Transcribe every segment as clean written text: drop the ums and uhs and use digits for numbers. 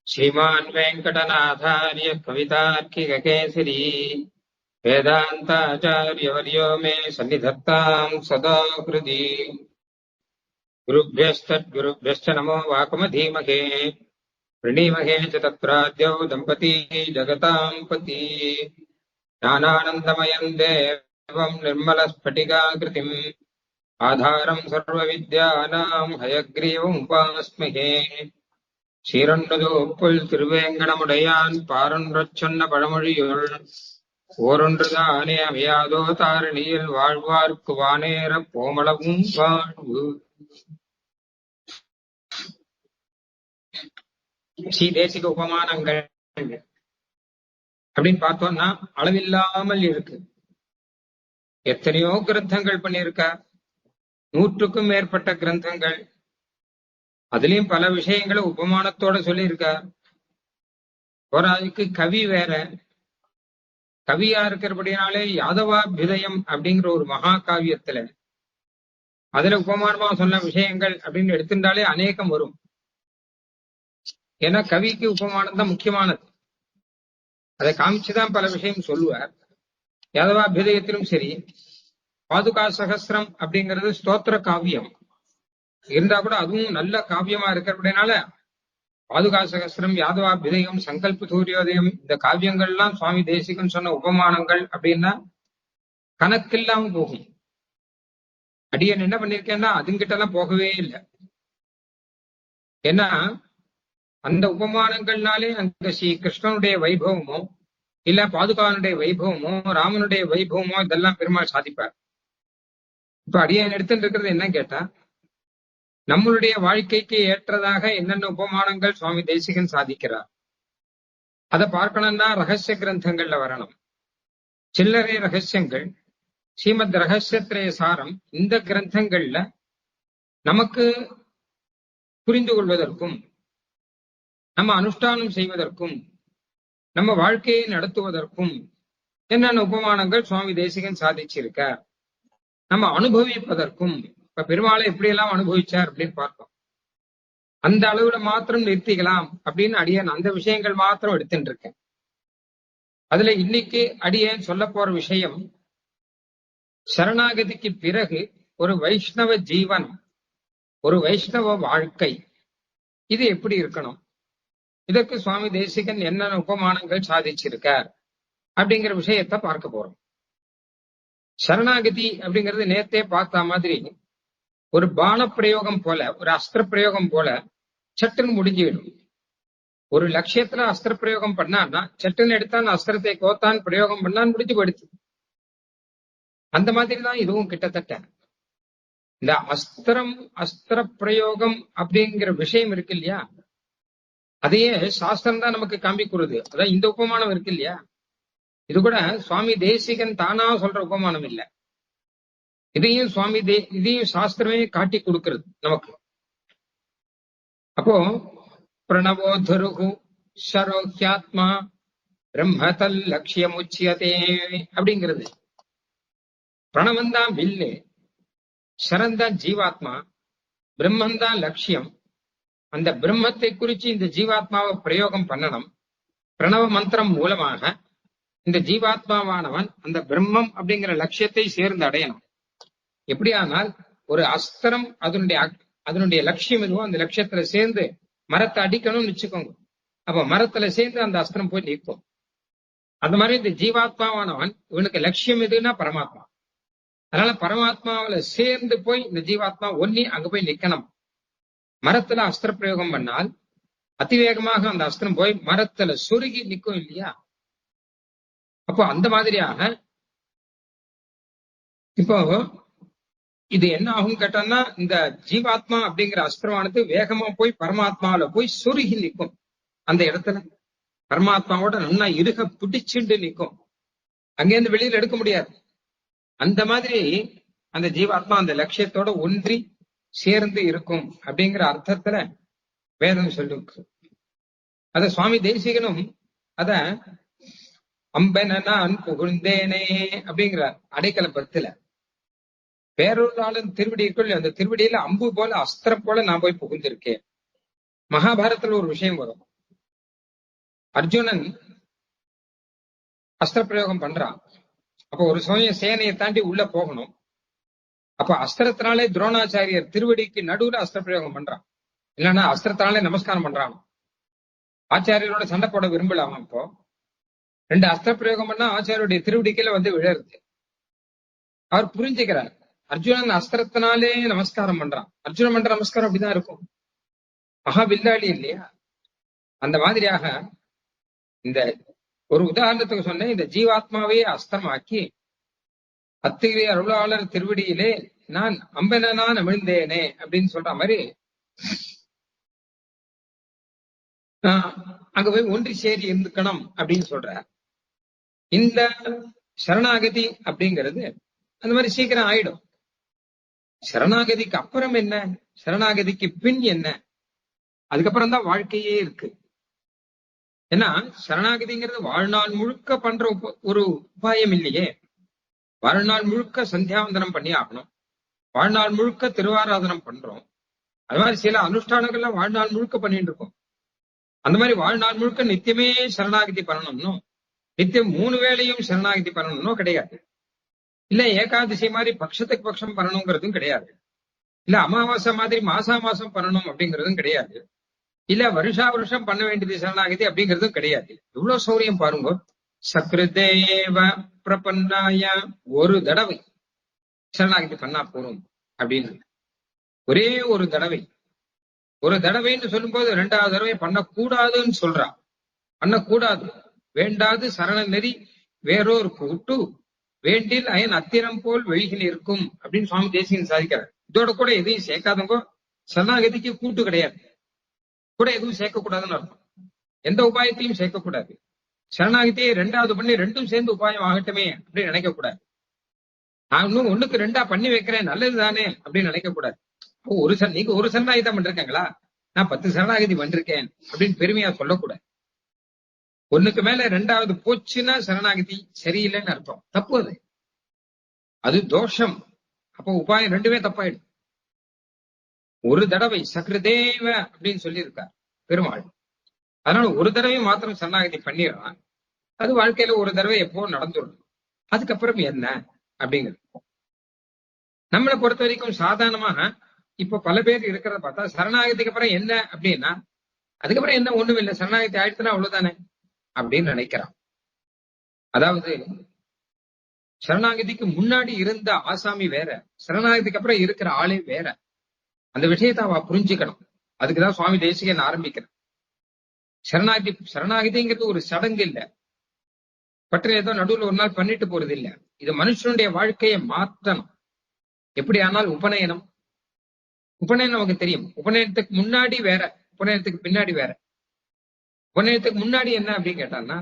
श्रीमान् वेङ्कटनाथार्य कवितार्किककेसरी वेदान्ताचार्यवर्यो मे सन्निधत्ताम् सदा हृदि। गुरुभ्यश्च नमो वाकमधीमहे प्रणीमहे च तत्राद्यौ दम्पती जगताम् पति। ज्ञानानन्दमयम् देवम् निर्मलस्फटिकाकृतिम् आधारम् सर्वविद्यानाम् हयग्रीवमुपास्महे। சீரொன்றுதோப்புள் திருவேங்கடமுடையான் பாரொன்றச் சொன்ன பழமொழியுள் ஓரொன்றுதானே அமையாதோ தாரணியில் வாழ்வார்க்கு வானேறப் போமளவும் வாழ்வு. ஸ்ரீ தேசிக உபமானங்கள் அப்படின்னு பார்த்தோம்னா அளவில்லாமல் இருக்கு. எத்தனையோ கிரந்தங்கள் பண்ணியிருக்க, 100க்கும் மேற்பட்ட கிரந்தங்கள். அதுலயும் பல விஷயங்களை உபமானத்தோட சொல்லியிருக்கார். போராதுக்கு கவி வேற. கவியா இருக்கிறபடினாலே யாதவாபியுதயம் அப்படிங்கிற ஒரு மகா காவியத்துல அதுல உபமானமா சொன்ன விஷயங்கள் அப்படின்னு எடுத்துட்டாலே அநேகம் வரும். ஏன்னா கவிக்கு உபமானம் தான் முக்கியமானது. அதை காமிச்சுதான் பல விஷயம் சொல்லுவார். யாதவாபியுதயத்திலும் சரி, பாதுகா சகஸ்திரம் அப்படிங்கிறது ஸ்தோத்திர காவியம் இருந்தா கூட அதுவும் நல்ல காவியமா இருக்கிறபடினால பாதுகா சகஸ்திரம், யாதவாபியுதயம், சங்கல்ப சூரியோதயம், இந்த காவியங்கள்லாம் சுவாமி தேசிகன் சொன்ன உபமானங்கள் அப்படின்னா கணக்கில்லாம போகும். அடியன் என்ன பண்ணிருக்கேன்னா அதுங்கிட்ட எல்லாம் போகவே இல்லை. ஏன்னா அந்த உபமானங்கள்னாலே அங்க ஸ்ரீ கிருஷ்ணனுடைய வைபவமோ இல்ல பாதுகாவனுடைய வைபவமோ ராமனுடைய வைபவமோ இதெல்லாம் பெருமாள் சாதிப்பார். இப்ப அடியன் எடுத்துட்டு இருக்கிறது என்ன கேட்டா, நம்மளுடைய வாழ்க்கைக்கு ஏற்றதாக என்னென்ன உபமானங்கள் சுவாமி தேசிகன் சாதிக்கிறார் அதை பார்க்கணும்னா ரகசிய கிரந்தங்கள்ல வரணும். சில்லறை ரகசியங்கள், ஸ்ரீமத் ரகசியத்திரய சாரம், இந்த கிரந்தங்கள்ல நமக்கு புரிந்து கொள்வதற்கும் நம்ம அனுஷ்டானம் செய்வதற்கும் நம்ம வாழ்க்கையை நடத்துவதற்கும் என்னென்ன உபமானங்கள் சுவாமி தேசிகன் சாதிச்சிருக்கார், நம்ம அனுபவிப்பதற்கும். இப்ப பெருமாளை எப்படி எல்லாம் அனுபவிச்சார் அப்படின்னு பார்த்தோம். அந்த அளவுல மாத்திரம் நிறுத்திக்கலாம் அப்படின்னு அடியேன் அந்த விஷயங்கள் மாத்திரம் எடுத்துட்டு இருக்கேன். அதுல இன்னைக்கு அடியேன் சொல்ல போற விஷயம், சரணாகதிக்கு பிறகு ஒரு வைஷ்ணவ ஜீவன், ஒரு வைஷ்ணவ வாழ்க்கை, இது எப்படி இருக்கணும், இதற்கு சுவாமி தேசிகன் என்னென்ன உபமானங்கள் சாதிச்சிருக்கார் அப்படிங்கிற விஷயத்த பார்க்க போறோம். சரணாகதி அப்படிங்கிறது நேத்தே பார்த்த மாதிரி ஒரு பான பிரயோகம் போல, ஒரு அஸ்திர பிரயோகம் போல சட்டுன்னு முடிஞ்சிடும். ஒரு லட்சியத்துல அஸ்திர பிரயோகம் பண்ணான்னா சட்டுன்னு எடுத்தான் அஸ்திரத்தை கோத்தான் பிரயோகம் பண்ணான்னு முடிஞ்சு போயிடுச்சு. அந்த மாதிரிதான் இதுவும் கிட்டத்தட்ட. இந்த அஸ்திர பிரயோகம் அப்படிங்கிற விஷயம் இருக்கு இல்லையா, அதையே சாஸ்திரம் தான் நமக்கு காமிக்கிறது. அதான் இந்த உபமானம் இருக்கு இல்லையா, இது கூட சுவாமி தேசிகன் தானா சொல்ற உபமானம் இல்லை. இதையும் இதையும் சாஸ்திரமே காட்டி கொடுக்கிறது நமக்கு. அப்போ பிரணவோதருகு சரோக்கியாத்மா பிரம்மதல் லட்சியம் உச்சியதே அப்படிங்கிறது. பிரணவந்தான் வில்லு, சரந்தான் ஜீவாத்மா, பிரம்மந்தான் லட்சியம். அந்த பிரம்மத்தை குறிச்சு இந்த ஜீவாத்மாவை பிரயோகம் பண்ணணும். பிரணவ மந்திரம் மூலமாக இந்த ஜீவாத்மாவானவன் அந்த பிரம்மம் அப்படிங்கிற லட்சியத்தை சேர்ந்து அடையணும். எப்படியானால் ஒரு அஸ்திரம் அதனுடைய லட்சியம் எதுவோ அந்த லட்சியத்துல சேர்ந்து மரத்தை அடிக்கணும்னு வச்சுக்கோங்க. அப்ப மரத்துல சேர்ந்து அந்த அஸ்திரம் போய் நிற்கும். அந்த மாதிரி இந்த ஜீவாத்மாவானவன் இவனுக்கு லட்சியம் எதுன்னா பரமாத்மா. அதனால பரமாத்மாவில சேர்ந்து போய் இந்த ஜீவாத்மா ஒன்னி அங்க போய் நிக்கணும். மரத்துல அஸ்திர பிரயோகம் பண்ணால் அதிவேகமாக அந்த அஸ்திரம் போய் மரத்துல சொருகி நிற்கும் இல்லையா. அப்போ அந்த மாதிரியாக இப்போ இது என்ன ஆகும் கேட்டோம்னா, இந்த ஜீவாத்மா அப்படிங்கிற அஸ்திரமானது வேகமா போய் பரமாத்மாவில போய் சொருகி நிற்கும். அந்த இடத்துல பரமாத்மாவோட நல்லா இருக பிடிச்சுண்டு நிற்கும். அங்கேருந்து வெளியில எடுக்க முடியாது. அந்த மாதிரி அந்த ஜீவாத்மா அந்த லட்சியத்தோட ஒன்றி சேர்ந்து இருக்கும் அப்படிங்கிற அர்த்தத்துல வேதம் சொல்லிருக்கு. அத சுவாமி தேசிகனும் அத அம்பென நான் புகுந்தேனே அப்படிங்கிறார் அடைக்கல பத்துல. வேறொரு ஆளும் திருவடி இருக்குள்ள, அந்த திருவடியில அம்பு போல அஸ்திரம் போல நான் போய் புகுந்திருக்கேன். மகாபாரதத்துல ஒரு விஷயம் வரும். அர்ஜுனன் அஸ்திர பிரயோகம் பண்றான். அப்ப ஒரு சமயம் சேனையை தாண்டி உள்ள போகணும். அப்ப அஸ்திரத்தினாலே துரோணாச்சாரியர் திருவடிக்கு நடுவுல அஸ்திர பிரயோகம் பண்றான். இல்லைன்னா அஸ்திரத்தினாலே நமஸ்காரம் பண்றான். ஆச்சாரியரோட சண்டை போட விரும்பலாமா? இப்போ 2 அஸ்திர பிரயோகம் பண்ணா ஆச்சாரியுடைய திருவடிக்கையில வந்து விழருது. அவர் புரிஞ்சுக்கிறார். அர்ஜுனன் அஸ்திரத்தினாலே நமஸ்காரம் பண்றான். அர்ஜுனன் பண்ற நமஸ்காரம் அப்படிதான் இருக்கும். மகா வில்லாளி இல்லையா? அந்த மாதிரியாக இந்த ஒரு உதாரணத்துக்கு சொன்னேன். இந்த ஜீவாத்மாவையே அஸ்திரமாக்கி அத்திகிரி அருளாளர் திருவடியிலே நான் அம்பெனான் அமிழ்ந்தேனே அப்படின்னு சொல்ற மாதிரி அங்க போய் ஒன்றி சேரி இருந்துக்கணும் அப்படின்னு சொல்ற. இந்த சரணாகதி அப்படிங்கிறது அந்த மாதிரி சீக்கிரம் ஆயிடும். சரணாகதிக்கு அப்புறம் என்ன, சரணாகதிக்கு பின் என்ன, அதுக்கப்புறம் தான் வாழ்க்கையே இருக்கு. ஏன்னா சரணாகதிங்கிறது வாழ்நாள் முழுக்க பண்ற ஒரு உபாயம் இல்லையே. வாழ்நாள் முழுக்க சந்தியாவந்தனம் பண்ணி ஆகணும். வாழ்நாள் முழுக்க திருவாராதனம் பண்றோம். அது மாதிரி சில அனுஷ்டானங்கள்லாம் வாழ்நாள் முழுக்க பண்ணிட்டு இருக்கோம். அந்த மாதிரி வாழ்நாள் முழுக்க நித்தியமே சரணாகதி பண்ணணும்னோ, நித்தியம் 3 வேளையும் சரணாகதி பண்ணணும்னோ கிடையாது. இல்ல ஏகாதசி மாதிரி பட்சத்துக்கு பட்சம் பண்ணணுங்கிறதும் கிடையாது. இல்ல அமாவாசை மாதிரி மாசம் பண்ணணும் அப்படிங்கிறதும் கிடையாது. இல்ல வருஷா வருஷம் பண்ண வேண்டியது சரணாகதி அப்படிங்கிறதும் கிடையாது. இவ்வளவு சௌரியம் பாருங்க. சக்ருதேவ பிரபன்னாய ஒரு தடவை சரணாகதி பண்ணா போறோம் அப்படின்னு. ஒரே ஒரு தடவை. ஒரு தடவைன்னு சொல்லும் போது 2வது தடவை பண்ணக்கூடாதுன்னு சொல்றான். பண்ணக்கூடாது, வேண்டாது சரண நெறி வேறோர் கூட்டு வேண்டில் அயன் அத்திரம் போல் வெயிகில் இருக்கும் அப்படின்னு சுவாமி தேசிகன் சாதிக்கிறார். இதோட கூட எதையும் சேர்க்காதவங்க சரணாகதிக்கு கூட்டு கிடையாது. கூட எதுவும் சேர்க்கக்கூடாதுன்னு அர்த்தம். எந்த உபாயத்தையும் சேர்க்கக்கூடாது. சரணாகதியை 2வது பண்ணி 2ம் சேர்ந்து உபாயம் ஆகட்டுமே அப்படின்னு நினைக்க கூடாது. நான் இன்னும் 1க்கு 2ஆ பண்ணி வைக்கிறேன் நல்லது தானே அப்படின்னு நினைக்க கூடாது. நீங்க ஒரு சரணாகதி தான் பண்றீங்களா, நான் 10 சரணாகதி பண்ணிருக்கேன் அப்படின்னு பெருமையா சொல்லக்கூடாது. 1க்கு மேல 2வது போச்சுன்னா சரணாகதி சரியில்லைன்னு அர்த்தம். தப்பு அது, அது தோஷம். அப்போ உபாயம் 2மே தப்பாயிடும். ஒரு தடவை சக்ருதேவ அப்படின்னு சொல்லியிருக்கார் பெருமாள். அதனால ஒரு தடவை மாத்திரம் சரணாகதி பண்ணிடலாம். அது வாழ்க்கையில ஒரு தடவை எப்போ நடந்துடணும். அதுக்கப்புறம் என்ன அப்படிங்கிறது நம்மளை பொறுத்த வரைக்கும் சாதாரணமாக இப்ப பல பேர் இருக்கிறத பார்த்தா சரணாகதிக்கு அப்புறம் என்ன அப்படின்னா, அதுக்கப்புறம் என்ன ஒண்ணும் இல்லை, சரணாகதி ஆயிடுச்சுன்னா அவ்வளவுதானே அப்படின்னு நினைக்கிறான். அதாவது சரணாகதிக்கு முன்னாடி இருந்த ஆசாமி வேற, சரணாகதிக்கு அப்புறம் இருக்கிற ஆளே வேற. அந்த விஷயத்தை அவ புரிஞ்சுக்கணும். அதுக்குதான் சுவாமி தேசிகன் ஆரம்பிக்கிறேன். சரணாகதிங்கிறது ஒரு சடங்கு இல்ல, பற்ற ஏதோ நடுவில் ஒரு நாள் பண்ணிட்டு போறது இல்ல. இது மனுஷனுடைய வாழ்க்கையை மாற்றணும். எப்படி ஆனால் உபநயனம் நமக்கு தெரியும். உபநயனத்துக்கு முன்னாடி வேற, உபநயனத்துக்கு பின்னாடி வேற. உபநயனத்துக்கு முன்னாடி என்ன அப்படின்னு கேட்டான்னா,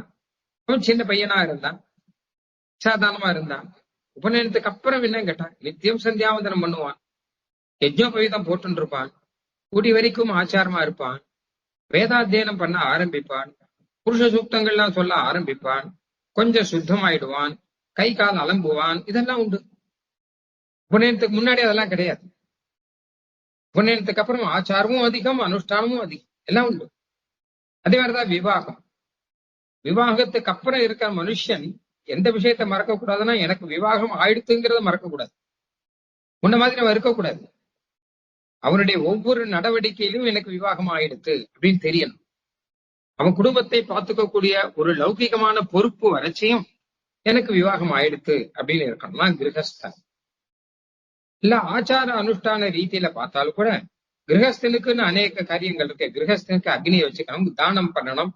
அவன் சின்ன பையனா இருந்தான், சாதாரணமா இருந்தான். உபநயனத்துக்கு அப்புறம் என்ன கேட்டான், நித்தியம் சந்தியாவந்தனம் பண்ணுவான், யஜ்னோபவீதம் போட்டு இருப்பான், கூடி வரைக்கும் ஆச்சாரமா இருப்பான், வேதாத்தியனம் பண்ண ஆரம்பிப்பான், புருஷ சூக்தங்கள்லாம் சொல்ல ஆரம்பிப்பான், கொஞ்சம் சுத்தமாயிடுவான், கை கால் அலம்புவான். இதெல்லாம் உண்டு. உபநயனத்துக்கு முன்னாடி அதெல்லாம் கிடையாது. உபநயனத்துக்கு அப்புறம் ஆச்சாரமும் அதிகம், அனுஷ்டானமும் அதிகம், எல்லாம் உண்டு. அதே மாதிரிதான் விவாகம். விவாகத்துக்கு அப்புறம் இருக்கிற மனுஷன் எந்த விஷயத்த மறக்க கூடாதுன்னா, எனக்கு விவாகம் ஆயிடுத்துங்கிறத மறக்க கூடாது. முன்ன மாதிரி அவன் இருக்கக்கூடாது. அவனுடைய ஒவ்வொரு நடவடிக்கையிலும் எனக்கு விவாகம் ஆயிடுத்து அப்படின்னு தெரியணும். அவன் குடும்பத்தை பார்த்துக்கக்கூடிய ஒரு லௌகிகமான பொறுப்பு வரைச்சியும் எனக்கு விவாகம் ஆயிடுத்து அப்படின்னு இருக்கணும் கிரகஸ்தன். இல்ல ஆச்சார அனுஷ்டான ரீதியில பார்த்தாலும் கூட கிரகஸ்தனுக்குன்னு அநேக காரியங்கள் இருக்கு. கிரகஸ்தனுக்கு அக்னியை வச்சுக்கணும், தானம் பண்ணணும்,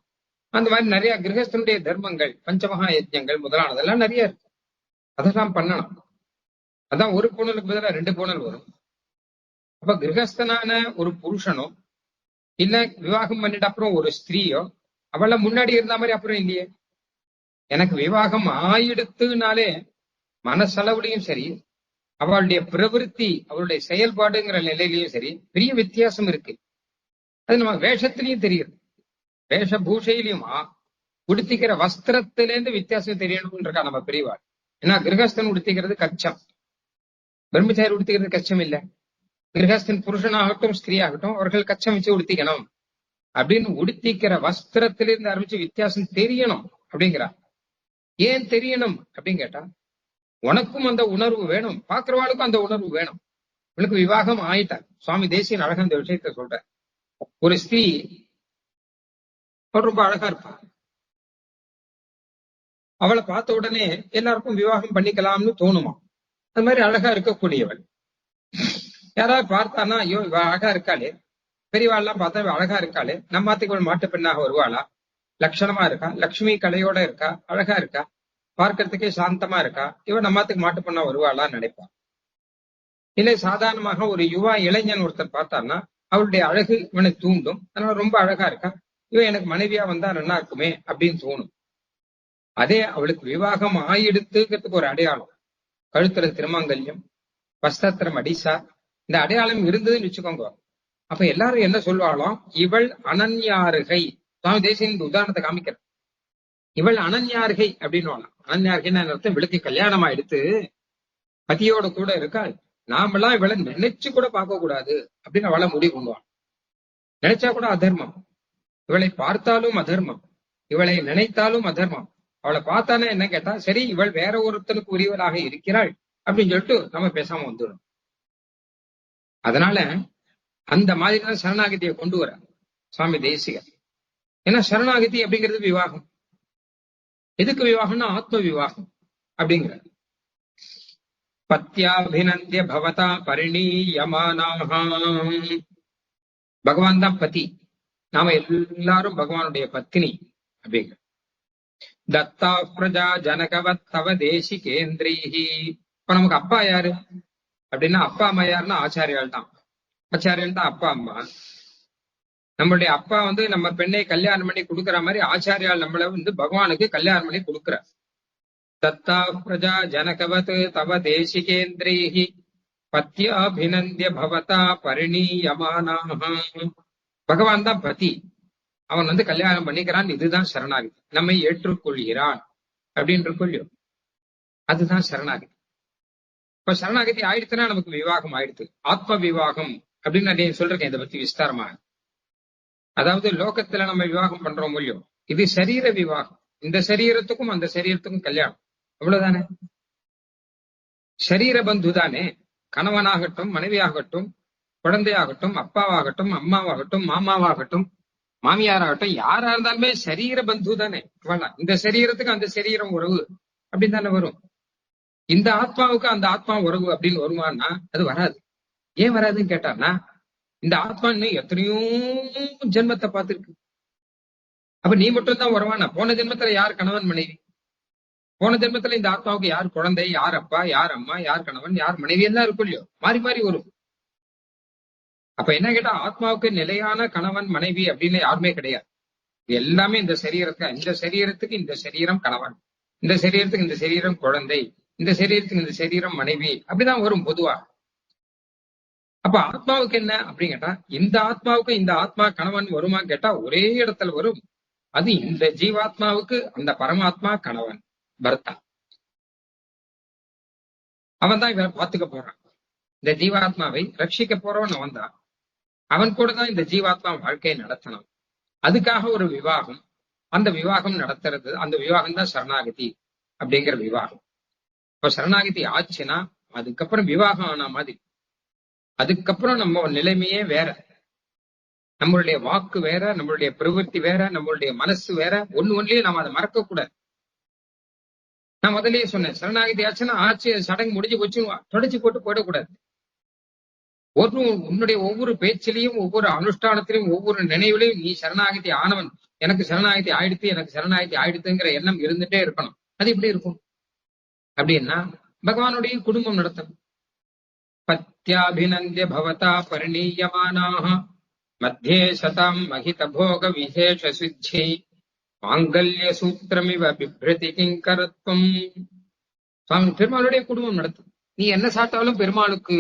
அந்த மாதிரி நிறைய கிரகஸ்தனுடைய தர்மங்கள், பஞ்சமகா யஜ்ஞங்கள் முதலானதெல்லாம் நிறைய இருக்கு. அதெல்லாம் பண்ணணும். அதான் ஒரு பூணலுக்கு பதிலாக 2 பூணல் வரும். அப்ப கிரகஸ்தனான ஒரு புருஷனோ இல்ல விவாகம் பண்ணிட்டு அப்புறம் ஒரு ஸ்திரீயோ அவள முன்னாடி இருந்த மாதிரி அப்புறம் இல்லையே. எனக்கு விவாகம் ஆயிடுத்துனாலே மனசளவுலையும் சரி, அவளுடைய பிரவருத்தி, அவளுடைய செயல்பாடுங்கிற நிலையிலையும் சரி பெரிய வித்தியாசம் இருக்கு. அது நம்ம வேஷத்திலையும் தெரியுது. வேஷபூஷையிலையும் உடுத்திக்கிற வஸ்திரத்திலேருந்து வித்தியாசம் தெரியணும்னு இருக்கா நம்ம பெரியவாள். ஏன்னா கிரகஸ்தன் உடுத்திக்கிறது கச்சம், பிரம்மச்சாரி உடுத்திக்கிறது கச்சம் இல்ல. கிரகஸ்தன் புருஷனாகட்டும் ஸ்திரீ ஆகட்டும் அவர்கள் கச்சம் வச்சு உடுத்திக்கணும் அப்படின்னு உடுத்திக்கிற வஸ்திரத்திலிருந்து ஆரம்பிச்சு வித்தியாசம் தெரியணும் அப்படிங்கிறா. ஏன் தெரியணும் அப்படின்னு கேட்டா, உனக்கும் அந்த உணர்வு வேணும், பாக்குறவாளுக்கும் அந்த உணர்வு வேணும். இவளுக்கு விவாகம் ஆயிட்டார். சுவாமி தேசியன் அழகா இந்த விஷயத்த சொல்ற. ஒரு ஸ்திரீ ரொம்ப அழகா இருப்பா. அவளை பார்த்த உடனே எல்லாருக்கும் விவாகம் பண்ணிக்கலாம்னு தோணுமா. அது மாதிரி அழகா இருக்கக்கூடியவள் யாராவது பார்த்தானா, ஐயோ இவ அழகா இருக்காளே, பெரியவாள்லாம் பார்த்தா இவ அழகா இருக்காளே, நம்மாத்துக்கு இவள் மாட்டு பெண்ணாக வருவாளா, லட்சணமா இருக்கா, லட்சுமி கலையோட இருக்கா, அழகா இருக்கா, பார்க்கறதுக்கே சாந்தமா இருக்கா, இவன் நம்மாத்துக்கு மாட்டு பெண்ணா வருவாளான்னு நினைப்பான். இல்லை சாதாரணமாக ஒரு யுவா இளைஞன் ஒருத்தர் பார்த்தான்னா அவளுடைய அழகு இவனை தூண்டும், அதனால ரொம்ப அழகா இருக்கா, இவன் எனக்கு மனைவியா வந்தா நல்லா இருக்குமே அப்படின்னு தோணும். அதே அவளுக்கு விவாகம் ஆயிடுத்துங்கிறதுக்கு ஒரு அடையாளம், கழுத்துல திருமங்கல்யம், வஸ்திரம் அடிசா, இந்த அடையாளம் இருந்ததுன்னு வச்சுக்கோங்க. அப்ப எல்லாரும் என்ன சொல்வாளாம், இவள் அனன்யாருகை. சுவாமி தேசியன் இந்த உதாரணத்தை காமிக்கிற. இவள் அனன்யாருகை அப்படின்னு. அனன்யாருகைன்னு அர்த்தம், இவளுக்கு கல்யாணம் ஆயிடுத்து, பதியோட கூட இருக்காள், நாமெல்லாம் இவளை நினைச்சு கூட பார்க்க கூடாது அப்படின்னு அவளை முடிவு பண்ணுவாள். நினைச்சா கூட அதர்மம், இவளை பார்த்தாலும் அதர்மம், இவளை நினைத்தாலும் அதர்மம். அவளை பார்த்தானே என்ன கேட்டா, சரி இவள் வேற ஒருத்தனுக்கு உரியவளாக இருக்கிறாள் அப்படின்னு சொல்லிட்டு நம்ம பேசாம வந்துடும். அதனால அந்த மாதிரிதான் சரணாகதியை கொண்டு வர சுவாமி தேசிகர். ஏன்னா சரணாகதி அப்படிங்கிறது விவாகம். எதுக்கு விவாகம்னா ஆத்ம விவாகம் அப்படிங்கிற. பத்யாபிநந்திய பவதா பரிணீயமானாஹாம். பகவான் தான் பதி, நாம எல்லாரும் பகவானுடைய பத்தினி அப்படிங்கிற. தத்தா பிரஜா ஜனகவத் தவ தேசிகேந்திரீஹி. இப்ப நமக்கு அப்பா யாரு அப்படின்னா, அப்பா அம்மா யாருன்னா ஆச்சாரியால் தான். ஆச்சாரியன் தான் அப்பா அம்மா. நம்மளுடைய அப்பா நம்ம பெண்ணை கல்யாணம் பண்ணி கொடுக்குற மாதிரி ஆச்சாரியால் நம்மள பகவானுக்கு கல்யாணம் பண்ணி கொடுக்குற. தத்தா பிரஜா ஜனகவத் தவ தேசிகேந்திரீஹி பத்யாபிநந்திய பவதா பரிணீயமானாஹ. பகவான் தான் பதி, அவன் கல்யாணம் பண்ணிக்கிறான். இதுதான் சரணாகதி. நம்மை ஏற்றுக்கொள்கிறான் அப்படின்னு கொள்ளியோ, அதுதான் சரணாகதி. இப்ப சரணாகதி ஆயிடுச்சுன்னா நமக்கு விவாகம் ஆயிடுச்சு, ஆத்ம விவாகம் அப்படின்னு நான் சொல்றேன் இதை பத்தி விஸ்தாரமா. அதாவது லோகத்துல நம்ம விவாகம் பண்றோம் இல்லையோ, இது சரீர விவாகம். இந்த சரீரத்துக்கும் அந்த சரீரத்துக்கும் கல்யாணம், அவ்வளவுதானே. சரீர பந்து தானே. கணவனாகட்டும், மனைவியாகட்டும், குழந்தையாகட்டும், அப்பாவாகட்டும், அம்மாவாகட்டும், மாமாவாகட்டும், மாமியாராகட்டும், யாரா இருந்தாலுமே சரீர பந்து தானே. இந்த சரீரத்துக்கு அந்த சரீரம் உறவு அப்படின்னு தானே வரும். இந்த ஆத்மாவுக்கு அந்த ஆத்மா உறவு அப்படின்னு வருமானா அது வராது. ஏன் வராதுன்னு கேட்டான்னா, இந்த ஆத்மா இன்னும் எத்தனையோ ஜென்மத்தை பார்த்திருக்கு. அப்ப நீ மட்டும் தான் வருவானா? போன ஜென்மத்துல யார் கணவன் மனைவி? போன ஜென்மத்துல இந்த ஆத்மாவுக்கு யார் குழந்தை, யார் அப்பா, யார் அம்மா, யார் கணவன், யார் மனைவி எல்லாம் இருக்கும் இல்லையோ, மாறி மாறி வரும். அப்ப என்ன கேட்டா, ஆத்மாவுக்கு நிலையான கணவன் மனைவி அப்படின்னு யாருமே கிடையாது. எல்லாமே இந்த சரீரத்துக்கு, இந்த சரீரத்துக்கு இந்த சரீரம் கணவன், இந்த சரீரத்துக்கு இந்த சரீரம் குழந்தை, இந்த சரீரத்துக்கு இந்த சரீரம் மனைவி, அப்படிதான் வரும் பொதுவா. அப்ப ஆத்மாவுக்கு என்ன அப்படின்னு கேட்டா, இந்த ஆத்மாவுக்கு இந்த ஆத்மா கணவன் வருமா கேட்டா ஒரே இடத்துல வரும். அது இந்த ஜீவாத்மாவுக்கு அந்த பரமாத்மா கணவன், பர்த்தா. அவன் தான் இவரை பார்த்துக்க போறான். இந்த ஜீவாத்மாவை ரட்சிக்க போறவன் அவன் தான். அவன் கூட தான் இந்த ஜீவாத்மா வாழ்க்கையை நடத்தணும். அதுக்காக ஒரு விவாகம், அந்த விவாகம் நடத்துறது, அந்த விவாகம் தான் சரணாகதி அப்படிங்கிற விவாகம். இப்ப சரணாகதி ஆச்சுன்னா அதுக்கப்புறம் விவாகம் ஆன மாதிரி. அதுக்கப்புறம் நம்ம நிலைமையே வேற, நம்மளுடைய வாக்கு வேற, நம்மளுடைய பிரவൃத்தி வேற, நம்மளுடைய மனசு வேற. ஒண்ணுலயே நம்ம அதை மறக்க கூடாது. நான் முதல்லயே சொன்னேன், சரணாகதி ஆச்சுன்னா ஆச்சு, சடங்கு முடிஞ்சு போச்சு, தொடச்சு போட்டு போயிடக்கூடாது. உன்னுடைய ஒவ்வொரு பேச்சிலையும், ஒவ்வொரு அனுஷ்டானத்திலையும், ஒவ்வொரு நினைவுலையும் நீ சரணாகதி ஆனவன், எனக்கு சரணாகதி ஆயிடுத்து, எனக்கு சரணாகதி ஆயிடுத்துங்கிற எண்ணம் இருந்துட்டே இருக்கணும். அது எப்படி இருக்கும் அப்படின்னா, பகவானுடைய குடும்பம் நடத்தணும். பத்யாபிநந்திய பவதா பரிணீயமானாஹ மத்தியே சதாம் மகித போக விசேஷ சித்தி மாங்கல்ய சூத்திரமிவ பிப்ரதி கிங்கரத்வம். சுவாமி பெருமாளுடைய குடும்பம் நடத்தும். நீ என்ன சாப்பிட்டாலும் பெருமாளுக்கு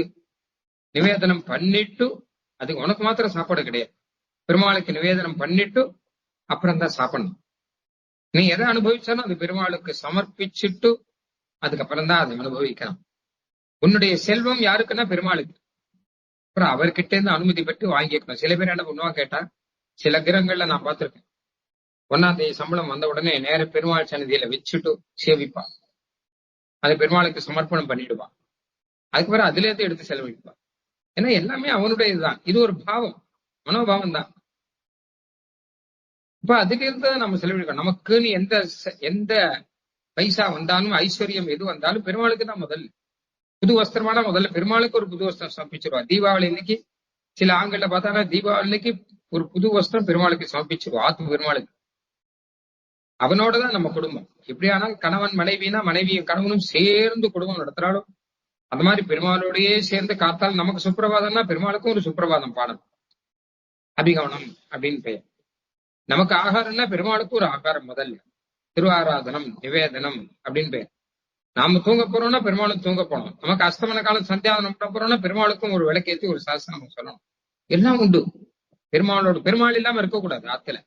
நிவேதனம் பண்ணிட்டு, அதுக்கு உனக்கு மாத்திரம் சாப்பாடு கிடையாது, பெருமாளுக்கு நிவேதனம் பண்ணிட்டு அப்புறம் தான் சாப்பிடணும். நீ எதை அனுபவிச்சாலும் அது பெருமாளுக்கு சமர்ப்பிச்சுட்டு அதுக்கப்புறம் தான் அதை அனுபவிக்கலாம். உன்னுடைய செல்வம் யாருக்குன்னா பெருமாளுக்கு. அப்புறம் அவர்கிட்ட இருந்து அனுமதி பெற்று வாங்கிக்கணும். சில பேர் என்ன பண்ணுவா கேட்டா, சில கிரகங்கள்ல நான் பார்த்திருக்கேன். 1ஆம் தேதி சம்பளம் வந்த உடனே நேர பெருமாள் சன்னதியில வச்சுட்டு சேவிப்பான். அதை பெருமாளுக்கு சமர்ப்பணம் பண்ணிடுவான். அதுக்கு பிறகு அதுல இருந்து எடுத்து செலவழிப்பான். ஏன்னா எல்லாமே அவனுடைய இதுதான். இது ஒரு பாவம், மனோபாவம் தான். இப்ப அதுல இருந்து நம்ம செலவழிக்கணும். நமக்குன்னு எந்த பைசா வந்தாலும், ஐஸ்வர்யம் எது வந்தாலும் பெருமாளுக்கு தான் முதல்ல. புது வஸ்திரமான முதல்ல பெருமாளுக்கு ஒரு புது வஸ்திரம் சமர்ப்பிச்சிருவா. தீபாவளி இன்னைக்கு சில ஆண்கள்ல பார்த்தாங்கன்னா தீபாவளிக்கு ஒரு புது வஸ்திரம் பெருமாளுக்கு சமர்ப்பிச்சிருவா. ஆத்ம பெருமாளுக்கு. அவனோடதான் நம்ம குடும்பம். எப்படியானால் கணவன் மனைவினா மனைவியும் கணவனும் சேர்ந்து குடும்பம் நடத்துறாலும் அந்த மாதிரி பெருமாளோடையே சேர்ந்து காத்தால் நமக்கு சுப்பிரபாதம்னா பெருமாளுக்கும் ஒரு சுப்பிரபாதம் பாடணும். அபிகவனம் அப்படின்னு பெயர். நமக்கு ஆகாரம்னா பெருமாளுக்கும் ஒரு ஆகாரம் முதல்ல. திருவாராதனம், நிவேதனம் அப்படின்னு பெயர். நாம தூங்க போறோம்னா பெருமாளும் தூங்க போனோம். நமக்கு அஸ்தமன காலம் சந்தியாவனம் பண்ண போறோம்னா பெருமாளுக்கும் ஒரு விளக்கேற்றி ஒரு சாஸ்திரம் சொல்லணும். எல்லாம் உண்டு. பெருமாள் இல்லாம இருக்கக்கூடாது ஆத்துல.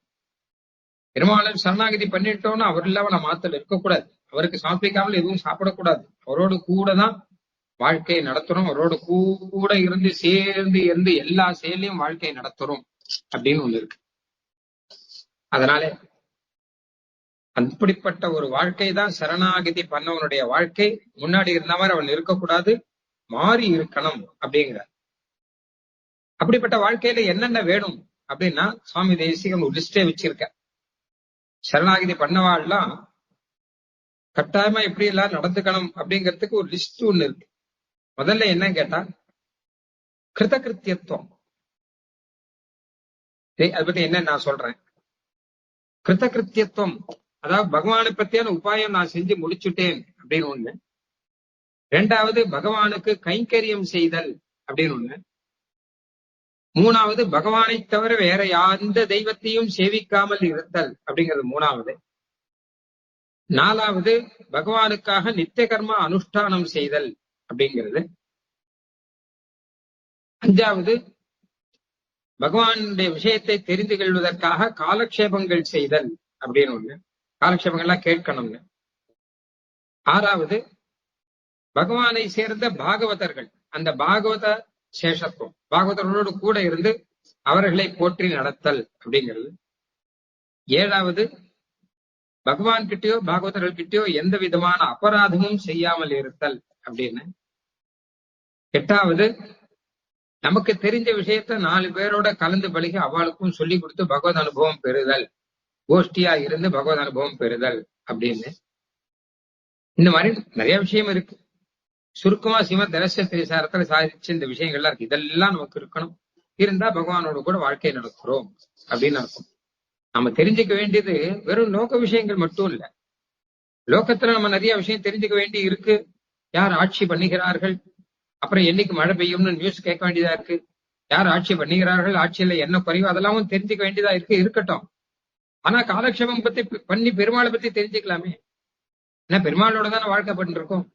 பெருமாளை சரணாகதி பண்ணிட்டோம்னா அவர் இல்லாம நம்ம ஆத்துல இருக்கக்கூடாது. அவருக்கு சமர்ப்பிக்காமல் எதுவும் சாப்பிடக்கூடாது. அவரோடு கூட தான் வாழ்க்கையை நடத்துறோம். அவரோடு கூட இருந்து சேர்ந்து எல்லா செயலையும் வாழ்க்கையை நடத்துறோம் அப்படின்னு ஒண்ணு இருக்கு. அதனால அப்படிப்பட்ட ஒரு வாழ்க்கை தான் சரணாகதி பண்ணவனுடைய வாழ்க்கை. முன்னாடி இருந்த மாதிரி அவன் இருக்கக்கூடாது, மாறி இருக்கணும் அப்படிங்கிற. அப்படிப்பட்ட வாழ்க்கையில என்னென்ன வேணும் அப்படின்னா சுவாமி தேசிகன் ஒரு லிஸ்டே வச்சிருக்க. சரணாகதி பண்ணவாள்லாம் கட்டாயமா எப்படி எல்லாம் நடந்துக்கணும் அப்படிங்கிறதுக்கு ஒரு லிஸ்ட் ஒண்ணு இருக்கு. முதல்ல என்ன கேட்டா கிருதகிருத்தியத்துவம். அதை பத்தி என்ன நான் சொல்றேன். கிருதகிருத்தியத்துவம் அதாவது பகவானை பத்தியான உபாயம் நான் செஞ்சு முடிச்சுட்டேன் அப்படின்னு ஒண்ணு. 2வது பகவானுக்கு கைங்கரியம் செய்தல் அப்படின்னு ஒண்ணு. 3வது பகவானை தவிர வேற எந்த தெய்வத்தையும் சேவிக்காமல் இருத்தல் அப்படிங்கிறது 3வது. 4வது பகவானுக்காக நித்திய கர்ம அனுஷ்டானம் செய்தல் அப்படிங்கிறது. 5வது பகவானுடைய விஷயத்தை தெரிந்து கொள்வதற்காக காலக்ஷேபங்கள் செய்தல் அப்படின்னு ஒண்ணு. காலக்ஷேபங்கள்லாம் கேட்கணும்னு. 6வது பகவானை சேர்ந்த பாகவதர்கள், அந்த பாகவத சேஷத்துவம், பாகவதர்களோடு கூட இருந்து அவர்களை போற்றி நடத்தல் அப்படிங்கிறது. 7வது பகவான் கிட்டயோ பாகவதர்கள் கிட்டயோ எந்த விதமான அபராதமும் செய்யாமல் இருத்தல் அப்படின்னு. 8வது நமக்கு தெரிஞ்ச விஷயத்த 4 பேரோட கலந்து பழகி அவளுக்கும் சொல்லி கொடுத்து பகவத் அனுபவம் பெறுதல், கோஷ்டியா இருந்து பகவத் அனுபவம் பெறுதல் அப்படின்னு. இந்த மாதிரி நிறைய விஷயம் இருக்கு. சுருக்கமா ஸ்ரீமத் ரகசிய திரிசாரத்துல சாதிச்சு இந்த விஷயங்கள்லாம் இருக்கு. இதெல்லாம் நமக்கு இருக்கணும். இருந்தா பகவானோட கூட வாழ்க்கையை நடத்துறோம் அப்படின்னு அர்த்தம். நம்ம தெரிஞ்சுக்க வேண்டியது வெறும் லோக விஷயங்கள் மட்டும் இல்ல. லோகத்துல நம்ம நிறைய விஷயம் தெரிஞ்சுக்க வேண்டி இருக்கு. யார் ஆட்சி பண்ணுகிறார்கள், அப்புறம் என்னைக்கு மழை பெய்யும்னு நியூஸ் கேட்க வேண்டியதா இருக்கு. யார் ஆட்சி பண்ணுகிறார்கள், ஆட்சியில என்ன குறைவு, அதெல்லாம் தெரிஞ்சுக்க வேண்டியதா இருக்கட்டும். ஆனா காலக்ஷேபம் பத்தி பண்ணி பெருமாளை பத்தி தெரிஞ்சுக்கலாமே. ஏன்னா பெருமாளோட தானே வாழ்க்கை பண்ணிருக்கோம்.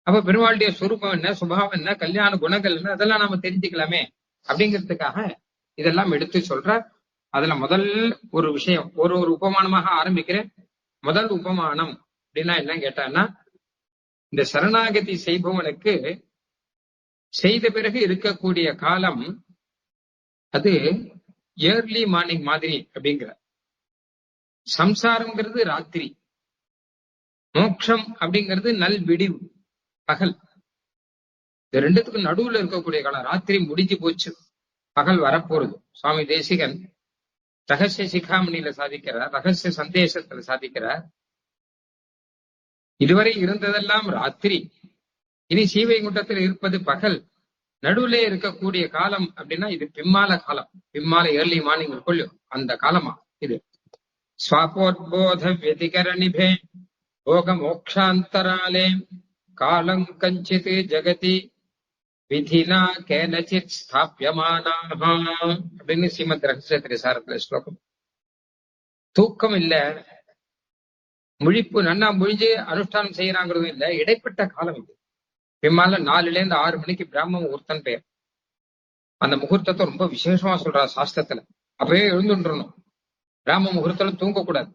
அப்ப பெருமாளுடைய சுரூபம் என்ன, சுபாவம் என்ன, கல்யாண குணங்கள் என்ன, அதெல்லாம் நாம தெரிஞ்சுக்கலாமே அப்படிங்கிறதுக்காக இதெல்லாம் எடுத்து சொல்ற. அதுல முதல் ஒரு விஷயம், ஒரு உபமானமாக ஆரம்பிக்கிறேன். முதல் உபமானம் அப்படின்னா என்ன கேட்டான்னா, இந்த சரணாகதி செய்பவனுக்கு செய்த பிறகு இருக்கக்கூடிய காலம் அது ஏர்லி மார்னிங் மாதிரி அப்படிங்கிற. சம்சாரம்ங்கிறது ராத்திரி, மோட்சம் அப்படிங்கிறது நல் விடிவு, பகல். இந்த ரெண்டுத்துக்கும் நடுவுல இருக்கக்கூடிய காலம். ராத்திரி முடிஞ்சு போச்சு, பகல் வரப்போறது. சுவாமி தேசிகன் ரகசிய சிகாமணியில சாதிக்கிறார், ரகசிய சந்தேசத்துல சாதிக்கிறார். இதுவரை இருந்ததெல்லாம் ராத்திரி, இனி சீவைகுண்டத்தில் இருப்பது பகல். நடுவுல இருக்கக்கூடிய காலம் அப்படின்னா இது பிம்மால காலம். பிம்மால ஏர்லி மார்னிங் இருக்குள்ளோ அந்த காலமா இது. ஸ்வாபோத்போத வியதிகரணிபே போக மோக்ஷாந்தராலே காலம் கஞ்சித் ஜகதி விதினா கேனச்சித் ஸ்தாபியமானாஹ அப்படின்னு ஸ்ரீமத் ரகசிய திரிசாரத்துல ஸ்லோகம். தூக்கம் இல்ல, முழிப்பு நன்னா முழிஞ்சு அனுஷ்டானம் செய்யறாங்கிறதும் இல்ல, இடைப்பட்ட காலம் இது. பிம்மால 4ல இருந்து 6 மணிக்கு பிராம முகூர்த்தம் பெயர். அந்த முகூர்த்தத்தை ரொம்ப விசேஷமா சொல்றாரு சாஸ்திரத்துல. அப்பவே எழுந்துடணும். பிராம முகூர்த்தம் தூங்கக்கூடாது,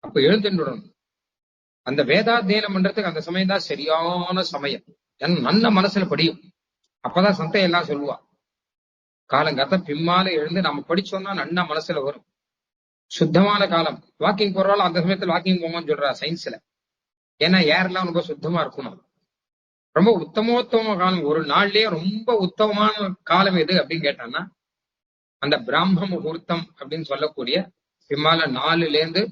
அப்ப எழுந்துடணும். அந்த வேதாத்தியனம் பண்றதுக்கு அந்த சமயம் தான் சரியான சமயம். நல்ல மனசுல படியும். அப்பதான் சந்தையெல்லாம் சொல்லுவா. காலங்காத்த பிம்மால எழுந்து நம்ம படிச்சோம்னா நன்னா மனசுல வரும். சுத்தமான காலம். வாக்கிங் போறவாள் அந்த சமயத்துல வாக்கிங் போங்கன்னு சொல்றா சயின்ஸ்ல. ஏன்னா ஏர்லாம் ரொம்ப சுத்தமா இருக்கணும். ரொம்ப உத்தமோத்தம காலம், ஒரு நாள்லயே ரொம்ப உத்தமமான காலம் எது அப்படின்னு கேட்டான்னா அந்த பிராம முகூர்த்தம் அப்படின்னு சொல்லக்கூடிய பிம்மால 4 to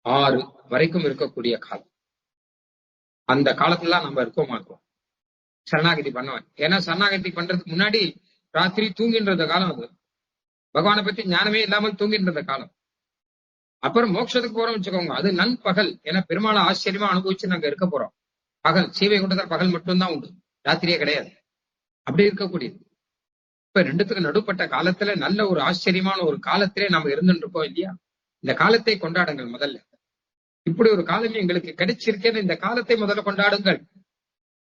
6 வரைக்கும் இருக்கக்கூடிய காலம். அந்த காலத்துல நம்ம இருக்கோம் மாட்டோம். சரணாகதி பண்ணுவேன். ஏன்னா சரணாகதி பண்றதுக்கு முன்னாடி ராத்திரி தூங்கின்ற காலம் அது. பகவானை பத்தி ஞானமே இல்லாமல் தூங்கின்ற காலம். அப்புறம் மோட்சத்துக்கு போறோம் வச்சுக்கோங்க, அது நண்பகல். ஏன்னா பெருமாளை ஆச்சரியமா அனுபவிச்சு நாங்க இருக்க போறோம். பகல் சீவை கொண்டதால் பகல் மட்டும்தான் உண்டு, ராத்திரியே கிடையாது. அப்படி இருக்கக்கூடியது. இப்ப ரெண்டுத்துக்கு நடுப்பட்ட காலத்துல நல்ல ஒரு ஆச்சரியமான ஒரு காலத்திலே நாம இருந்துட்டு இருக்கோம் இல்லையா? இந்த காலத்தை கொண்டாடுங்கள் முதல்ல. இப்படி ஒரு காலம் எங்களுக்கு கிடைச்சிருக்கேன்னு இந்த காலத்தை முதல்ல கொண்டாடுங்கள்.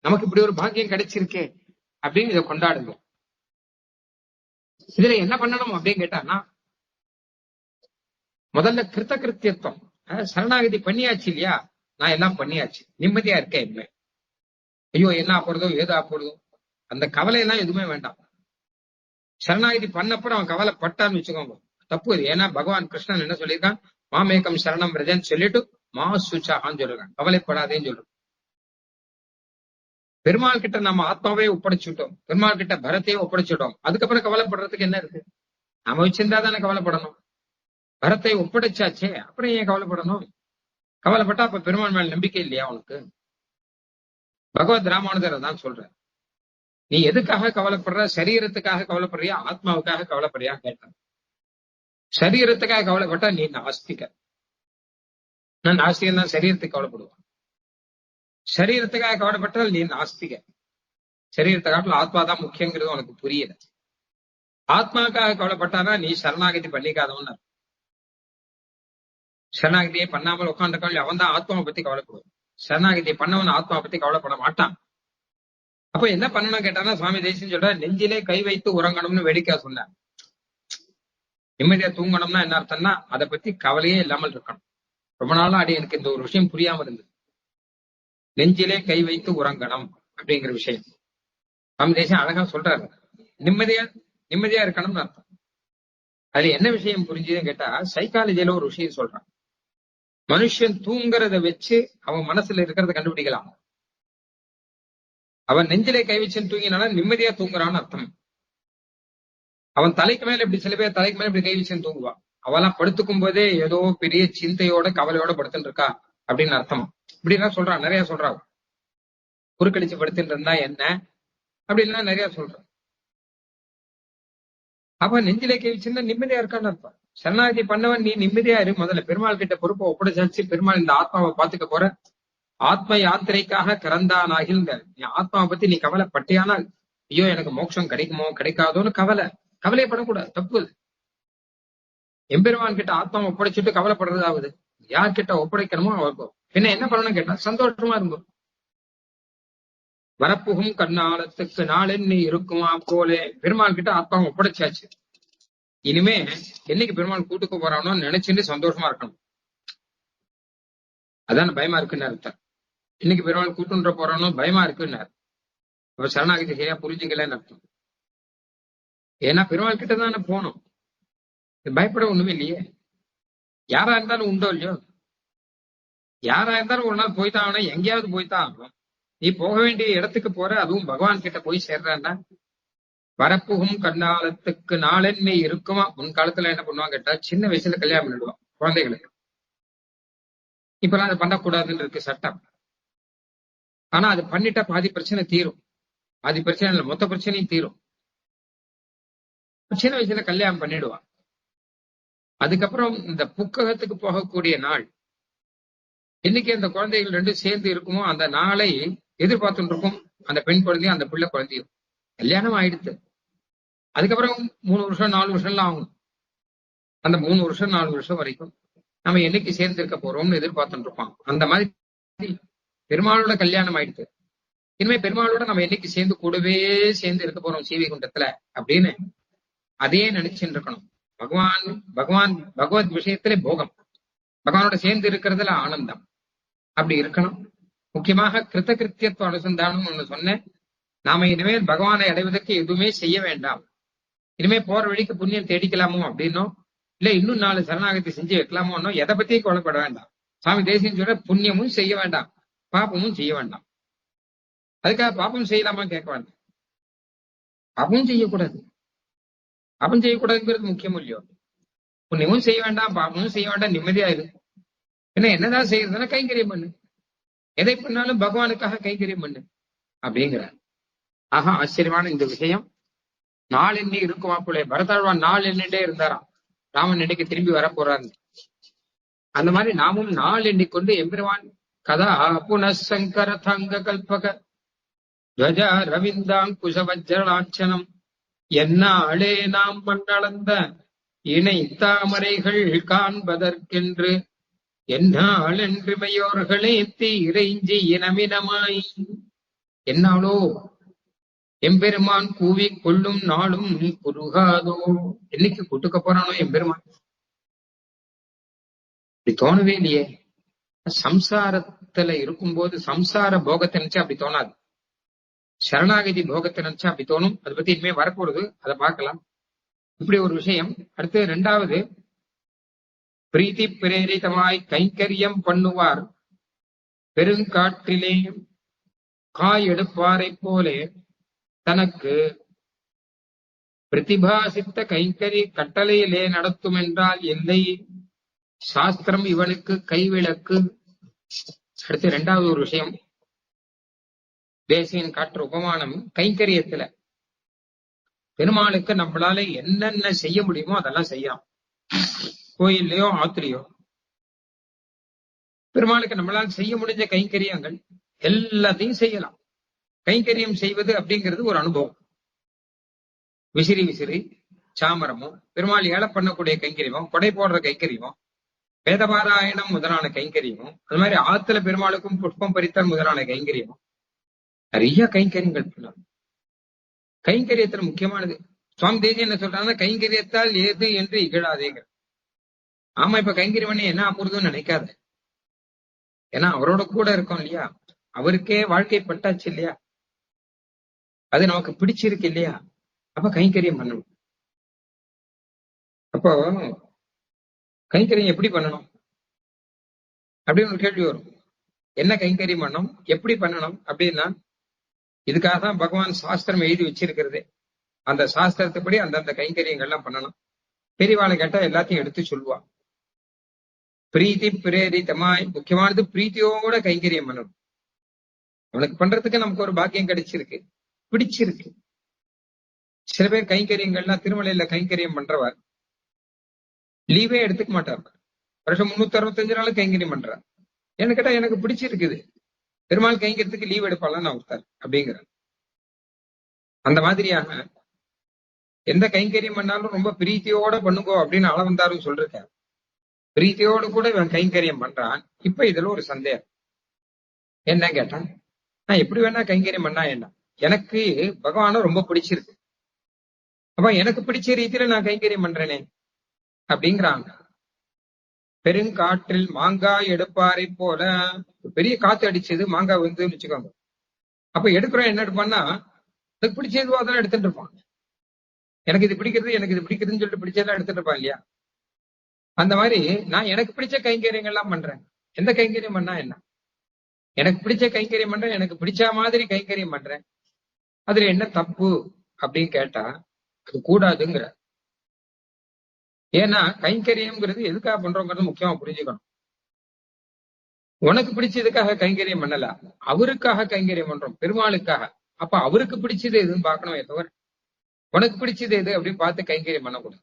நமக்கு இப்படி ஒரு பாக்கியம் கிடைச்சிருக்கே அப்படின்னு இதை கொண்டாடுங்க. இதுல என்ன பண்ணணும் அப்படின்னு கேட்டான்னா, முதல்ல கிருத்த கிருத்தியத்துவம். சரணாகதி பண்ணியாச்சு இல்லையா, நான் எல்லாம் பண்ணியாச்சு, நிம்மதியா இருக்கேன். இனிமே ஐயோ என்ன ஆப்பறதோ ஏதோ ஆப்பறதோ அந்த கவலை எல்லாம் எதுவுமே வேண்டாம். சரணாகதி பண்ணப்பறம் அவன் கவலைப்பட்டான்னு வச்சுக்கோங்க, தப்பு இது. ஏன்னா பகவான் கிருஷ்ணன் என்ன சொல்லியிருக்கான், மாமேகம் சரணம் ரஜன்னு சொல்லிட்டு மா சுச்சாகான்னு சொல்லிருக்கான், கவலைப்படாதேன்னு சொல்றோம். பெருமாள் கிட்ட நம்ம ஆத்மாவே ஒப்படைச்சுட்டோம், பெருமாள் கிட்ட பரத்தையே ஒப்படைச்சுட்டோம். அதுக்கப்புறம் கவலைப்படுறதுக்கு என்ன இருக்கு? நாம வச்சிருந்தா தானே கவலைப்படணும். பரத்தை ஒப்படைச்சாச்சே, அப்புறம் ஏன் கவலைப்படணும்? கவலைப்பட்டா அப்ப பெருமாள் மேல் நம்பிக்கை இல்லையா உனக்கு? பகவத் ராமானுஜர் தான் சொல்ற, நீ எதுக்காக கவலைப்படுற? சரீரத்துக்காக கவலைப்படுறியா, ஆத்மாவுக்காக கவலைப்படுறியா கேட்டான். சரீரத்துக்காக கவலைப்பட்டா நீ நாஸ்திக. நான் நாஸ்திகன் தான் சரீரத்துக்கு கவலைப்படுவான். சரீரத்துக்காக கவலைப்பட்டால் நீ நாஸ்திக. சரீரத்துக்காக ஆத்மா தான் முக்கியங்கிறது உனக்கு புரியல. ஆத்மாவுக்காக கவலைப்பட்டானா நீ சரணாகதி பண்ணிக்காதவன். சரணாகதியை பண்ணாமல் உட்காந்துருக்கான் அவன் தான் ஆத்மாவை பத்தி கவலைப்படுவான். சரணாகதியை பண்ணவன் ஆத்மாவை பத்தி கவலைப்பட மாட்டான். அப்ப என்ன பண்ணணும் கேட்டானா, சுவாமி தேசிகன் சொல்ற, நெஞ்சிலே கை வைத்து உறங்கணும்னு வேடிக்கை சொன்னார். நிம்மதியா தூங்கணும்னா என்ன அர்த்தம்னா, அதை பத்தி கவலையே இல்லாமல் இருக்கணும். ரொம்ப நாளா அடி எனக்கு இந்த ஒரு விஷயம் புரியாம இருந்தது. நெஞ்சிலே கை வைத்து உறங்கணும் அப்படிங்கிற விஷயம் சுவாமி தேசிகன் அழகா சொல்றாரு. நிம்மதியா இருக்கணும்னு அர்த்தம். அதுல என்ன விஷயம் புரிஞ்சுதுன்னு கேட்டா, சைக்காலஜியில ஒரு விஷயம் சொல்றான். மனுஷன் தூங்குறத வச்சு அவன் மனசுல இருக்கிறத கண்டுபிடிக்கலாம். அவன் நெஞ்சிலே கை வச்சுன்னு தூங்கினால நிம்மதியா தூங்குறான்னு அர்த்தம். அவன் தலைக்கு மேல இப்படி, சில பேர் தலைக்கு மேல இப்படி கை வச்சுன்னு தூங்குவான். அவெல்லாம் படுத்துக்கும் போதே ஏதோ பெரிய சிந்தையோட கவலையோட படுத்துட்டு இருக்கா அப்படின்னு அர்த்தம். இப்படிலாம் சொல்றான், நிறைய சொல்றான். குறுக்கடிச்சு படுத்துட்டு இருந்தா என்ன அப்படின்லாம் நிறைய சொல்றான். அப்ப நெஞ்சிலே கை வச்சிருந்தா நிம்மதியா இருக்கான்னு அர்த்தம். சரணாகதி பண்ணவன் நீ நிம்மதியா இரு. முதல்ல பெருமாள் கிட்ட பொறுப்பை ஒப்படைச்சாச்சு. பெருமாள் இந்த ஆத்மாவை பாத்துக்க போற, ஆத்ம யாத்திரைக்காக கிறந்தானாகில் நீ ஆத்மாவை பத்தி நீ கவலைப்பட்டியானால், ஐயோ எனக்கு மோட்சம் கிடைக்குமோ கிடைக்காதோன்னு கவலைப்படக்கூடாது, தப்பு. எம்பெருமான் கிட்ட ஆத்மாவை ஒப்படைச்சிட்டு கவலைப்படுறதாவது. யார்கிட்ட ஒப்படைக்கணுமோ அவருக்கும். பின்ன என்ன பண்ணணும் கேட்டா, சந்தோஷமா இருக்கும். வரப்புகும் கண்ணாலத்துக்கு நாளெண்ணி இருக்குமா போலே பெருமாள் கிட்ட ஆத்மாவை ஒப்படைச்சாச்சு. இனிமே என்னைக்கு பெருமாள் கூட்டுக்கு போறானோ நினைச்சுட்டு சந்தோஷமா இருக்கணும். அதான் பயமா இருக்குன்னு அர்த்தம். இன்னைக்கு பெருமாள் கூட்டுன்ற போறானோ பயமா இருக்குன்னு அப்ப சரணாகதி சரியா புரிஞ்சுக்கலன்னு அர்த்தம். ஏன்னா பெருமாள் கிட்ட தானே போகணும், பயப்பட ஒண்ணுமே இல்லையே. யாரா இருந்தாலும் உண்டோ இல்லையோ, யாரா இருந்தாலும் ஒரு நாள் போய்தான் ஆகணும், எங்கேயாவது போய்தான் ஆகணும். நீ போக வேண்டிய இடத்துக்கு போற, அதுவும் பகவான் கிட்ட போய் சேர்றான்னா. வரப்புகும் கண்ணாலத்துக்கு நாளென்மை இருக்குமா. முன்காலத்துல என்ன பண்ணுவாங்க கேட்டா, சின்ன வயசுல கல்யாணம் பண்ணிடுவான் குழந்தைகளுக்கு. இப்பெல்லாம் அதை பண்ணக்கூடாதுன்னு இருக்கு சட்டம். ஆனா அது பண்ணிட்டா பாதி பிரச்சனை தீரும். பாதி பிரச்சனை இல்லை, மொத்த பிரச்சனையும் தீரும். சின்ன வயசுல கல்யாணம் பண்ணிடுவான். அதுக்கப்புறம் இந்த புக்ககத்துக்கு போகக்கூடிய நாள், இன்னைக்கு அந்த குழந்தைகள் ரெண்டும் சேர்ந்து இருக்குமோ அந்த நாளை எதிர்பார்த்துட்டு இருக்கும் அந்த பெண் குழந்தையும் அந்த பிள்ளை குழந்தையும். கல்யாணம் ஆயிடுத்து, அதுக்கப்புறம் 3 வருஷம் 4 வருஷம்லாம் ஆகும். அந்த 3 வருஷம் 4 வருஷம் வரைக்கும் நம்ம என்னைக்கு சேர்ந்து இருக்க போறோம்னு எதிர்பார்த்துட்டு இருப்பான். அந்த மாதிரி பெருமாளோட கல்யாணம் ஆயிடுத்து. இனிமே பெருமாளோட நம்ம என்னைக்கு சேர்ந்து கூடவே சேர்ந்து இருக்க போறோம் சீவைகுண்டத்துல அப்படின்னு அதே நினைச்சுட்டு இருக்கணும். பகவத் விஷயத்திலே போகம், பகவானோட சேர்ந்து இருக்கிறதுல ஆனந்தம், அப்படி இருக்கணும். முக்கியமாக கிருத்த கிருத்தியத்துவ அனுசந்தானம் ஒண்ணு சொன்னேன். நாம இனிமேல் பகவானை அடைவதற்கு எதுவுமே செய்ய வேண்டாம். இனிமே போற வழிக்கு புண்ணியம் தேடிக்கலாமோ அப்படின்னோ, இல்ல இன்னும் 4 சரணாகதி செஞ்சு வைக்கலாமோன்னோ எதை பத்தியும் கவலைப்பட வேண்டாம். சுவாமி தேசியம் சொல்ற புண்ணியமும் செய்ய வேண்டாம், பாப்பமும் செய்ய வேண்டாம். அதுக்காக பாப்பம் செய்யலாமா கேட்க வேண்டாம். பாப்பமும் செய்யக்கூடாது. பாப்பம் செய்யக்கூடாதுங்கிறது முக்கியம் இல்லையோ. புண்ணியமும் செய்ய வேண்டாம், பாப்பமும் செய்ய வேண்டாம், நிம்மதியா இரு. என்ன என்னதான் செய்யறதுன்னா கைங்கரியம் பண்ணு. எதை பண்ணாலும் பகவானுக்காக கைங்கரியம் பண்ணு அப்படிங்கிறார். ஆக ஆச்சரியமான இந்த விஷயம். நாள் எண்ணி இருக்குவாப்புலே பரதாழ்வான் நாள் எண்ணிட்டே இருந்தாராம், ராமன் இன்னைக்கு திரும்பி வரப்போறாரு. அந்த மாதிரி நாமும் நாள் எண்ணிக்கொண்டு எம்பெருவான் கதா புனசங்கர தங்க கல்பக துவஜ ரவிந்தாங்குசவஜ்ரலாட்சணம் என்னாளே நாம் மண்ணளந்த இணை தாமரைகள் காண்பதற்கென்று என்னாள் என்று மையோர்களே தீரைஞ்சி இனமினமாய். என்னாலோ எம்பெருமான் கூவி கொள்ளும் நாளும் குறுகாதோ. என்னைக்கு கூட்டுக்க போறானோ எம்பெருமான், அப்படி தோணவே இல்லையே. சம்சாரத்துல இருக்கும்போது சம்சார போகத்தை நினைச்சா அப்படி தோணாது, சரணாகதி போகத்தை நினைச்சா அப்படி தோணும். அதை பத்தி இனிமே வரப்போறது, அதை பார்க்கலாம். இப்படி ஒரு விஷயம். அடுத்து 2வது, பிரீத்தி பிரேரிதமாய் கைங்கரியம் பண்ணுவார் பெருங்காற்றிலே காய் எடுப்பாரை போலே தனக்கு பிரதிபாசித்த கைங்கரி கட்டளையிலே நடத்தும் என்றால் இல்லை, சாஸ்திரம் இவனுக்கு கைவிளக்கு. அடுத்து 2வது ஒரு விஷயம், தேசியன் காற்று உபமானம். கைங்கரியத்துல பெருமாளுக்கு நம்மளால என்னென்ன செய்ய முடியுமோ அதெல்லாம் செய்யலாம். கோயில்லையோ ஆத்திரியோ பெருமாளுக்கு நம்மளால் செய்ய முடிஞ்ச கைங்கரியங்கள் எல்லாத்தையும் செய்யலாம். கைங்கரியம் செய்வது அப்படிங்கிறது ஒரு அனுபவம். விசிறி விசிறி சாமரமும் பெருமாள் ஏழை பண்ணக்கூடிய கைங்கரியமும், கொடை போடுற கைங்கரியமும், வேதபாராயணம் முதலான கைங்கரியமும், அது மாதிரி ஆத்துல பெருமாளுக்கும் புஷ்பம் பறித்தல் முதலான கைங்கரியமும், நிறைய கைங்கரியங்கள் பண்ணலாம். கைங்கரியத்துல முக்கியமானது சுவாமி தேசி என்ன சொல்றாங்கன்னா, கைங்கரியத்தால் ஏது என்று இகழாதேங்க. ஆமா, இப்ப கைங்கரியம் பண்ணி என்ன அப்புறதுன்னு நினைக்காத. ஏன்னா அவரோட கூட இருக்கோம் இல்லையா, அவருக்கே வாழ்க்கை பட்டாச்சு இல்லையா, அது நமக்கு பிடிச்சிருக்கு இல்லையா, அப்ப கைங்கரியம் பண்ணணும். அப்போ கைங்கரியம் எப்படி பண்ணணும் அப்படின்னு ஒரு கேள்வி வரும். என்ன கைங்கரியம் பண்ணணும், எப்படி பண்ணணும் அப்படின்னா, இதுக்காக தான் பகவான் சாஸ்திரம் எழுதி வச்சிருக்கிறதே. அந்த சாஸ்திரத்துப்படி அந்தந்த கைங்கரியங்கள்லாம் பண்ணணும். பெரியவாளை கேட்டா எல்லாத்தையும் எடுத்து சொல்லுவா. பிரீத்தி பிரேரிதமாய், முக்கியமானது பிரீத்தியோட கைங்கரியம் பண்ணணும். அவனுக்கு பண்றதுக்கு நமக்கு ஒரு பாக்கியம் கிடைச்சிருக்கு, பிடிச்சிருக்கு. சில பேர் கைங்கரியங்கள்லாம் திருமலையில கைங்கரியம் பண்றவர் லீவே எடுத்துக்க மாட்டார். வருஷம் 365 நாள் கைங்கரியம் பண்றார். என்ன கேட்டா எனக்கு பிடிச்சிருக்குது, பெருமாள் கைங்கரியத்துக்கு லீவ் எடுப்பாலாம் நான் ஒருத்தார் அப்படிங்கிற. அந்த மாதிரியாக எந்த கைங்கரியம் பண்ணாலும் ரொம்ப பிரீத்தியோட பண்ணுங்கோ அப்படின்னு அளவந்தாரும் சொல்லிருக்காரு. பிரீத்தியோடு கூட இவன் கைங்கரியம் பண்றான். இப்ப இதுல ஒரு சந்தேகம் என்ன கேட்டா, நான் எப்படி வேணா கைங்கரியம் பண்ணா என்ன, எனக்கு பகவான ரொம்ப பிடிச்சிருக்கு, அப்ப எனக்கு பிடிச்ச ரீதியில நான் கைங்கரியம் பண்றேனே அப்படிங்கிறாங்க. பெருங்காற்றில் மாங்காய் எடுப்பாரை போல, பெரிய காத்து அடிச்சது, மாங்காய் வந்து வச்சுக்கோங்க. அப்ப எடுக்கிறோம், என்ன எடுப்பான்னா அதுக்கு பிடிச்சதுவா தான் எடுத்துட்டு இருப்பான். எனக்கு இது பிடிக்கிறது, எனக்கு இது பிடிக்குதுன்னு சொல்லிட்டு பிடிச்சதெல்லாம் எடுத்துட்டு இருப்பான் இல்லையா. அந்த மாதிரி நான் எனக்கு பிடிச்ச கைங்கரியங்கள்லாம் பண்றேன். எந்த கைங்கரியம் பண்ணா என்ன, எனக்கு பிடிச்ச கைங்கரியம் பண்றேன், எனக்கு பிடிச்ச மாதிரி கைங்கரியம் பண்றேன், அதுல என்ன தப்பு அப்படின்னு கேட்டா அது கூடாதுங்கிற. ஏன்னா கைங்கரியம்ங்கிறது எதுக்காக பண்றோங்கிறது முக்கியமா புரிஞ்சுக்கணும். உனக்கு பிடிச்சதுக்காக கைங்கரியம் பண்ணல, அவருக்காக கைங்கரியம் பண்றோம், பெருமாளுக்காக. அப்ப அவருக்கு பிடிச்சது எதுன்னு பார்க்கணுமே தவிர உனக்கு பிடிச்சது எது அப்படின்னு பார்த்து கைங்கரியம் பண்ணக்கூடாது.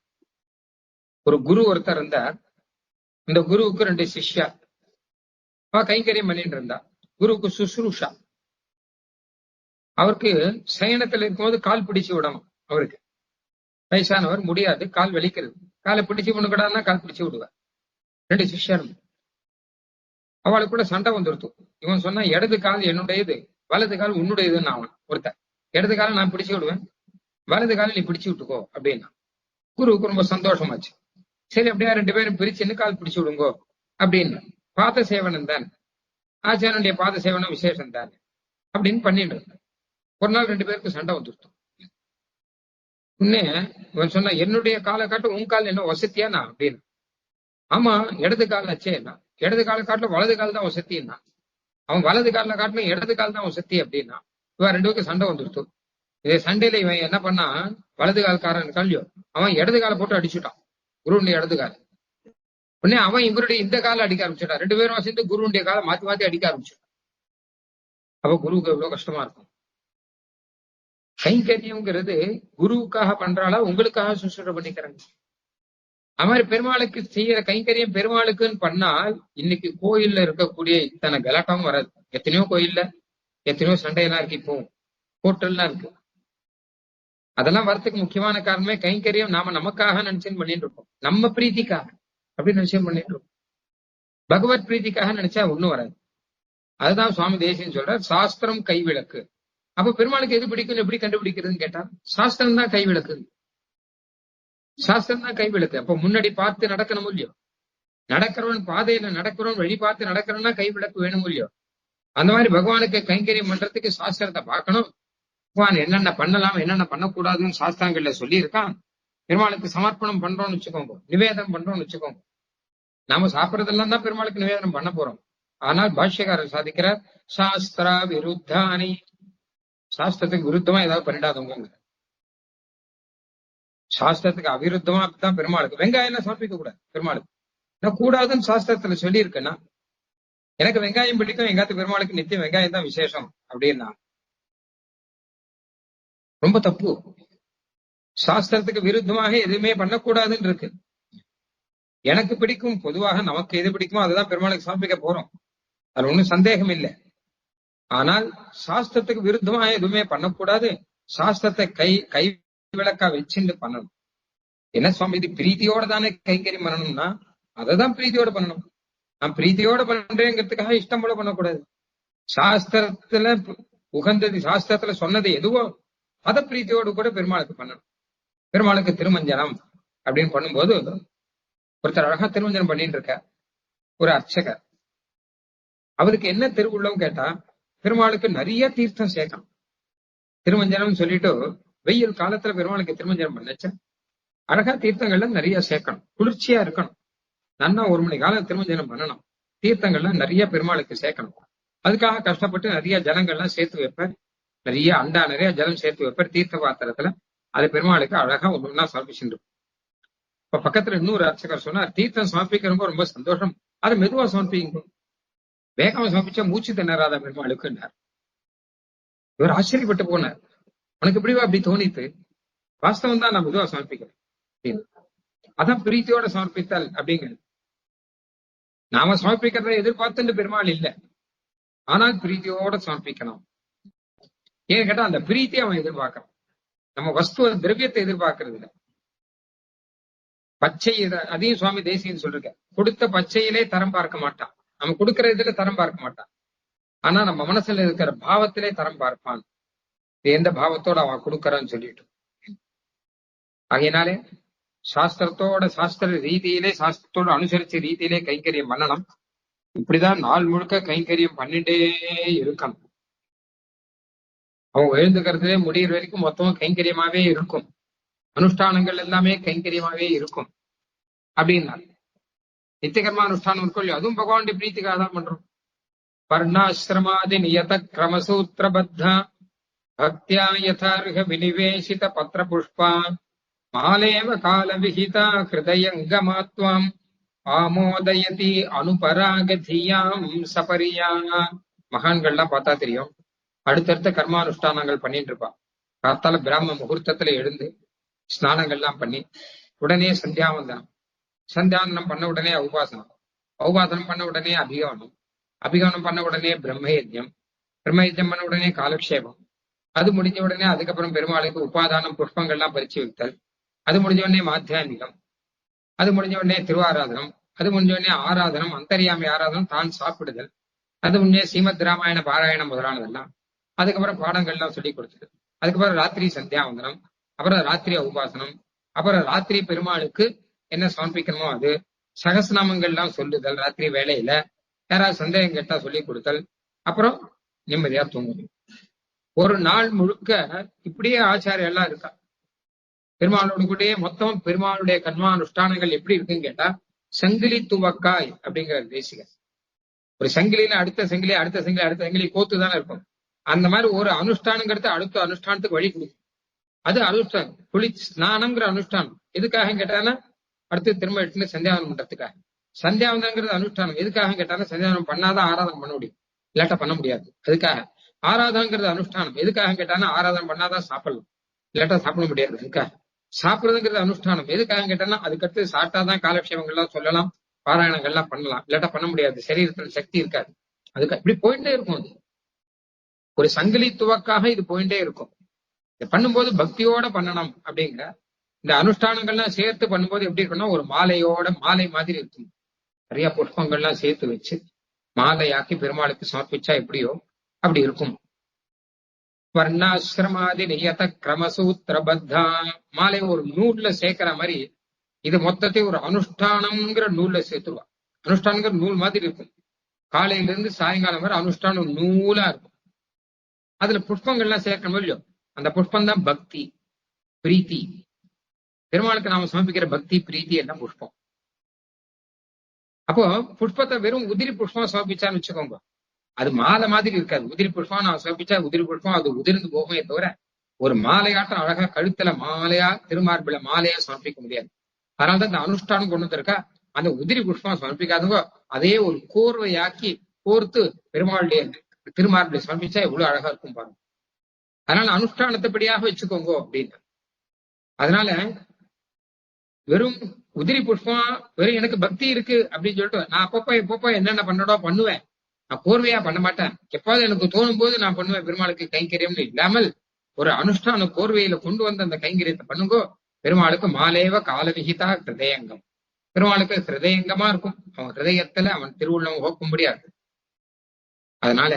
ஒரு குரு ஒருத்தர் இருந்தார். இந்த குருவுக்கு 2 சிஷ்யா கைங்கரியம் பண்ணிட்டு இருந்தா. குருவுக்கு சுசுரூஷா, அவருக்கு சயனத்துல இருக்கும்போது கால் பிடிச்சு விடணும். அவருக்கு வயசானவர், முடியாது, கால் வலிக்கிறது, காலை பிடிச்சு விடக்கூடாதுன்னா கால் பிடிச்சு விடுவார். 2 சிஷ்யர். அவளுக்கு கூட சண்டை வந்துருத்து. இவன் சொன்னா இடது கால் என்னுடையது, வலது கால் உன்னுடையதுன்னு. அவன் ஒருத்தன் இடது காலம் நான் பிடிச்சு விடுவேன், வலது காலம் நீ பிடிச்சு விட்டுக்கோ அப்படின்னா. குருவுக்கு ரொம்ப சந்தோஷமாச்சு. சரி, அப்படியா 2 பேரும் பிரிச்சுன்னு கால் பிடிச்சு விடுங்கோ அப்படின்னு. பாத சேவனம் தான், ஆச்சாரனுடைய பாத சேவனம் விசேஷம் தான் அப்படின்னு பண்ணிட்டு இருந்தேன். ஒரு நாள் 2 பேருக்கு சண்டை வந்துருத்தோம். உடனே இவன் சொன்னா, என்னுடைய காலை காட்டும் உன் கால் என்ன வசதியானா அப்படின்னு. ஆமா, இடது கால் ஆச்சே, இடது காலை காட்டிலும் வலது கால் தான் வசத்தின்னா. அவன் வலது காலில் காட்டிலும் இடது கால் தான் வசதி அப்படின்னா. இவன் ரெண்டு பேருக்கு சண்டை வந்துருச்சு. இதே சண்டையில இவன் என்ன பண்ணா, வலது கால்காரன் கல்வியோ அவன் இடது காலை போட்டு அடிச்சுட்டான், குருவுடைய இடது கால. உடனே அவன் இவருடைய இந்த காலை அடிக்க ஆரம்பிச்சுட்டான். ரெண்டு பேரும் சேர்ந்து குருவுடைய காலை மாத்தி மாத்தி அடிக்க ஆரம்பிச்சுட்டான். அப்ப குருவுக்கு எவ்வளவு கஷ்டமா இருக்கும். கைங்கரியம்ங்கிறது குருவுக்காக பண்றாளா உங்களுக்காக சுசுர பண்ணிக்கிறாங்க. அது மாதிரி பெருமாளுக்கு செய்யற கைங்கரியம் பெருமாளுக்குன்னு பண்ணால் இன்னைக்கு கோயில்ல இருக்கக்கூடிய இத்தனை கலாட்டமும் வராது. எத்தனையோ கோயில்ல எத்தனையோ சண்டையெல்லாம் இருக்கு, இப்போ கோட்டெல்லாம் இருக்கு. அதெல்லாம் வரத்துக்கு முக்கியமான காரணமே கைங்கரியம் நாம நமக்காக நினைச்சுன்னு பண்ணிட்டு இருக்கோம், நம்ம பிரீத்திக்காக அப்படின்னு நிச்சயம் பண்ணிட்டு இருக்கோம். பகவத் பிரீத்திக்காக நினைச்சா ஒண்ணும் வராது. அதுதான் சுவாமி தேசியம் சொல்ற சாஸ்திரம் கைவிளக்கு. அப்ப பெருமாளுக்கு எது பிடிக்கும் எப்படி கண்டுபிடிக்கிறதுன்னு கேட்டா, சாஸ்திரம் தான் கைவிளக்கு. சாஸ்திரம் தான் கைவிளக்கு. அப்ப முன்னாடி பார்த்து நடக்கணும் இல்லையோ, நடக்கிறவன் பாதையில நடக்கிறவன் வழி பார்த்து நடக்கிறவனா கைவிளக்கு வேணும் இல்லையோ, அந்த மாதிரி பகவானுக்கு கைங்கரியம் பண்றதுக்கு சாஸ்திரத்தை பார்க்கணும். பகவான் என்னென்ன பண்ணலாம் என்னென்ன பண்ணக்கூடாதுன்னு சாஸ்திரங்கள்ல சொல்லி இருக்கான். பெருமாளுக்கு சமர்ப்பணம் பண்றோம்னு வச்சுக்கோங்க, நிவேதனம் பண்றோம்னு வச்சுக்கோங்க. நாம சாப்பிடறதெல்லாம் தான் பெருமாளுக்கு நிவேதனம் பண்ண போறோம். ஆனால் பாஷ்யக்காரர் சாதிக்கிறார், சாஸ்திரா விருத்தானி, சாஸ்திரத்துக்கு விருத்தமா ஏதாவது பண்ணிடாதவங்க. சாஸ்திரத்துக்கு அவிருத்தமா தான் பெருமாளுக்கு வெங்காயம் சமர்ப்பிக்க கூடாது. பெருமாளுக்கு நான் கூடாதுன்னு சாஸ்திரத்துல சொல்லி இருக்கேன்னா, எனக்கு வெங்காயம் பிடிக்கும், எங்காத்து பெருமாளுக்கு நித்தியம் வெங்காயம் தான் விசேஷம் அப்படின்னா ரொம்ப தப்பு. சாஸ்திரத்துக்கு விருத்தமாக எதுவுமே பண்ணக்கூடாதுன்னு இருக்கு. எனக்கு பிடிக்கும், பொதுவாக நமக்கு எது பிடிக்குமோ அதுதான் பெருமாளுக்கு சமர்ப்பிக்க போறோம், அது ஒண்ணும் சந்தேகம் இல்லை. ஆனால் சாஸ்திரத்துக்கு விருத்தமாக எதுவுமே பண்ணக்கூடாது. சாஸ்திரத்தை கை விளக்கா வச்சுட்டு பண்ணணும். என்ன சுவாமி இது பிரீத்தியோட தானே கைங்கரியம் பண்ணணும்னா அதைதான் பிரீத்தியோட பண்ணணும். நான் பிரீத்தியோட பண்றேங்கிறதுக்காக இஷ்டம் போல பண்ணக்கூடாது. சாஸ்திரத்துல உகந்தது, சாஸ்திரத்துல சொன்னது எதுவோ அதை பிரீத்தியோடு கூட பெருமாளுக்கு பண்ணணும். பெருமாளுக்கு திருமஞ்சனம் அப்படின்னு பண்ணும்போது ஒருத்தர் அழகா திருமஞ்சனம் பண்ணிட்டு இருக்க ஒரு அர்ச்சகர், அவருக்கு என்ன திருவுள்ளம் கேட்டா, பெருமாளுக்கு நிறைய தீர்த்தம் சேர்க்கணும். திருமஞ்சனம் சொல்லிட்டு வெயில் காலத்துல பெருமாளுக்கு திருமஞ்சனம் பண்ணச்ச அழகா தீர்த்தங்கள்ல நிறைய சேர்க்கணும், குளிர்ச்சியா இருக்கணும். நன்னா 1 மணி காலம் திருமஞ்சனம் பண்ணணும், தீர்த்தங்கள்லாம் நிறைய பெருமாளுக்கு சேர்க்கணும். அதுக்காக கஷ்டப்பட்டு நிறைய ஜலங்கள்லாம் சேர்த்து வைப்பேன், நிறைய அண்டா நிறைய ஜலம் சேர்த்து வைப்பேன் தீர்த்த பாத்திரத்துல. அது பெருமாளுக்கு அழகா ஒண்ணா சமர்ப்பிச்சுட்டு. இப்ப பக்கத்துல இன்னொரு அர்ச்சகர் சொன்னார், தீர்த்தம் சமர்ப்பிக்கிறப்போ ரொம்ப சந்தோஷம், அதை மெதுவா சமர்ப்பிங்க, வேகமா சமர்ப்பிச்சா மூச்சு திணறாத பெருமாளுக்குன்னார். இவர் ஆச்சரியப்பட்டு போனார், உனக்கு எப்படிவா அப்படி தோணித்து? வாஸ்தவம் தான், நான் மெதுவா சமர்ப்பிக்கிறேன். அதான் பிரீத்தியோட சமர்ப்பித்தல் அப்படிங்கிறது. நாம சமர்ப்பிக்கிறத எதிர்பார்த்துட்டு பெருமாள் இல்லை, ஆனால் பிரீத்தியோட சமர்ப்பிக்கணும். ஏன்னு கேட்டா அந்த பிரீத்தி அவன் எதிர்பார்க்கறான், நம்ம வஸ்து திரவியத்தை எதிர்பார்க்கறது இல்லை. பச்சை அதையும் சுவாமி தேசியம் சொல்லிருக்க, கொடுத்த பச்சையிலே தரம் பார்க்க மாட்டான், நம்ம கொடுக்கிற இதுல தரம் பார்க்க மாட்டான். ஆனா நம்ம மனசுல இருக்கிற பாவத்திலே தரம் பார்ப்பான், எந்த பாவத்தோட அவன் கொடுக்கறான்னு சொல்லிட்டு. ஆகையினாலே சாஸ்திரத்தோட சாஸ்திர ரீதியிலே சாஸ்திரத்தோட அனுசரிச்ச ரீதியிலே கைங்கரியம் பண்ணணும். இப்படிதான் நாள் முழுக்க கைங்கரியம் பண்ணிட்டே இருக்கணும். அவங்க எழுந்துக்கிறதுலே முடிகிற வரைக்கும் மொத்தமும் கைங்கரியமாவே இருக்கும், அனுஷ்டானங்கள் எல்லாமே கைங்கரியமாவே இருக்கும் அப்படின்னா. நித்தியகர்மா அனுஷ்டானம் இருக்கும் இல்லையா, அதுவும் பகவானுடைய பிரீத்திக்காக தான் பண்றோம். வர்ணாசிரமாதி நியத கிரமசூத்திரபத்தா பக்தியா யதார்ஹ விநிவேசித பத்திர புஷ்பா மாலேவ கால விஹிதா ஹிருதயங்கமாத்வாம் ஆமோதயதி அனுபராகதியாம் சபரியா. மகான்கள்லாம் பார்த்தா தெரியும், அடுத்தடுத்த கர்மானுஷ்டானங்கள் பண்ணிட்டு இருப்பா. காத்தால பிராம முகூர்த்தத்துல எழுந்து ஸ்நானங்கள்லாம் பண்ணி உடனே சந்தியாவந்தனம், சந்தியாவந்தனம் பண்ண உடனே உபாசனம், உபாசனம் பண்ண உடனே அபிகவனம், அபிகவனம் பண்ண உடனே பிரம்மயஜ்யம், பிரம்மயஜ்யம் பண்ண உடனே காலக்ஷேபம், அது முடிஞ்ச உடனே அதுக்கப்புறம் பெருமாளுக்கு உபாதானம் புஷ்பங்கள்லாம் பறிச்சு வைத்தல், அது முடிஞ்ச உடனே மாத்தியானிகம், அது முடிஞ்ச உடனே திருவாராதனம், அது முடிஞ்ச உடனே ஆராதனம், அந்தரியாமை ஆராதனம், தான் சாப்பிடுதல், அது முன்னே ஸ்ரீமத் ராமாயண பாராயணம் முதலானதெல்லாம், அதுக்கப்புறம் பாடங்கள்லாம் சொல்லி கொடுத்தது, அதுக்கப்புறம் ராத்திரி சந்தியாவந்தனம், அப்புறம் ராத்திரி உபாசனம், அப்புறம் ராத்திரி பெருமாளுக்கு என்ன சமர்ப்பிக்கணுமோ அது, சகஸ்நாமங்கள்லாம் சொல்லுதல் ராத்திரி வேலையில, யாராவது சந்தேகம் கேட்டா சொல்லி கொடுத்தல், அப்புறம் நிம்மதியா தூங்குது. ஒரு நாள் முழுக்க இப்படியே ஆச்சாரம் எல்லாம் இருக்கா. பெருமாளோடு கூடயே மொத்தம் பெருமாளுடைய கர்மானுஷ்டானங்கள் எப்படி இருக்குன்னு கேட்டா சங்கிலி துவக்காய் அப்படிங்கிற தேசிகர். ஒரு சங்கிலியில அடுத்த சங்கிலி அடுத்த சங்கிலி அடுத்த சங்கிலி கோத்துதானே இருக்கும். அந்த மாதிரி ஒரு அனுஷ்டானங்கிறது அடுத்த அனுஷ்டானத்துக்கு வழி கொடுக்கும். அது அனுஷ்டானம். குளி ஸ்நானம்ங்கிற அனுஷ்டானம் எதுக்காக கேட்டானா அடுத்து திரும்ப எடுத்து சந்தியாவனம் பண்றதுக்காக. சந்தியாவனம்ங்கிறது அனுஷ்டானம் எதுக்காக கேட்டாலும் சந்தியாவனம் பண்ணாதான் ஆராதனை பண்ண முடியும், இல்லாட்டா பண்ண முடியாது. அதுக்காக. ஆராதனைங்கிறது அனுஷ்டானம் எதுக்காக கேட்டானா ஆராதனை பண்ணாதான் சாப்பிடலாம், இல்லாட்டா சாப்பிட முடியாது. அதுக்காக. சாப்பிடுறதுங்கிறது அனுஷ்டானம் எதுக்காக கேட்டானா அதுக்கடுத்து சாப்பிட்டாதான் காலக்ஷேபங்கள்லாம் சொல்லலாம், பாராயணங்கள்லாம் பண்ணலாம், இல்லாட்டா பண்ண முடியாது, சரீரத்துல சக்தி இருக்காது. அதுக்காக இப்படி போயிட்டே இருக்கும். அது ஒரு சங்கிலி துவக்காக இது போயிட்டே இருக்கும். இதை பண்ணும்போது பக்தியோட பண்ணணும் அப்படிங்கிற இந்த அனுஷ்டானங்கள்லாம் சேர்த்து பண்ணும்போது எப்படி இருக்குன்னா ஒரு மாலையோட மாலை மாதிரி இருக்கும். நிறைய புஷ்பங்கள்லாம் சேர்த்து வச்சு மாலையாக்கி பெருமாளுக்கு சமர்ப்பிச்சா எப்படியோ அப்படி இருக்கும். வர்ணாசிரமாதி நியத கிரமசூத்திரபத்தா மாலை ஒரு நூல்ல சேர்க்கிற மாதிரி இது மொத்தத்தை ஒரு அனுஷ்டானம்ங்கிற நூல்ல சேர்த்துருவா. அனுஷ்டானங்கிற நூல் மாதிரி இருக்கும். காலையில இருந்து சாயங்காலம் வரை அனுஷ்டானம் நூலா இருக்கும். அதுல புஷ்பங்கள்லாம் சேர்க்கணும் இல்லையோ, அந்த புஷ்பம் தான் பக்தி பிரீத்தி. பெருமாளுக்கு நாம சமர்ப்பிக்கிற பக்தி பிரீத்தி எல்லாம் புஷ்பம். அப்போ புஷ்பத்தை வெறும் உதிரி புஷ்பம் சமர்ப்பிச்சான்னு வச்சுக்கோங்க, அது மாலை மாதிரி இருக்காது. உதிரி புஷ்பம் நான் சமர்ப்பிச்சா உதிரி புஷ்பம் அது உதிர்ந்து போகுமே தவிர ஒரு மாலையாட்டம் அழகா கழுத்துல மாலையா திருமார்பில மாலையா சமர்ப்பிக்க முடியாது. அதனாலதான் இந்த அனுஷ்டானம் கொண்டு வந்திருக்கா. அந்த உதிரி புஷ்பம் சமர்ப்பிக்காதவங்க அதே ஒரு கோர்வையாக்கி கோர்த்து பெருமாளுடைய திருமார்பில சமர்ப்பிச்சா எவ்வளவு அழகா இருக்கும் பாருங்க. அதனால அனுஷ்டானத்தைப்படியாக வச்சுக்கோங்க அப்படின்னு. அதனால வெறும் உதிரி புஷ்பம் வெறும் எனக்கு பக்தி இருக்கு அப்படின்னு சொல்லிட்டு நான் அப்பப்போ என்னென்ன பண்ணடோ பண்ணுவேன், நான் கோர்வையா பண்ண மாட்டேன், எப்பாவது எனக்கு தோணும் போது நான் பண்ணுவேன் பெருமாளுக்கு கைங்கரியம்னு இல்லாமல் ஒரு அனுஷ்டான கோர்வையில கொண்டு வந்து அந்த கைங்கரியத்தை பண்ணுங்கோ. பெருமாளுக்கு மாலேவ காலவிகிதா ஹிருதயங்கம். பெருமாளுக்கு ஹிருதயங்கமா இருக்கும். அவன் ஹிருதயத்துல அவன் திருவுள்ளம் ஓக்கும்படியாது. அதனால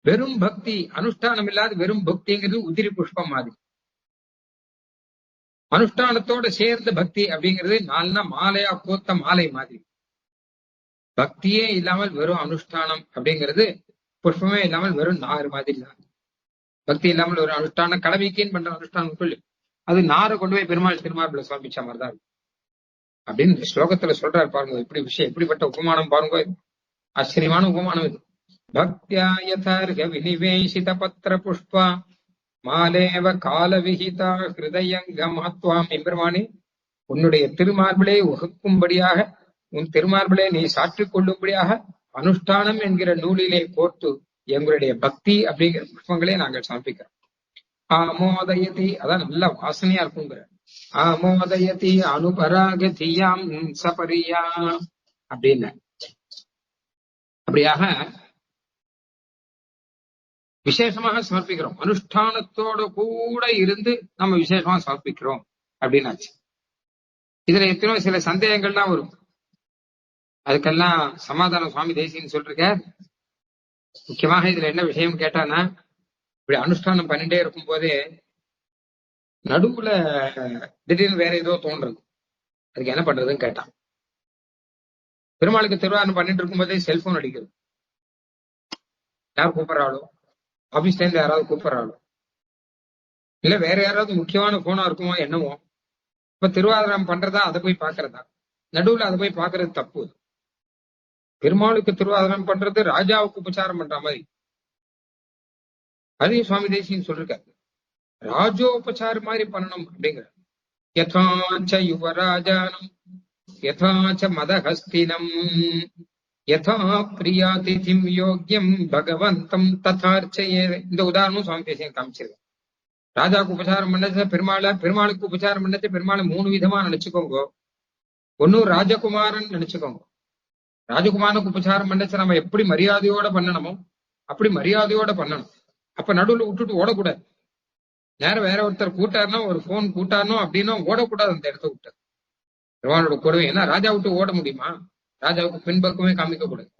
வெறும் பக்தி அனுஷ்டானம் இல்லாத வெறும் பக்திங்கிறது உதிரி புஷ்பம் மாதிரி. அனுஷ்டானத்தோட சேர்ந்த பக்தி அப்படிங்கிறது நாலுனா மாலையா கோத்த மாலை மாதிரி. பக்தியே இல்லாமல் வெறும் அனுஷ்டானம் அப்படிங்கிறது புஷ்பமே இல்லாமல் வெறும் நாறு மாதிரி தான். பக்தி இல்லாமல் ஒரு அனுஷ்டானம் கடமைக்கேன்னு பண்ற அனுஷ்டானம் சொல்லி அது நாரை கொண்டு போய் பெருமாள் திருமார்பில சுவாமிச்சா மாதிரிதான் இருக்கும் அப்படின்னு ஸ்லோகத்துல சொல்றாரு பாருங்க. இப்படி விஷயம் எப்படிப்பட்ட உபமானம் பாருங்க. ஆச்சரியமான உபமானம் இது. பக்தியா யதார்க விநிவேஷித பத்திர புஷ்பா மாலேவ கால விகிதா ஹிருதயங்கமாத்வாம். எம்பெருமானே உன்னுடைய திருமார்பிலே உகக்கும்படியாக உன் திருமார்பிலே நீ சாற்றிக் கொள்ளும்படியாக அனுஷ்டானம் என்கிற நூலிலே கோர்த்து எங்களுடைய பக்தி அப்படிங்கிற புஷ்பங்களே நாங்கள் சமர்ப்பிக்கிறோம். ஆமோதயதி அதான் நல்ல வாசனையா இருக்குங்கிற ஆமோதயதி அனுபராகதியாம் சபரியா அப்படின்னு. அப்படியாக விசேஷமாக சமர்ப்பிக்கிறோம். அனுஷ்டானத்தோட கூட இருந்து நம்ம விசேஷமா சமர்ப்பிக்கிறோம் அப்படின்னாச்சு. இதுல எத்தனையோ சில சந்தேகங்கள்லாம் வரும். அதுக்கெல்லாம் சமாதானம் சுவாமி தேசியன்னு சொல்லிருக்க. முக்கியமாக இதுல என்ன விஷயம் கேட்டானா இப்படி அனுஷ்டானம் பண்ணிட்டே இருக்கும் போதே நடுவுல திடீர்னு வேற ஏதோ தோன்றது. அதுக்கு என்ன பண்றதுன்னு கேட்டான். பெருமாளுக்கு திருவாரணம் பண்ணிட்டு இருக்கும் போதே செல்போன் அடிக்கிறது. யார் கூப்பிடறாளோ, ஆபீஸ்ல இருந்து யாராவது கூப்பிடறாளோ, இல்ல வேற யாராவது முக்கியமான போனா இருக்குமோ என்னமோ. இப்ப திருவாதிரம் பண்றதா அதை போய் பாக்குறதா, நடுவுல அதை போய் பாக்குறது தப்பு. பெருமாளுக்கு திருவாதிரம் பண்றது ராஜாவுக்கு உபச்சாரம் பண்ற மாதிரி. அதையும் சுவாமி தேசியன்னு சொல்லிருக்காரு. ராஜோபச்சாரம் மாதிரி பண்ணணும் அப்படிங்கிற. யதாச்ச யுவராஜானம் யதாச்ச மதஹஸ்தினம் யதா பிரியாதிதிம் யோக்கியம் பகவந்தம் ததார்ச்சயே. இந்த உதாரணமும் சுவாமி தேசியம் காமிச்சிருக்க. ராஜாவுக்கு உபச்சாரம் பண்ணது பெருமாளுக்கு உபச்சாரம் பண்ணது பெருமாளை 3 விதமா நினைச்சுக்கோங்க. ஒன்னும் ராஜகுமாரன் நினைச்சுக்கோங்க. ராஜகுமாரனுக்கு உபச்சாரம் பண்ணச்சு நம்ம எப்படி மரியாதையோட பண்ணணுமோ அப்படி மரியாதையோட பண்ணணும். அப்ப நடுவுல விட்டுட்டு ஓடக்கூடாது. நேரம் வேற ஒருத்தர் கூட்டாருனோ ஒரு போன் கூட்டாருனோ அப்படின்னா ஓடக்கூடாது. அந்த இடத்த விட்டு பெருமாளோட கூடவே. ஏன்னா ராஜா விட்டு ஓட முடியுமா? ராஜாவுக்கு பின்பக்கமே காமிக்க கூடாது.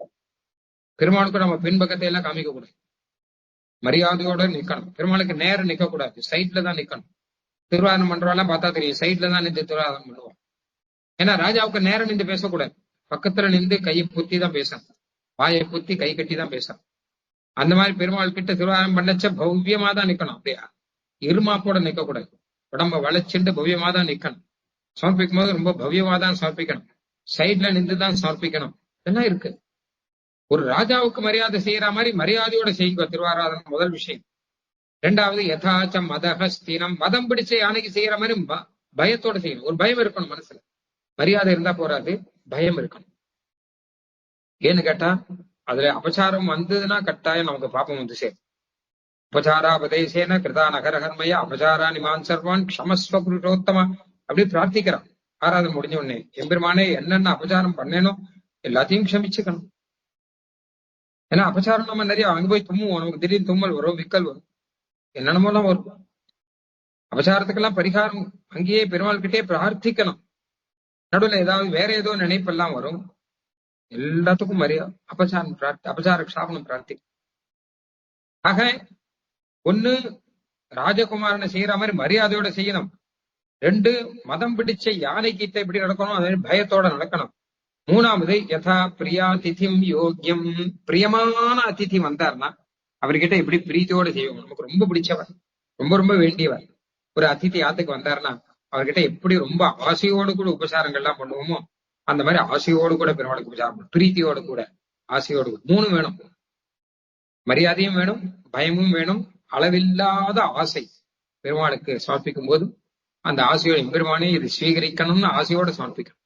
பெருமாளுக்கு நம்ம பின்பக்கத்தை எல்லாம் காமிக்க கூடாது. மரியாதையோட நிக்கணும். பெருமாளுக்கு நேரம் நிக்க கூடாது, சைட்ல தான் நிக்கணும். திருவாரணம் பண்றவெல்லாம் பார்த்தா தெரியும், சைட்ல தான் நின்று திருவாரணம் பண்ணுவோம். ஏன்னா ராஜாவுக்கு நேரம் நின்று பேசக்கூடாது. பக்கத்துல நின்று கையை புத்தி தான் பேசணும், வாயை புத்தி கை கட்டி தான் பேசணும். அந்த மாதிரி பெருமாள் கிட்ட திருவாரணம் பண்ணச்ச பவ்யமா தான் நிக்கணும். அப்படியா இருமாப்போட நிக்க கூடாது. உடம்ப வளைச்சுண்டு பவ்யமா தான் நிக்கணும். சமர்ப்பிக்கும் போது ரொம்ப பவ்யமா தான் சமர்ப்பிக்கணும். சைட்ல நின்றுதான் சமர்ப்பிக்கணும். இதெல்லாம் இருக்கு. ஒரு ராஜாவுக்கு மரியாதை செய்யற மாதிரி மரியாதையோட செய்யுங்க திருவாராதனம் முதல் விஷயம். ரெண்டாவது யதாச்சம் மதஹஸ்தீனம், மதம் பிடிச்ச யானைக்கு செய்யற மாதிரி பயத்தோட செய்யணும். ஒரு பயம் இருக்கணும் மனசுல. மரியாதை இருந்தா போறாது, பயம் இருக்கணும். ஏன்னு கேட்டா அதுல அபச்சாரம் வந்ததுன்னா கட்டாயம் நமக்கு பாப்பம் வந்து சேரும். உபச்சாராபதேசேன கிருதா நகரகர்மய அபச்சாரா நிமான் சர்வான் க்ஷமஸ்வ புருஷோத்தமா அப்படி பிரார்த்திக்கிறான். ஆராதனை முடிஞ்ச உடனே எம்பெருமானே என்னென்ன அபச்சாரம் பண்ணேனோ எல்லாத்தையும் க்ஷமிச்சுக்கணும். ஏன்னா அபச்சாரம் நம்ம நிறைய அங்க போய் தும்முவோம், நமக்கு திடீர்னு தும்மல் வரும், விக்கல் வரும், என்னென்னமோலாம் வரும். அபச்சாரத்துக்கெல்லாம் பரிகாரம் அங்கேயே பெருமாள் கிட்டே பிரார்த்திக்கணும். நடுவில் ஏதாவது வேற ஏதோ நினைப்பெல்லாம் வரும், எல்லாத்துக்கும் மரியாதை அபச்சார க்ஷாபனம் பிரார்த்தி. ஆக ஒண்ணு ராஜகுமாரனை செய்யற மாதிரி மரியாதையோட செய்யணும். ரெண்டு மதம் பிடிச்ச யானை கீத்த எப்படி நடக்கணும், அதே பயத்தோட நடக்கணும். மூணாவது யதா பிரியா திதிம் யோக்கியம், பிரியமான அதிதி வந்தார்னா அவர்கிட்ட எப்படி பிரீத்தியோட செய்வோம். நமக்கு ரொம்ப பிடிச்சவர், ரொம்ப ரொம்ப வேண்டியவர் ஒரு அதிதி ஆத்துக்கு வந்தாருன்னா அவர்கிட்ட எப்படி ரொம்ப ஆசையோடு கூட உபசாரங்கள்லாம் பண்ணுவோமோ அந்த மாதிரி ஆசையோடு கூட பெருமாளுக்கு உபசாரம், பிரீத்தியோடு கூட ஆசையோடு கூட. மூணு வேணும், மரியாதையும் வேணும், பயமும் வேணும், அளவில்லாத ஆசை. பெருமாளுக்கு சமர்ப்பிக்கும் போது அந்த ஆசையோட பெருமானே இது ஸ்வீகரிக்கணும்னு ஆசையோட சமர்ப்பிக்கணும்.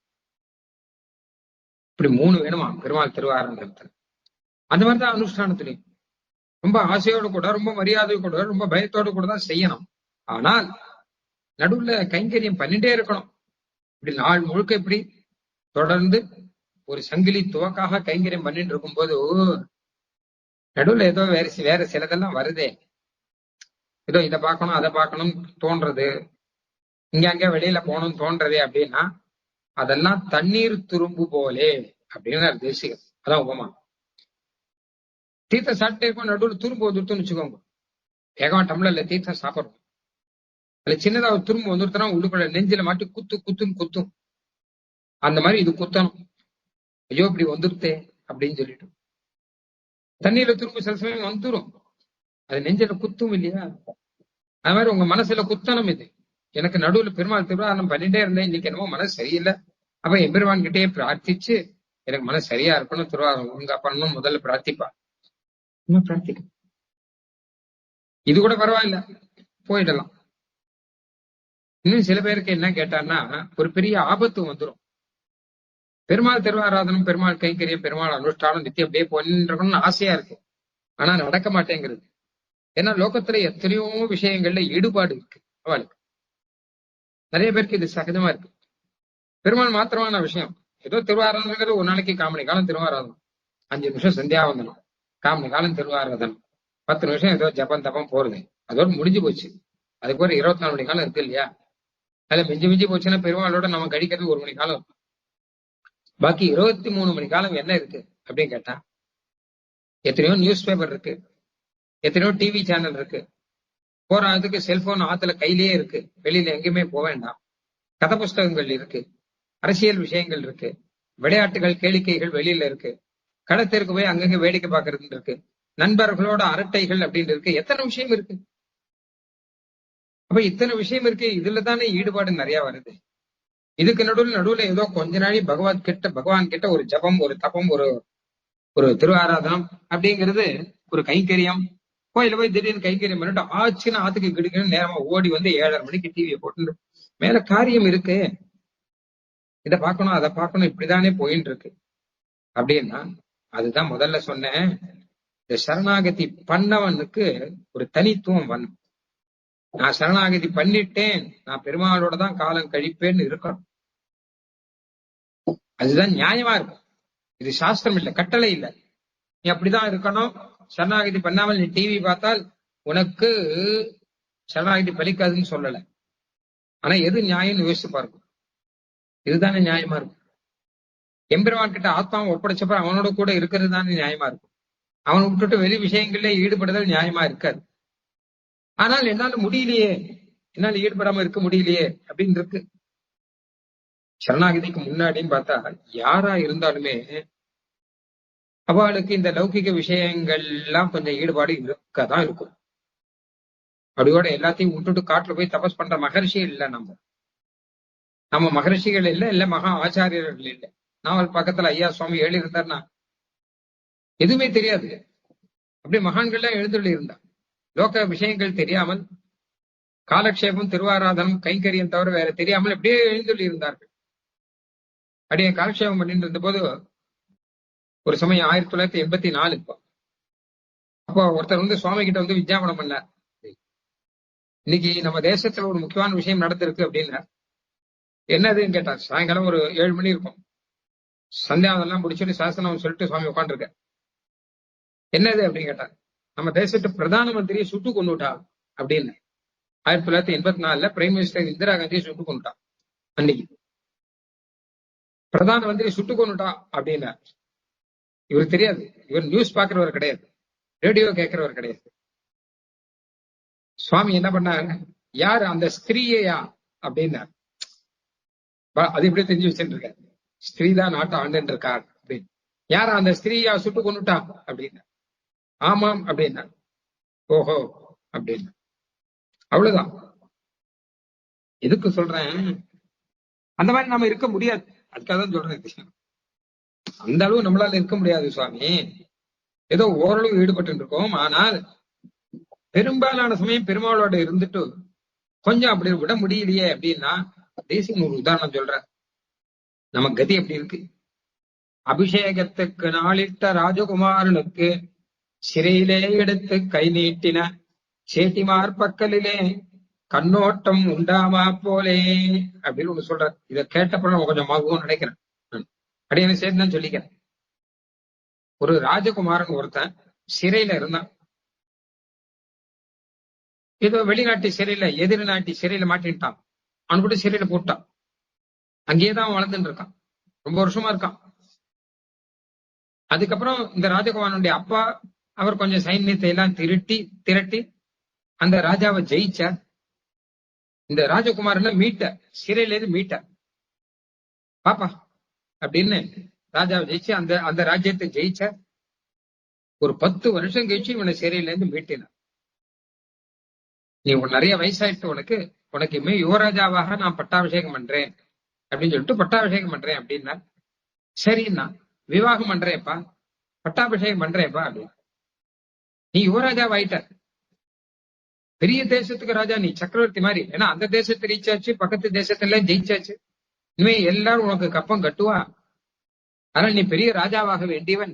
இப்படி மூணு வேணுமா பெருமாள் திருவாரங்கத்துல. அந்த மாதிரிதான் அனுஷ்டானத்திலையும் ரொம்ப ஆசையோடு கூட, ரொம்ப மரியாதை கூட, ரொம்ப பயத்தோடு கூட தான் செய்யணும். ஆனால் நடுவுல கைங்கரியம் பண்ணிட்டே இருக்கணும். இப்படி நாள் முழுக்க இப்படி தொடர்ந்து ஒரு சங்கிலி துவக்காக கைங்கரியம் பண்ணிட்டு இருக்கும் போது நடுவுல ஏதோ வேற சிலதெல்லாம் வருதே, ஏதோ இதை பார்க்கணும் அதை பார்க்கணும் தோன்றது, இங்க அங்க வெளியில போகணும்னு தோன்றதே அப்படின்னா அதெல்லாம் தண்ணீர் துரும்பு போலே அப்படின்னு தேசிகம். அதான் உபமா. தீர்த்தம் சாப்பிட்டே இருக்கும், நடுவில் துரும்பு வந்துருத்துன்னு வச்சுக்கோங்க. வேகமா டம்ளர்ல தீர்த்தம் சாப்பிடுறோம், அதுல சின்னதா ஒரு துரும்பு வந்துருத்தனா உள்ளுக்குள்ள நெஞ்சில மாட்டி குத்துன்னு குத்தும். அந்த மாதிரி இது குத்தணும். ஐயோ இப்படி வந்துருத்தே அப்படின்னு சொல்லிட்டு தண்ணீர்ல துரும்பு சில சமயம் வந்துரும், அது நெஞ்சில குத்தும் இல்லையா. அது மாதிரி உங்க மனசுல குத்தணும். இது எனக்கு நடுவுல பெருமாள் திருவாரணம் பண்ணிட்டே இருந்தேன், இன்னைக்கு என்னமோ மனசு சரியில்லை, அப்ப எம்பெருமான் கிட்டே பிரார்த்திச்சு எனக்கு மனசு சரியா இருக்கணும், திருவாரணம் ஒழுங்கா பண்ணணும் முதல்ல பிரார்த்திப்பா. பிரார்த்திக்க இது கூட பரவாயில்ல, போயிடலாம். இன்னும் சில பேருக்கு என்ன கேட்டான்னா ஒரு பெரிய ஆபத்து வந்துடும். பெருமாள் திருவாராதனம், பெருமாள் கைங்கரியம், பெருமாள் அனுஷ்டானம் நித்தியம் அப்படியே போன்னு ஆசையா இருக்கு, ஆனா நடக்க மாட்டேங்கிறது. ஏன்னா லோகத்துல எத்தனையோ விஷயங்கள்ல ஈடுபாடு இருக்கு அவளுக்கு. நிறைய பேருக்கு இது சகஜமா இருக்கு. பெருமாள் மாத்திரமான விஷயம். ஏதோ திருவாராதனங்கிறது ஒரு நாளைக்கு காமணி காலம் திருவாராதனம், 5 நிமிஷம் சந்தியாவந்தனம், காமணி காலம் திருவாராதனம், 10 நிமிஷம் ஏதோ ஜபம் தப்பம் போறது, அதோட முடிஞ்சு போச்சு. அதுக்கு ஒரு 24 மணி காலம் இருக்கு இல்லையா. அதுல மிஞ்சி போச்சுன்னா பெருமாளோட நம்ம கழிக்கிறது 1 மணி காலம் இருக்கும். பாக்கி 23 மணி காலம் என்ன இருக்கு அப்படின்னு கேட்டா எத்தனையோ நியூஸ் பேப்பர் இருக்கு, எத்தனையோ டிவி சேனல் இருக்கு, போறதுக்கு செல்போன் ஆத்துல கையிலேயே இருக்கு, வெளியில எங்கேயுமே போக வேண்டாம். கதை புஸ்தகங்கள் இருக்கு, அரசியல் விஷயங்கள் இருக்கு, விளையாட்டுகள் கேளிக்கைகள் வெளியில இருக்கு, கடத்திற்கு போய் அங்கங்க வேடிக்கை பார்க்கறது இருக்கு, நண்பர்களோட அரட்டைகள் அப்படின்னு இருக்கு, எத்தனை விஷயம் இருக்கு. அப்ப இத்தனை விஷயம் இருக்கு, இதுல தானே ஈடுபாடு நிறைய வருது. இதுக்கு நடுவுல ஏதோ கொஞ்ச நாளை பகவான் கிட்ட ஒரு ஜபம், ஒரு தபம், ஒரு திருவாராதனம் அப்படிங்கிறது ஒரு கைங்கரியம். கோயில போய் திடீர்னு கைங்கரியம் பண்ணிட்டு ஆச்சுன்னு ஆத்துக்கு கிடுக்கணும் நேரமா ஓடி வந்து 7:30 மணிக்கு டிவியை போட்டு மேல காரியம் இருக்கு, இதை பார்க்கணும் அதை பார்க்கணும், இப்படிதானே போயின்னு இருக்கு அப்படின்னா அதுதான் முதல்ல சொன்னேன். இந்த சரணாகதி பண்ணவனுக்கு ஒரு தனித்துவம் வரும். நான் சரணாகதி பண்ணிட்டேன், நான் பெருமாளோட தான் காலம் கழிப்பேன்னு இருக்கணும். அதுதான் நியாயமா இருக்கும். இது சாஸ்திரம் இல்லை, கட்டளை இல்லை. நீ அப்படிதான் இருக்கணும். சரணாகதி பண்ணாமல் நீ டிவி பார்த்தால் உனக்கு சரணாகதி பலிக்காதுன்னு சொல்லல. ஆனா எது நியாயம்னு யோசிச்சு பாருங்க. இதுதானே நியாயமா இருக்கும். எம்பெருமான் கிட்ட ஆத்மாவை ஒப்படைச்சப்ப அவனோட கூட இருக்கிறது தானே நியாயமா இருக்கும். அவனை விட்டுட்டு வெளி விஷயங்கள்ல ஈடுபடுதல் நியாயமா இருக்காது. ஆனால் என்னால முடியலையே, என்னால ஈடுபடாம இருக்க முடியலையே அப்படின்னு இருக்கு. சரணாகதிக்கு முன்னாடின்னு பார்த்தா யாரா இருந்தாலுமே அவளுக்கு இந்த லௌகிக விஷயங்கள் எல்லாம் கொஞ்சம் ஈடுபாடு இருக்கதான் இருக்கும். அப்படியோட எல்லாத்தையும் விட்டுட்டு காட்டுல போய் தபஸ் பண்ற மகர்ஷிகள் இல்ல நம்ம மகர்ஷிகள் இல்ல மகா ஆச்சாரியர்கள் இல்லை. நாவல் பக்கத்துல ஐயா சுவாமி எழுதியிருந்தார்னா எதுவுமே தெரியாது. அப்படியே மகான்கள்லாம் எழுந்துள்ளி இருந்தார். லோக விஷயங்கள் தெரியாமல், காலக்ஷேபம் திருவாராதனம் கைங்கரியம் தவிர வேற தெரியாமல் அப்படியே எழுந்துள்ளி இருந்தார்கள். அப்படியே காலக்ஷேபம் பண்ணிட்டு இருந்த போது ஒரு சமயம் 1984 இப்போ அப்போ ஒருத்தர் வந்து சுவாமி கிட்ட வந்து விஞ்ஞாபனம் பண்ணார். இன்னைக்கு நம்ம தேசத்துல ஒரு முக்கியமான விஷயம் நடந்திருக்கு அப்படின்னா என்னதுன்னு கேட்டார். சாயங்காலம் ஒரு 7 மணி இருக்கும். சந்தியாவதெல்லாம் முடிச்சுட்டு சாசனம் சொல்லிட்டு சுவாமி உட்காந்துருக்க. என்னது அப்படின்னு கேட்டார். நம்ம தேசத்து பிரதான மந்திரியை சுட்டு கொண்டுட்டா அப்படின்னு. 1984 பிரைம் மினிஸ்டர் இந்திரா காந்தியை சுட்டு கொண்டுட்டான். அன்னைக்கு பிரதான மந்திரி சுட்டு கொண்டுட்டா அப்படின்னா இவருக்கு தெரியாது. இவர் நியூஸ் பாக்குறவர் கிடையாது, ரேடியோ கேட்கிறவர் கிடையாது. சுவாமி என்ன பண்ணாரு, யார் அந்த ஸ்திரீயா அப்படின்னா அது எப்படி தெரிஞ்சு வச்சுட்டு இருக்க, ஸ்திரீ தான் நாட்டை ஆண்டு இருக்கார் அப்படின்னு. யார் அந்த ஸ்திரீயா சுட்டு கொண்டுட்டா அப்படின்னா ஆமாம் அப்படின்னா ஓஹோ அப்படின்னா அவ்வளவுதான். எதுக்கு சொல்றேன், அந்த மாதிரி நாம இருக்க முடியாது. அதுக்காக தான் சொல்றேன். அந்த அளவு நம்மளால இருக்க முடியாது சுவாமி. ஏதோ ஓரளவு ஈடுபட்டு இருக்கோம். ஆனால் பெரும்பாலான சமயம் பெருமாளோட இருந்துட்டு கொஞ்சம் அப்படி விட முடியலையே அப்படின்னா தேசியம் ஒரு உதாரணம் சொல்ற. நம்ம கதி எப்படி இருக்கு. அபிஷேகத்துக்கு நாளிட்ட ராஜகுமாரனுக்கு சிறையிலே எடுத்து கை நீட்டின சேட்டிமார் பக்கலிலே கண்ணோட்டம் உண்டாமா போலே அப்படின்னு ஒண்ணு சொல்ற. இதை கேட்டப்ப நம்ம கொஞ்சம் மகவும் நினைக்கிறேன். அப்படின்னு சேர்த்து தான் சொல்லிக்கிறேன். ஒரு ராஜகுமாரன் ஒருத்தன் சிறையில இருந்தான். ஏதோ வெளிநாட்டு சிறையில எதிர் நாட்டு சிறையில மாட்டின்ட்டான். அவன் கூட சிறையில போட்டான். அங்கேயேதான் வளர்ந்துட்டு இருக்கான். ரொம்ப வருஷமா இருக்கான். அதுக்கப்புறம் இந்த ராஜகுமாரனுடைய அப்பா அவர் கொஞ்சம் சைன்யத்தை எல்லாம் திரட்டி அந்த ராஜாவை ஜெயிச்சார். இந்த ராஜகுமாரனை மீட்ட, சிறையில இருந்து மீட்ட பாப்பா அப்படின்னு ராஜாவை ஜெயிச்சு அந்த ராஜ்யத்தை ஜெயிச்ச. ஒரு 10 வருஷம் கழிச்சு இவனை சிறையில இருந்து மீட்டினான். நீ நிறைய வயசாயிட்டு உனக்கு இனிமே யுவராஜாவாக நான் பட்டாபிஷேகம் பண்றேன் அப்படின்னு சொல்லிட்டு பட்டாபிஷேகம் பண்றேன் அப்படின்னா சரின்னா விவாகம் பண்றேப்பா, பட்டாபிஷேகம் பண்றேப்பா அப்படின்னு. நீ யுவராஜாவாயிட்ட, பெரிய தேசத்துக்கு ராஜா, நீ சக்கரவர்த்தி மாதிரி. ஏன்னா அந்த தேசத்தை ரீச்சாச்சு, பக்கத்து தேசத்துல ஜெயிச்சாச்சு. இனிமே எல்லாரும் உனக்கு கப்பம் கட்டுவா. அதனால நீ பெரிய ராஜாவாக வேண்டியவன்.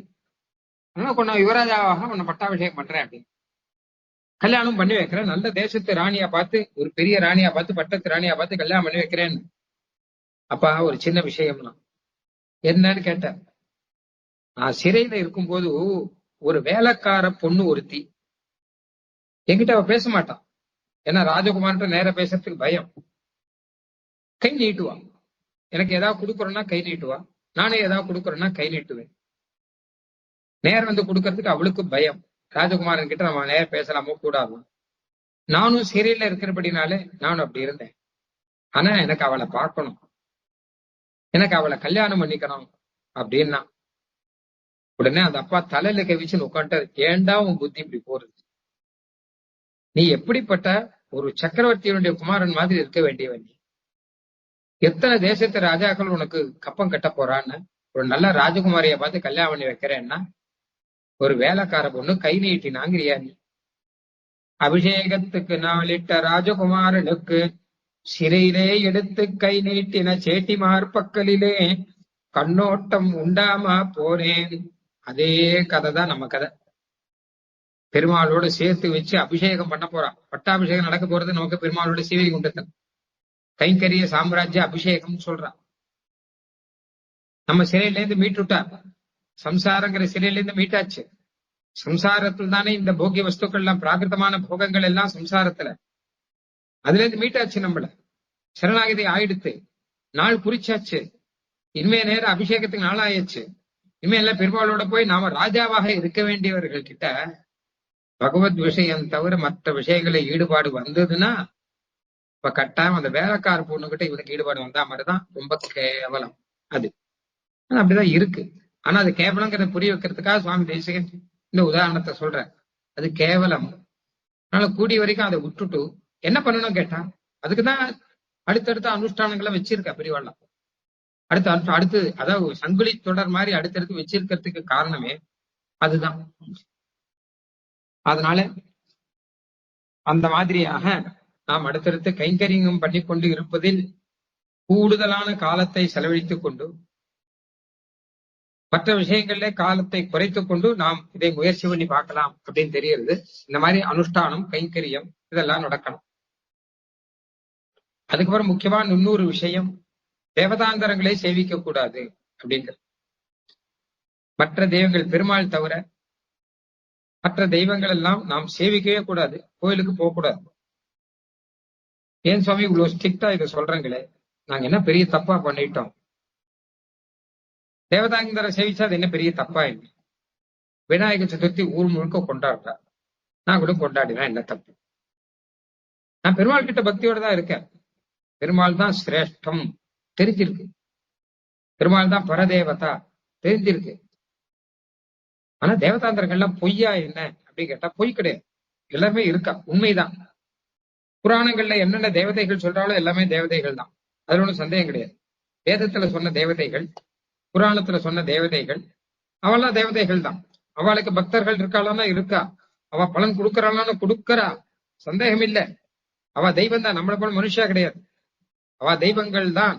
அதனால நான் யுவராஜாவாக உன்னை பட்டாபிஷேகம் பண்றேன் அப்படின்னு. கல்யாணம் பண்ணி வைக்கிறேன். நல்ல தேசத்து ராணியா பார்த்து, ஒரு பெரிய ராணியா பார்த்து, பட்டத்து ராணியா பார்த்து கல்யாணம் பண்ணி வைக்கிறேன். அப்பா ஒரு சின்ன விஷயம்னா என்னன்னு கேட்டேன். நான் சிறையில இருக்கும்போது ஒரு வேலைக்கார பொண்ணு ஒருத்தி என்கிட்ட அவ பேச மாட்டான். ஏன்னா ராஜகுமார்கிட்ட நேர பேசுறதுக்கு பயம். கை நீட்டுவா. எனக்கு ஏதாவது கொடுக்குறோன்னா கை நீட்டுவா. நானே ஏதாவது கொடுக்குறேன்னா கை நீட்டுவேன். நேரம் வந்து கொடுக்கறதுக்கு அவளுக்கு பயம். ராஜகுமாரன் கிட்ட நம்ம நேரம் பேசலாமோ கூடாது. நானும் சிறையில இருக்கிறபடினாலே நானும் அப்படி இருந்தேன். ஆனா எனக்கு அவளை பார்க்கணும், எனக்கு அவளை கல்யாணம் பண்ணிக்கணும் அப்படின்னா உடனே அந்த அப்பா தலையில கவிச்சுன்னு உட்காந்துட்டாரு. ஏண்டா உன் புத்தி இப்படி போறது? நீ எப்படிப்பட்ட ஒரு சக்கரவர்த்தியினுடைய குமாரன் மாதிரி இருக்க வேண்டியவன். நீ எத்தனை தேசத்து ராஜாக்கள் உனக்கு கப்பம் கட்ட போறான்னு ஒரு நல்ல ராஜகுமாரிய பார்த்து கல்யாணம் பண்ணி வைக்கிறேன்னா ஒரு வேலைக்கார பொண்ணு கை நீட்டினாங்கிறியா நீ? அபிஷேகத்துக்கு நாளிட்ட ராஜகுமாரனுக்கு சிறையிலே எடுத்து கை நீட்டின சேட்டிமார் பக்கலிலே கண்ணோட்டம் உண்டாமா போனேன். அதே கதை தான் நம்ம கதை. பெருமாளோட சேர்த்து வச்சு அபிஷேகம் பண்ண போறான். பட்டாபிஷேகம் நடக்க போறது நமக்கு பெருமாளோட சீவை குண்டத்தன் கைங்கரிய சாம்ராஜ்ய அபிஷேகம் சொல்றான். நம்ம சிறையில இருந்து மீட்டுட்டா, சம்சாரங்கிற சிறையில இருந்து மீட்டாச்சு. சம்சாரத்தில் தானே இந்த போகிய வஸ்துக்கள் எல்லாம், பிராகிருதமான போகங்கள் எல்லாம் சம்சாரத்துல. அதுல இருந்து மீட்டாச்சு. நம்மள சரணாகதி ஆயிடுத்து, நாள் குறிச்சாச்சு. இனிமே நேரம் அபிஷேகத்துக்கு நாள் ஆயிடுச்சு. இனிமே எல்லாம் பெருமாளோட போய் நாம ராஜாவாக இருக்க வேண்டியவர்கள் கிட்ட பகவத் விஷயம் தவிர மற்ற விஷயங்களை ஈடுபாடு வந்ததுன்னா இப்ப கட்டாயம் அந்த வேலைக்கார பொண்ணுகிட்ட இவனுக்கு ஈடுபாடு வந்தா மாதிரிதான் ரொம்ப கேவலம். அது அப்படிதான் இருக்கு. ஆனா அது கேவலங்கிறத புரிய வைக்கிறதுக்காக சுவாமி தேசிகன் இந்த உதாரணத்தை சொல்ற. அது கேவலம். அதனால கூடிய வரைக்கும் அதை விட்டுட்டு என்ன பண்ணணும் கேட்டா, அதுக்குதான் அடுத்தடுத்த அனுஷ்டானங்களை வச்சிருக்கா பெரியவாள்லாம். அடுத்து அதாவது சங்கிலி தொடர் மாதிரி அடுத்தடுத்து வச்சிருக்கிறதுக்கு காரணமே அதுதான். அதனால அந்த மாதிரியாக நாம் அடுத்தடுத்து கைங்கரியம் பண்ணி கொண்டு இருப்பதில் கூடுதலான காலத்தை செலவழித்துக் கொண்டு மற்ற விஷயங்கள்ல காலத்தை குறைத்துக் கொண்டு நாம் இதை முயற்சி பண்ணி பார்க்கலாம் அப்படின்னு தெரியுது. இந்த மாதிரி அனுஷ்டானம், கைங்கரியம் இதெல்லாம் நடக்கணும். அதுக்கப்புறம் முக்கியமான இன்னொரு விஷயம், தேவதாந்தரங்களை சேவிக்க கூடாது அப்படிங்கிறது. மற்ற தெய்வங்கள் பெருமாள் தவிர மற்ற தெய்வங்கள் எல்லாம் நாம் சேவிக்கவே கூடாது, கோயிலுக்கு போகக்கூடாது. ஏன் சுவாமி இவ்வளவு ஸ்ட்ரிக்டா இதை சொல்றீங்களே, நாங்க என்ன பெரிய தப்பா பண்ணிட்டோம்? தேவதாந்தரை சேவிச்சா அது என்ன பெரிய தப்பா இல்லை? விநாயகர் சதுர்த்தி ஊர் முழுக்க கொண்டாடுறா, நான் கூட கொண்டாடினா என்ன தப்பு? நான் பெருமாள் கிட்ட பக்தியோட தான் இருக்கேன். பெருமாள் தான் சிரேஷ்டம் தெரிஞ்சிருக்கு, பெருமாள் தான் பரதேவதா தெரிஞ்சிருக்கு. ஆனா தேவதாந்திரங்கள்லாம் பொய்யா என்ன அப்படின்னு கேட்டா பொய் கிடையாது, எல்லாமே இருக்கா, உண்மைதான். புராணங்கள்ல என்னென்ன தேவதைகள் சொல்றாலும் எல்லாமே தேவதைகள் தான், அதுல ஒன்றும் சந்தேகம் கிடையாது. வேதத்துல சொன்ன தேவதைகள், புராணத்துல சொன்ன தேவதைகள், அவெல்லாம் தேவதைகள் தான். அவளுக்கு பக்தர்கள் இருக்காளான்னா இருக்கா, அவ பலன் கொடுக்கறாளான்னு கொடுக்கறா, சந்தேகம் இல்லை. அவ தெய்வம் தான், நம்மளை போல மனுஷா கிடையாது. அவ தெய்வங்கள் தான்,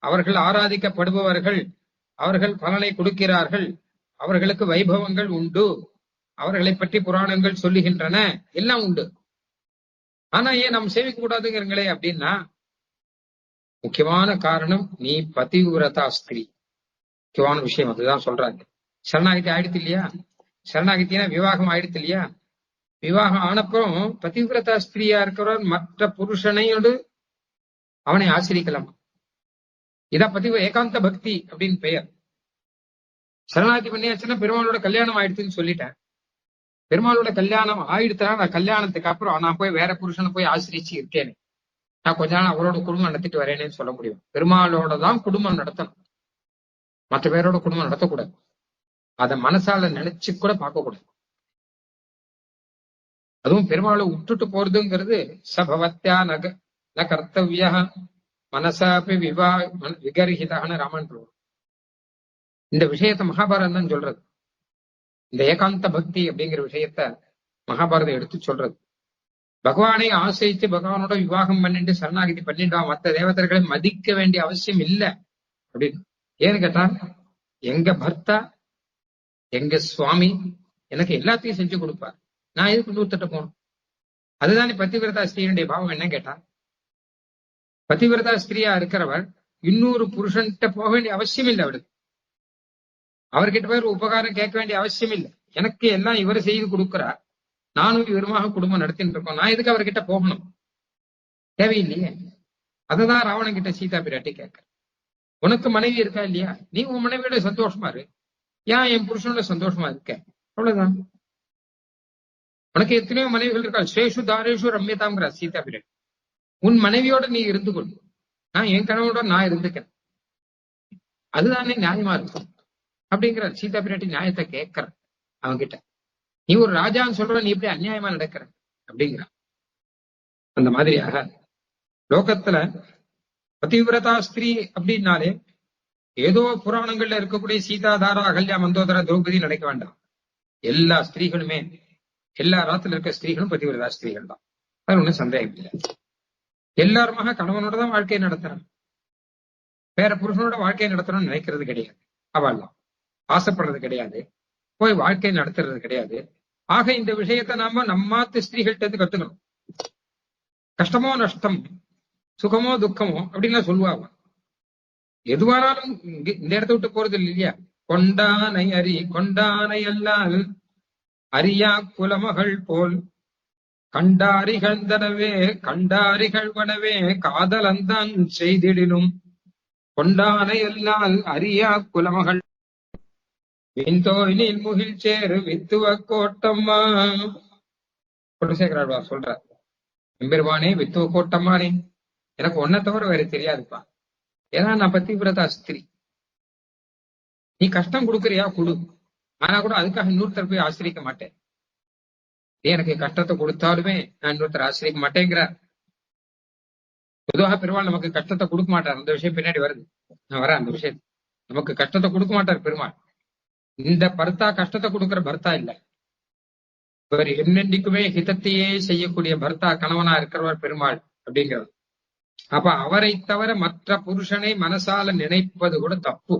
அவர்கள் ஆராதிக்கப்படுபவர்கள், அவர்கள் பலனை கொடுக்கிறார்கள், அவர்களுக்கு வைபவங்கள் உண்டு, அவர்களை பற்றி புராணங்கள் சொல்லுகின்றன, எல்லாம் உண்டு. ஆனா ஏன் நாம் சேவிக்க கூடாதுங்கிறீங்களே அப்படின்னா, முக்கியமான காரணம் நீ பதிவிரதா ஸ்திரீ. முக்கியமான விஷயம் அதுதான் சொல்றாங்க. சரணாகதி ஆயிடுத்து இல்லையா? சரணாகத்தினா விவாகம் ஆயிடுத்து இல்லையா? விவாகம் ஆனப்புறம் பதிவிரதா ஸ்திரீயா இருக்கிறவர் மற்ற புருஷனையோடு அவனை ஆசிரிக்கலாம். இதான் ஏகாந்த பக்தி அப்படின்னு பெயர். சரணாகதி பண்ணியாச்சுன்னா பெருமாளோட கல்யாணம் ஆயிடுச்சுன்னு சொல்லிட்டேன். பெருமாளோட கல்யாணம் ஆயிடுச்சுனா நான் கல்யாணத்துக்கு அப்புறம் நான் போய் வேற புருஷனை போய் ஆசிரிச்சு இருக்கேனே, நான் கொஞ்ச நாள் அவரோட குடும்பம் நடத்திட்டு வரேனேன்னு சொல்ல முடியும். பெருமாளோட தான் குடும்பம் நடத்தணும், மற்ற பேரோட குடும்பம் நடத்தக்கூடாது. அதை மனசால நினைச்சு கூட பார்க்க கூடாது. அதுவும் பெருமாளை விட்டுட்டு போறதுங்கிறது சபவத்தியா ந கர்த்தவியா மனசாபி விகர்ஹிதான ராமன். இந்த விஷயத்த மகாபாரதம் தான் சொல்றது. இந்த ஏகாந்த பக்தி அப்படிங்கிற விஷயத்த மகாபாரதம் எடுத்து சொல்றது. பகவானை ஆசைத்து பகவானோட விவாகம் பண்ணிட்டு சரணாகதி பண்ணிட்டா மற்ற தேவதர்களை மதிக்க வேண்டிய அவசியம் இல்லை அப்படின்னு. ஏன்னு கேட்டா, எங்க பர்த்தா எங்க சுவாமி எனக்கு எல்லாத்தையும் செஞ்சு கொடுப்பார், நான் எதுக்கு நூத்திட்ட போகணும்? அதுதானே பதிவிரதா ஸ்திரீனுடைய பாவம். என்ன கேட்டா, பதிவிரதா ஸ்திரீயா இருக்கிறவர் இன்னொரு புருஷன்கிட்ட போக வேண்டிய அவசியம் இல்லை. அவளுக்கு அவர்கிட்ட போய் உபகாரம் கேட்க வேண்டிய அவசியம் இல்லை. எனக்கு எல்லாம் இவர் செய்து கொடுக்கிறார், நானும் இவருமாக குடும்பம் நடத்திட்டு இருக்கோம், நான் எதுக்கு அவர்கிட்ட போகணும்? தேவையில்லையே. அதுதான் ராவணன் கிட்ட சீதா பிராட்டி கேட்க, உனக்கு மனைவி இருக்கா இல்லையா? நீ உன் மனைவியோட சந்தோஷமா இரு, ஏன் என் புருஷனோட சந்தோஷமா இருக்க? அவ்வளவுதான். உனக்கு எத்தனையோ மனைவிகள் இருக்கா, ஸ்ரேஷு தாரேஷு ரம்யதாங்கிற சீதா பிராட்டி. உன் மனைவியோட நீ இருந்து கொள், நான் என் கணவனோட நான் இருந்துக்கிறேன், அதுதானே நியாயமா இருக்கும் அப்படிங்கிற சீதா பிராட்டி நியாயத்தை கேட்கிற அவன்கிட்ட. நீ ஒரு ராஜான்னு சொல்ற, நீ எப்படி அநியாயமா நடக்கிற அப்படிங்கிற. அந்த மாதிரியாக லோகத்துல பதிவிரதா ஸ்திரீ அப்படின்னாலே ஏதோ புராணங்கள்ல இருக்கக்கூடிய சீதா, தாரா, அகல்யா, மந்தோதரா, திரௌபதி நினைக்க வேண்டாம். எல்லா ஸ்திரீகளுமே, எல்லா ராத்துல இருக்க ஸ்திரீகளும் பதிவிரதா ஸ்திரீகள் தான், அது ஒன்றும் சந்தேகம் இல்லை. எல்லாருமாக கணவனோட தான் வாழ்க்கையை நடத்துறான், வேற புருஷனோட வாழ்க்கையை நடத்தணும்னு நினைக்கிறது கிடையாது. அவள்லாம் ஆசைப்படுறது கிடையாது, போய் வாழ்க்கையை நடத்துறது கிடையாது. ஆக இந்த விஷயத்தை நாம நம்மாத்து ஸ்திரீகள்கிட்ட இருந்து கத்துக்கணும். கஷ்டமோ நஷ்டம், சுகமோ துக்கமோ அப்படின்லாம் சொல்லுவாங்க. எதுவானாலும் இந்த இடத்த விட்டு போறது இல்லையா? கொண்டானை அறி கொண்டானை அல்லால் அரியா குலமகள் போல் கண்டாரிகழ்ந்தனவே கண்டாரிகழ்வனவே காதலந்தான் செய்திடினும் கொண்டானை அல்லால் அரியா குலமகள் விந்தோயினில் முகில் சேரு வித்துவ கோட்டம்மா. குலசேகராழ்வார் சொல்றார், எம்பெருமானே வித்துவ கோட்டம்மானே, எனக்கு ஒன்ன தவிர வேற தெரியாதுப்பா, ஏன்னா நான் பதிவிரதா ஸ்திரீ. நீ கஷ்டம் கொடுக்குறியா கொடு, ஆனா கூட அதுக்காக இன்னொருத்தர் போய் ஆசிரிக்க மாட்டேன். எனக்கு கஷ்டத்தை கொடுத்தாலுமே நான் இன்னொருத்தர் ஆசிரியிக்க மாட்டேங்கிறார். பொதுவாக பெருமாள் நமக்கு கஷ்டத்தை கொடுக்க மாட்டார். அந்த விஷயம் பின்னாடி வருது, நான் வரேன் அந்த விஷயம். நமக்கு கஷ்டத்தை கொடுக்க மாட்டார் பெருமாள். இந்த பர்த்தா கஷ்டத்தை கொடுக்கிற பர்த்தா இல்ல. இவர் என்னென்னைக்குமே ஹிதத்தையே செய்யக்கூடிய பர்த்தா கணவனா இருக்கிறவர் பெருமாள் அப்படிங்கிறது. அப்ப அவரை தவிர மற்ற புருஷனை மனசால நினைப்பது கூட தப்பு.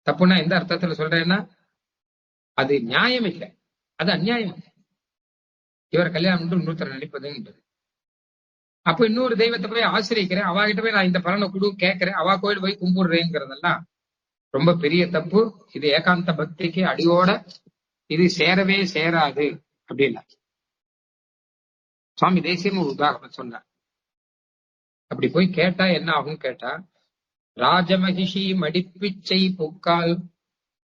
தப்புன்னா எந்த அர்த்தத்துல சொல்றேன்னா, அது நியாயம் இல்லை, அது அநியாயம். இவர் கல்யாணம் இன்னொருத்தர் நினைப்பதுன்றது. அப்ப இன்னொரு தெய்வத்தை போய் ஆசிரியக்கிறேன், அவாகிட்ட போய் நான் இந்த பலனை கொடு கேட்கிறேன், அவா கோயில் போய் கும்பிடுறேங்கிறதெல்லாம் ரொம்ப பெரிய தப்பு. இது ஏகாந்த பக்திக்கு அடியோட இது சேரவே சேராது அப்படின்னா சுவாமி தேசியம் ஒரு உதாரணம் சொன்னார். அப்படி போய் கேட்டா என்ன ஆகும் கேட்டா, ராஜமகிஷி மடிப்பிச்சை புக்கால்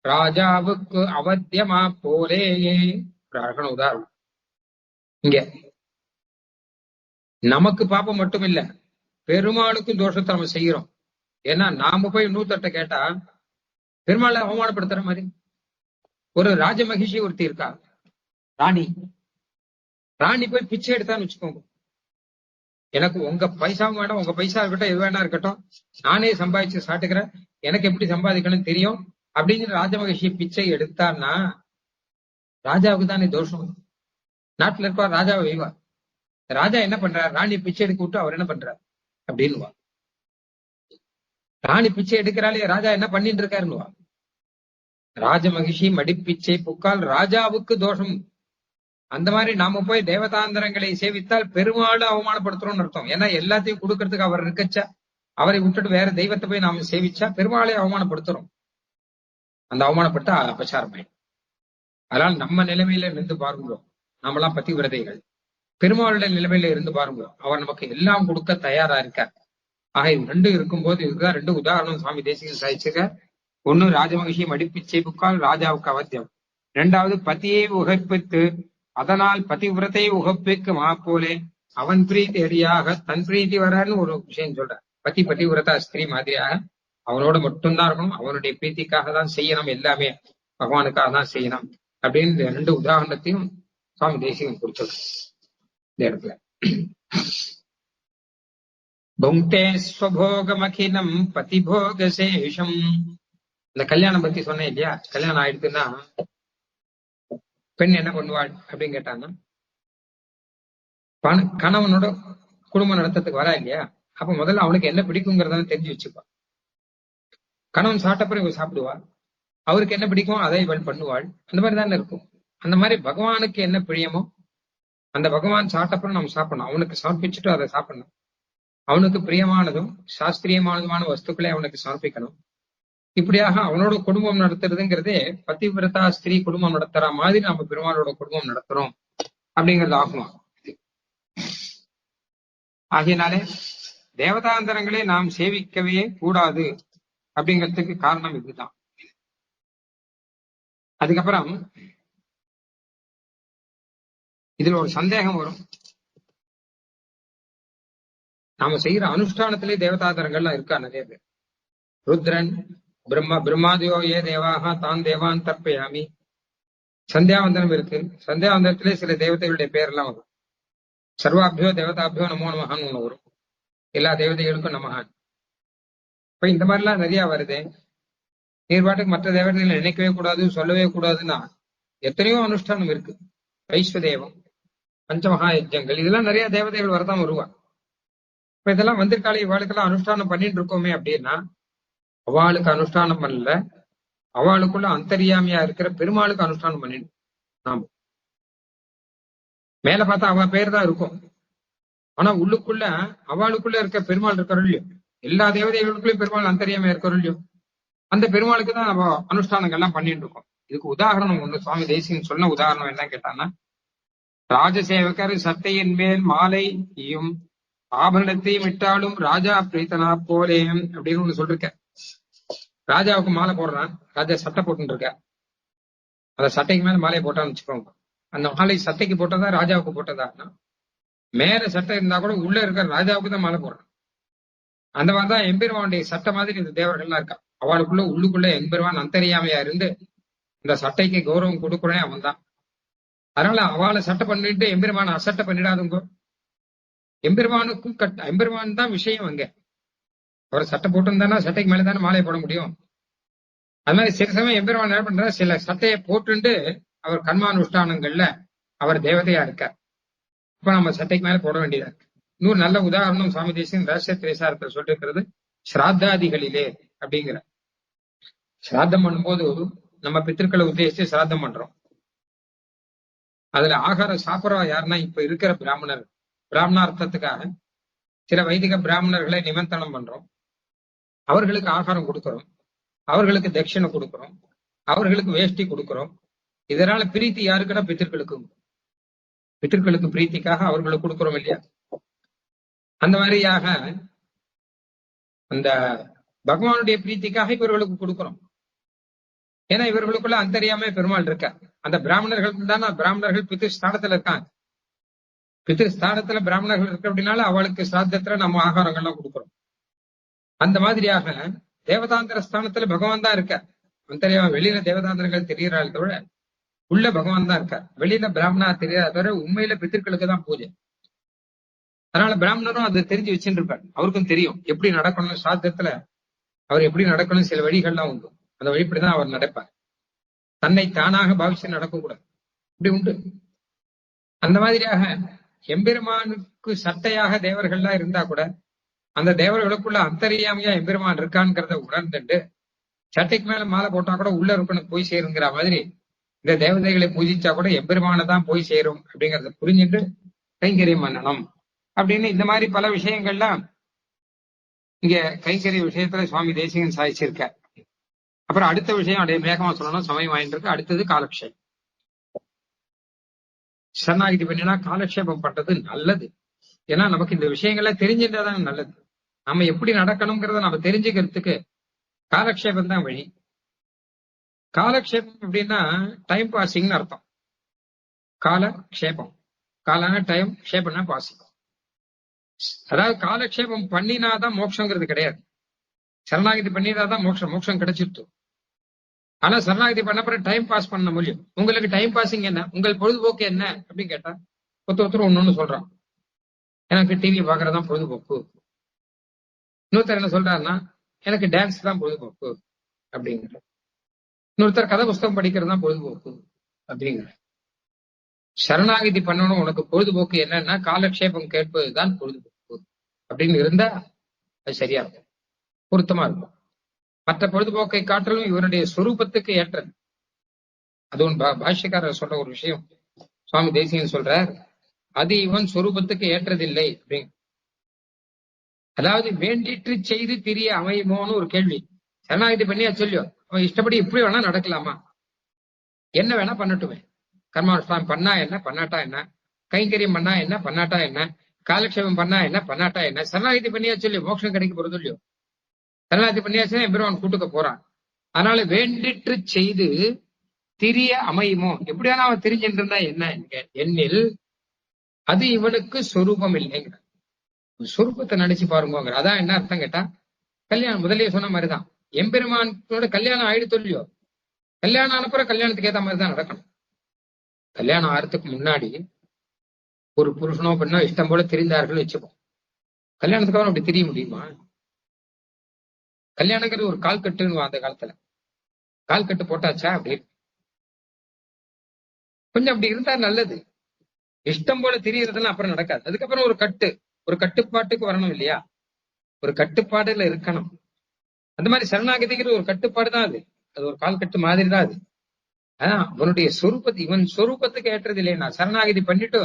ராஜாவுக்கு அவத்தியமா போலே. ஒரு அழகான உதாரணம். இங்க நமக்கு பாப்பம் மட்டும் இல்ல, பெருமாளுக்கும் தோஷத்தை நம்ம செய்யறோம். ஏன்னா நாம போய் இன்னொருத்தட்ட கேட்டா பெருமாளை அவமானப்படுத்துற மாதிரி. ஒரு ராஜமகிஷி ஒருத்தி இருக்கா, ராணி. ராணி போய் பிச்சை எடுத்தான்னு வச்சுக்கோங்க, எனக்கு உங்க பைசாவும் வேண்டாம், உங்க பைசா இருக்கட்டும், எது வேணா இருக்கட்டும், நானே சம்பாதிச்சு சாட்டுக்கிறேன், எனக்கு எப்படி சம்பாதிக்கணும்னு தெரியும் அப்படிங்கிற ராஜமகிஷி பிச்சை எடுத்தான்னா ராஜாவுக்கு தானே தோஷம். நாட்டுல இருப்பா ராஜாவை வைவா. ராஜா என்ன பண்றார், ராணி பிச்சை எடுக்க விட்டு அவர் என்ன பண்றார் அப்படின்னுவா. ராணி பிச்சை எடுக்கிறாளே, ராஜா என்ன பண்ணிட்டு இருக்காருன்னுவா. ராஜமகிஷி மடிப்பிச்சை புக்கால் ராஜாவுக்கு தோஷம். அந்த மாதிரி நாம போய் தேவதாந்திரங்களை சேவித்தால் பெருமாளை அவமானப்படுத்துறோம்னு அர்த்தம். ஏன்னா எல்லாத்தையும் கொடுக்கறதுக்கு அவர் இருக்கச்சா, அவரை விட்டுட்டு வேற தெய்வத்தை போய் நாம சேவிச்சா பெருமாளை அவமானப்படுத்துறோம். அந்த அவமானப்பட்ட அபச்சாரம் ஆயிடும். அதனால நம்ம நிலைமையில இருந்து பாருங்க, நாமெல்லாம் பத்தி விரதைகள். பெருமாளுடைய நிலைமையில இருந்து பாருங்க, அவர் நமக்கு எல்லாம் கொடுக்க தயாரா இருக்கார். ஆக இது ரெண்டு இருக்கும்போது, இதுதான் ரெண்டு உதாரணம் சுவாமி தேசிகன் சாதிச்சுக்க. ஒண்ணு ராஜமகிஷி மடிப்பிச்சை புக்கால் ராஜாவுக்கு அவத்தியம். இரண்டாவது பதியை உகைப்பித்து அதனால் பதிவிரத்தை உகப்பிக்கு மாப்போலே அவன் பிரீத்தி அடியாக தன் பிரீத்தி வரான்னு ஒரு விஷயம் சொல்ற. பதிவிரதா ஸ்திரீ மாதிரியாக அவனோட மட்டும்தான் இருக்கணும், அவனுடைய பிரீத்திக்காக தான் செய்யணும், எல்லாமே பகவானுக்காக தான் செய்யணும் அப்படின்னு இந்த ரெண்டு உதாரணத்தையும் சுவாமி தேசிகன் கொடுத்தது இந்த இடத்துல. புங்கே ஸ்வபோகமகிலம் பதிபோக சேஷம். இந்த கல்யாணம் பத்தி சொன்னேன் இல்லையா, கல்யாணம் ஆயிடுச்சுன்னா பெண் என்ன பண்ணுவாள் அப்படின்னு கேட்டாங்கன்னா, கணவனோட குடும்பம் நடத்துறதுக்கு வரா இல்லையா, அப்ப முதல்ல அவனுக்கு என்ன பிடிக்குங்கிறத தெரிஞ்சு வச்சுப்பான். கணவன் சாப்பிட்ட இவ சாப்பிடுவா, அவருக்கு என்ன பிடிக்கும் அதை இவள் பண்ணுவாள். அந்த மாதிரி தானே இருக்கும். அந்த மாதிரி பகவானுக்கு என்ன பிரியமோ அந்த பகவான் சாப்பிட்டப்புறம் நம்ம சாப்பிடணும், அவனுக்கு சமர்ப்பிச்சுட்டு அதை சாப்பிடணும். அவனுக்கு பிரியமானதும் சாஸ்திரியமானதுமான வஸ்துக்களை அவனுக்கு சமர்ப்பிக்கணும். இப்படியாக அவனோட குடும்பம் நடத்துறதுங்கிறதே பதிவிரதா ஸ்திரீ குடும்பம் நடத்துற மாதிரி நம்ம பெருமாளோட குடும்பம் நடத்துறோம் அப்படிங்கிறது ஆகுமா. ஆகையினாலே தேவதாந்தரங்களை நாம் சேவிக்கவே கூடாது அப்படிங்கிறதுக்கு காரணம் இதுதான். அதுக்கப்புறம் இதுல ஒரு சந்தேகம் வரும், நாம செய்யற அனுஷ்டானத்திலே தேவதாந்தரங்கள்லாம் இருக்கா. நிறைய பேர் ருத்ரன் பிரம்மாதியோ ஏ தேவாக தான் தேவான் தர்ப்பயாமி, சந்தியாவந்தனம் இருக்கு. சந்தியாவந்தனத்திலே சில தேவதைகளுடைய பேரெல்லாம் வரும். சர்வாபியோ தேவதாபியோ நமோ நமகான்னு ஒண்ணு வரும், எல்லா தேவதைகளுக்கும் நமகான். இப்ப இந்த மாதிரிலாம் நிறைய வருது. நீர்பாட்டுக்கு மற்ற தேவதைகளை நினைக்கவே கூடாது, சொல்லவே கூடாதுன்னா எத்தனையோ அனுஷ்டானம் இருக்கு. வைஸ்வதேவம், பஞ்சமகா யஜ்ஜங்கள், இதெல்லாம் நிறைய தேவதைகள் வரதான் வருவா. இப்ப இதெல்லாம் வந்திருக்காளே, இவாளுக்கெல்லாம் அனுஷ்டானம் பண்ணிட்டு இருக்கோமே அப்படின்னா அவளுக்கு அனுஷ்டானம் பண்ணல, அவளுக்குள்ள அந்தரியாமையா இருக்கிற பெருமாளுக்கு அனுஷ்டானம் பண்ணிடும். நாம மேல பார்த்தா அவ பேர் தான் இருக்கும், ஆனா உள்ளுக்குள்ள அவளுக்குள்ள இருக்க பெருமாள் இருக்கிறோம் இல்லையோ, எல்லா தேவதைகளுக்குள்ளயும் பெருமாள் அந்தரியாமையா இருக்கிறோம் இல்லையோ, அந்த பெருமாளுக்கு தான் நம்ம அனுஷ்டானங்கள்லாம் பண்ணிட்டு இருக்கோம். இதுக்கு உதாரணம் ஒண்ணு சுவாமி தேசிகன் சொன்ன உதாரணம் என்ன கேட்டான்னா, ராஜசேவகர் சட்டையின் மேல் மாலையும் ஆபரணத்தையும் இட்டாலும் ராஜா பிரீத்தனா போலே அப்படின்னு ஒண்ணு சொல்லிருக்க. ராஜாவுக்கு மாலை போடுறான், ராஜா சட்டை போட்டு இருக்க, அந்த சட்டைக்கு மேல மாலையை போட்டான்னு வச்சுக்கோங்க. அந்த மாலை சட்டைக்கு போட்டதா ராஜாவுக்கு போட்டதான்னா, மேல சட்டை இருந்தா கூட உள்ள இருக்கிற ராஜாவுக்கு தான் மாலை போடுறான். அந்த மாதிரிதான் எம்பெருமானுடைய சட்டை மாதிரி இந்த தேவர்கள்லாம் இருக்கா. அவளுக்குள்ள உள்ளுக்குள்ள எம்பெருமான் அந்தரியாமையா இருந்து இந்த சட்டைக்கு கௌரவம் கொடுக்குறேன் அவன் தான். அதனால அவளை சட்டை பண்ணிட்டு எம்பெருமான அசட்டை பண்ணிடாதுங்கோ. எம்பெருமானுக்கும் எம்பெருமான் தான் விஷயம் அங்க. அவர் சட்டை போட்டிருந்தானா சட்டைக்கு மேலதானே மாலையை போட முடியும். அது மாதிரி சில சமயம் எம்பெருமான் என்ன பண்ற, சில சட்டையை போட்டுண்டு அவர் கர்மானுஷ்டானங்கள்ல அவர் தேவதையா இருக்கார். இப்ப நம்ம சட்டைக்கு மேல போட வேண்டியதா இருக்கு. இன்னொரு நல்ல உதாரணம் சுவாமி தேசிகன் ரகசிய திரைசாரத்தில் சொல்லிருக்கிறது ஸ்ராத்தாதிகளிலே அப்படிங்கிற. சிராத்தம் பண்ணும்போது நம்ம பித்திருக்களை உத்தேசித்து சிராத்தம் பண்றோம். அதுல ஆகாரம் சாப்பிட்றவா யாருன்னா இப்ப இருக்கிற பிராமணர், பிராமணார்த்தத்துக்காக சில வைதிக பிராமணர்களை நிமந்தனம் பண்றோம். அவர்களுக்கு ஆகாரம் கொடுக்கிறோம், அவர்களுக்கு தட்சிணை கொடுக்கிறோம், அவர்களுக்கு வேஷ்டி கொடுக்கிறோம். இதனால பிரீத்தி யாருக்குன்னா பித்திருக்களுக்கும். பித்திருக்களுக்கு பிரீத்திக்காக அவர்களுக்கு கொடுக்கிறோம் இல்லையா? அந்த மாதிரியாக அந்த பகவானுடைய பிரீத்திக்காக இவர்களுக்கு கொடுக்கிறோம். ஏன்னா இவர்களுக்குள்ள அந்தரியாம பெருமாள் இருக்க. அந்த பிராமணர்கள் தானே, பிராமணர்கள் பித்திரு ஸ்தானத்துல இருக்காங்க. பித்திரு ஸ்தானத்துல பிராமணர்கள் இருக்க அப்படின்னால அவளுக்கு சாத்தியத்துல நம்ம ஆகாரங்கள்லாம் கொடுக்கிறோம். அந்த மாதிரியாக தேவதாந்திர ஸ்தானத்துல பகவான் தான் இருக்க. அந்தரியாம வெளியில தேவதாந்திரங்கள் தெரியறாள் தவிர உள்ள பகவான் தான் இருக்கார். வெளியில பிராமணா தெரியாத தவிர உண்மையில பித்திருக்களுக்கு தான் பூஜை. அதனால பிராமணரும் அதை தெரிஞ்சு வச்சுட்டு இருப்பார். அவருக்கும் தெரியும் எப்படி நடக்கணும். சாத்தியத்துல அவர் எப்படி நடக்கணும் சில வழிகள்லாம் உண்டு. அந்த வழிப்படிதான் அவர் நடப்பார். தன்னை தானாக பாவிச்சு நடக்கக்கூடாது, இப்படி உண்டு. அந்த மாதிரியாக எம்பெருமானுக்கு சட்டையாக தேவர்கள்லாம் இருந்தா கூட அந்த தேவர்களுக்குள்ள அந்தரியாமையா எம்பெருமான் இருக்கான்ங்கிறத உணர்ந்துட்டு சட்டைக்கு மேல மாலை போட்டா கூட உள்ள இருக்கணும் போய் சேருங்கிற மாதிரி இந்த தேவதைகளை பூஜிச்சா கூட எம்பெருமான தான் போய் சேரும் அப்படிங்கறத புரிஞ்சுட்டு கைங்கரியம் பண்ணணும் அப்படின்னு இந்த மாதிரி பல விஷயங்கள்லாம் இங்க கைங்கரிய விஷயத்துல சுவாமி தேசிகன் சாதிச்சிருக்க. அப்புறம் அடுத்த விஷயம் அப்படியே வேகமா சொல்லணும், சமயம் வாங்கிட்டு இருக்கு. அடுத்தது காலக்ஷேபம். சரணாகிதி பண்ணினா காலக்ஷேபம் பண்றது நல்லது. ஏன்னா நமக்கு இந்த விஷயங்கள்லாம் தெரிஞ்சுட்டாதான் நல்லது. நம்ம எப்படி நடக்கணுங்கிறத நம்ம தெரிஞ்சுக்கிறதுக்கு காலக்ஷேபம் தான் வழி. காலக்ஷேபம் அப்படின்னா டைம் பாசிங்னு அர்த்தம். காலக்ஷேபம், காலான டைம், ஷேபம்னா பாசிங். அதாவது காலக்ஷேபம் பண்ணினாதான் மோட்சங்கிறது கிடையாது. சரணாகிதி பண்ணினாதான் மோட்சம், மோட்சம் கிடைச்சிட்டு. ஆனா சரணாகிதி பண்ண பிறகு டைம் பாஸ் பண்ண முடியும். உங்களுக்கு டைம் பாசிங் என்ன, உங்கள் பொழுதுபோக்கு என்ன அப்படின்னு கேட்டா ஒருத்தர் ஒன்னொன்னு சொல்றான். எனக்கு டிவி பாக்குறதுதான் பொழுதுபோக்கு. இன்னொருத்தர் என்ன சொல்றாருன்னா எனக்கு டான்ஸ் தான் பொழுதுபோக்கு அப்படிங்கிற. இன்னொருத்தர் கதை புஸ்தகம் படிக்கிறது தான் பொழுதுபோக்கு அப்படிங்கிற. சரணாகிதி பண்ணணும் உனக்கு பொழுதுபோக்கு என்னன்னா காலக்ஷேபம் கேட்பதுதான் பொழுதுபோக்கு அப்படின்னு இருந்தா அது சரியா இருக்கும், பொருத்தமா இருக்கும். மற்ற பொழுதுபோக்கை காட்டிலும் இவருடைய சொரூபத்துக்கு ஏற்றது. அதுவும் பாஷ்யக்காரர் சொல்ற ஒரு விஷயம் சுவாமி தேசிகன் சொல்றார், அது இவன் சொரூபத்துக்கு ஏற்றதில்லை அப்படின்னு. அதாவது வேண்டிட்டு செய்து திரிய அமையுமோன்னு ஒரு கேள்வி. சரணாகிதி பண்ணியா சொல்லியோ அவன் இஷ்டப்படி இப்படி வேணா நடக்கலாமா, என்ன வேணா பண்ணட்டுமே, கர்மானுஷ்டானம் பண்ணா என்ன பண்ணாட்டா என்ன, கைங்கரியம் பண்ணா என்ன பண்ணாட்டா என்ன, காலக்ஷேபம் பண்ணா என்ன பண்ணாட்டா என்ன, சரணாகிதி பண்ணியா சொல்லி மோட்சம் கிடைக்க போறது இல்லையோ. சரணாகிதி பண்ணியாச்சுன்னா எம்பெருமான் கூட்டுக்க போறான். அதனால வேண்டிட்டு செய்து திரிய அமையுமோ, எப்படியான அவன் தெரிஞ்சுட்டு இருந்தா என்ன எண்ணில் அது இவனுக்கு சொரூபம் இல்லைங்கிற. சொரூபத்தை நினைச்சு பாருங்க. அதான் என்ன அர்த்தம் கேட்டா, கல்யாணம் முதலே சொன்ன மாதிரிதான். எம்பெருமானோட கல்யாணம் ஆயிடுத்து இல்லையோ, கல்யாணம் ஆனப்புறம் கல்யாணத்துக்கு ஏத்த மாதிரிதான் நடக்கணும். கல்யாணம் ஆறதுக்கு முன்னாடி ஒரு புருஷனோ பெண்ணோ இஷ்டம் போல தெரிந்தார்கள் வச்சுப்போம். கல்யாணத்துக்கு அப்புறம் அப்படி தெரிய முடியுமா? கல்யாணங்கிறது ஒரு கால் கட்டுன்னு அந்த காலத்துல. கால் கட்டு போட்டாச்சா அப்படி கொஞ்சம் அப்படி இருந்தா நல்லது. இஷ்டம் போல தெரியறதுலாம் அப்புறம் நடக்காது. அதுக்கப்புறம் ஒரு கட்டுப்பாட்டுக்கு வரணும் இல்லையா? ஒரு கட்டுப்பாடுல இருக்கணும். அந்த மாதிரி சரணாகதிங்கிற ஒரு கட்டுப்பாடு தான் அது. அது ஒரு கால் கட்டு மாதிரி தான் அது. அவனுடைய சொரூபத்து இவன் சொரூபத்துக்கு ஏற்றது இல்லையா? சரணாகதி பண்ணிட்டு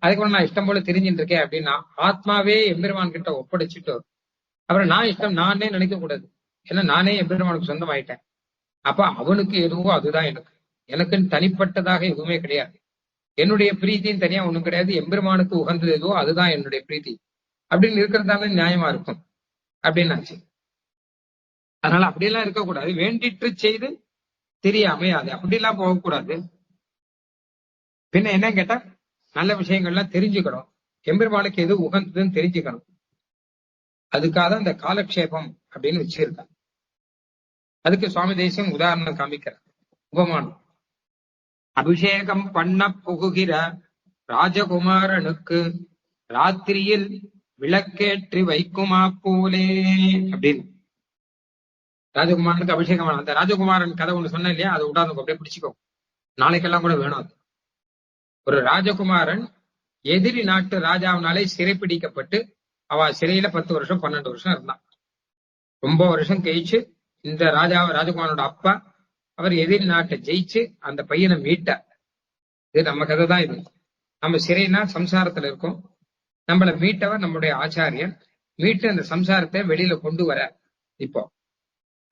அதுக்கப்புறம் நான் இஷ்டம் போல தெரிஞ்சுட்டு இருக்கேன் அப்படின்னா ஆத்மாவே எம்பெருமான் கிட்ட ஒப்படைச்சிட்டு அப்புறம் நான் இஷ்டம் நானே நினைக்க கூடாது. ஏன்னா நானே எம்பெருமானுக்கு சொந்தம் ஆயிட்டேன். அப்ப அவனுக்கு எதுவோ அதுதான் எனக்கு. எனக்குன்னு தனிப்பட்டதாக எதுவுமே கிடையாது. என்னுடைய பிரீத்தின்னு தனியா ஒண்ணும் கிடையாது. எம்பெருமானுக்கு உகந்தது எதுவோ அதுதான் என்னுடைய பிரீத்தி அப்படின்னு இருக்கிறதால நியாயமா இருக்கும் அப்படின்னாச்சு. அதனால அப்படியெல்லாம் இருக்கக்கூடாது. வேண்டிட்டு செய்து தெரிய அமையாது, அப்படிலாம் போகக்கூடாது. பின்ன என்ன கேட்டா நல்ல விஷயங்கள்லாம் தெரிஞ்சுக்கணும். எம்பெருமானுக்கு எது உகந்ததுன்னு தெரிஞ்சுக்கணும். அதுக்காக அந்த காலக்ஷேபம் அப்படின்னு வச்சிருக்காங்க. அதுக்கு சுவாமி தேசியம் உதாரணம் காமிக்கிறார், உபமானம். அபிஷேகம் பண்ண புகுகிற ராஜகுமாரனுக்கு ராத்திரியில் விளக்கேற்றி வைக்குமா போலே அப்படின்னு. ராஜகுமாரனுக்கு அபிஷேகம், அந்த ராஜகுமாரன் கதை ஒண்ணு சொன்ன இல்லையா, அதை விடாது அப்படியே பிடிச்சிக்கோ, நாளைக்கெல்லாம் கூட வேணும் அது. ஒரு ராஜகுமாரன் எதிரி நாட்டு ராஜாவினாலே சிறைப்பிடிக்கப்பட்டு அவ சிறையில 10 வருஷம் 12 வருஷம் இருந்தான். ரொம்ப வருஷம் கழிச்சு இந்த ராஜகுமாரனோட அப்பா அவர் எதிரி நாட்டை ஜெயிச்சு அந்த பையனை மீட்டார். இது நம்ம கதை தான். இது நம்ம சிறைனா சம்சாரத்துல இருக்கோம், நம்மளை மீட்டவர் நம்முடைய ஆச்சாரியன். மீட்டு அந்த சம்சாரத்தை வெளியில கொண்டு வர. இப்போ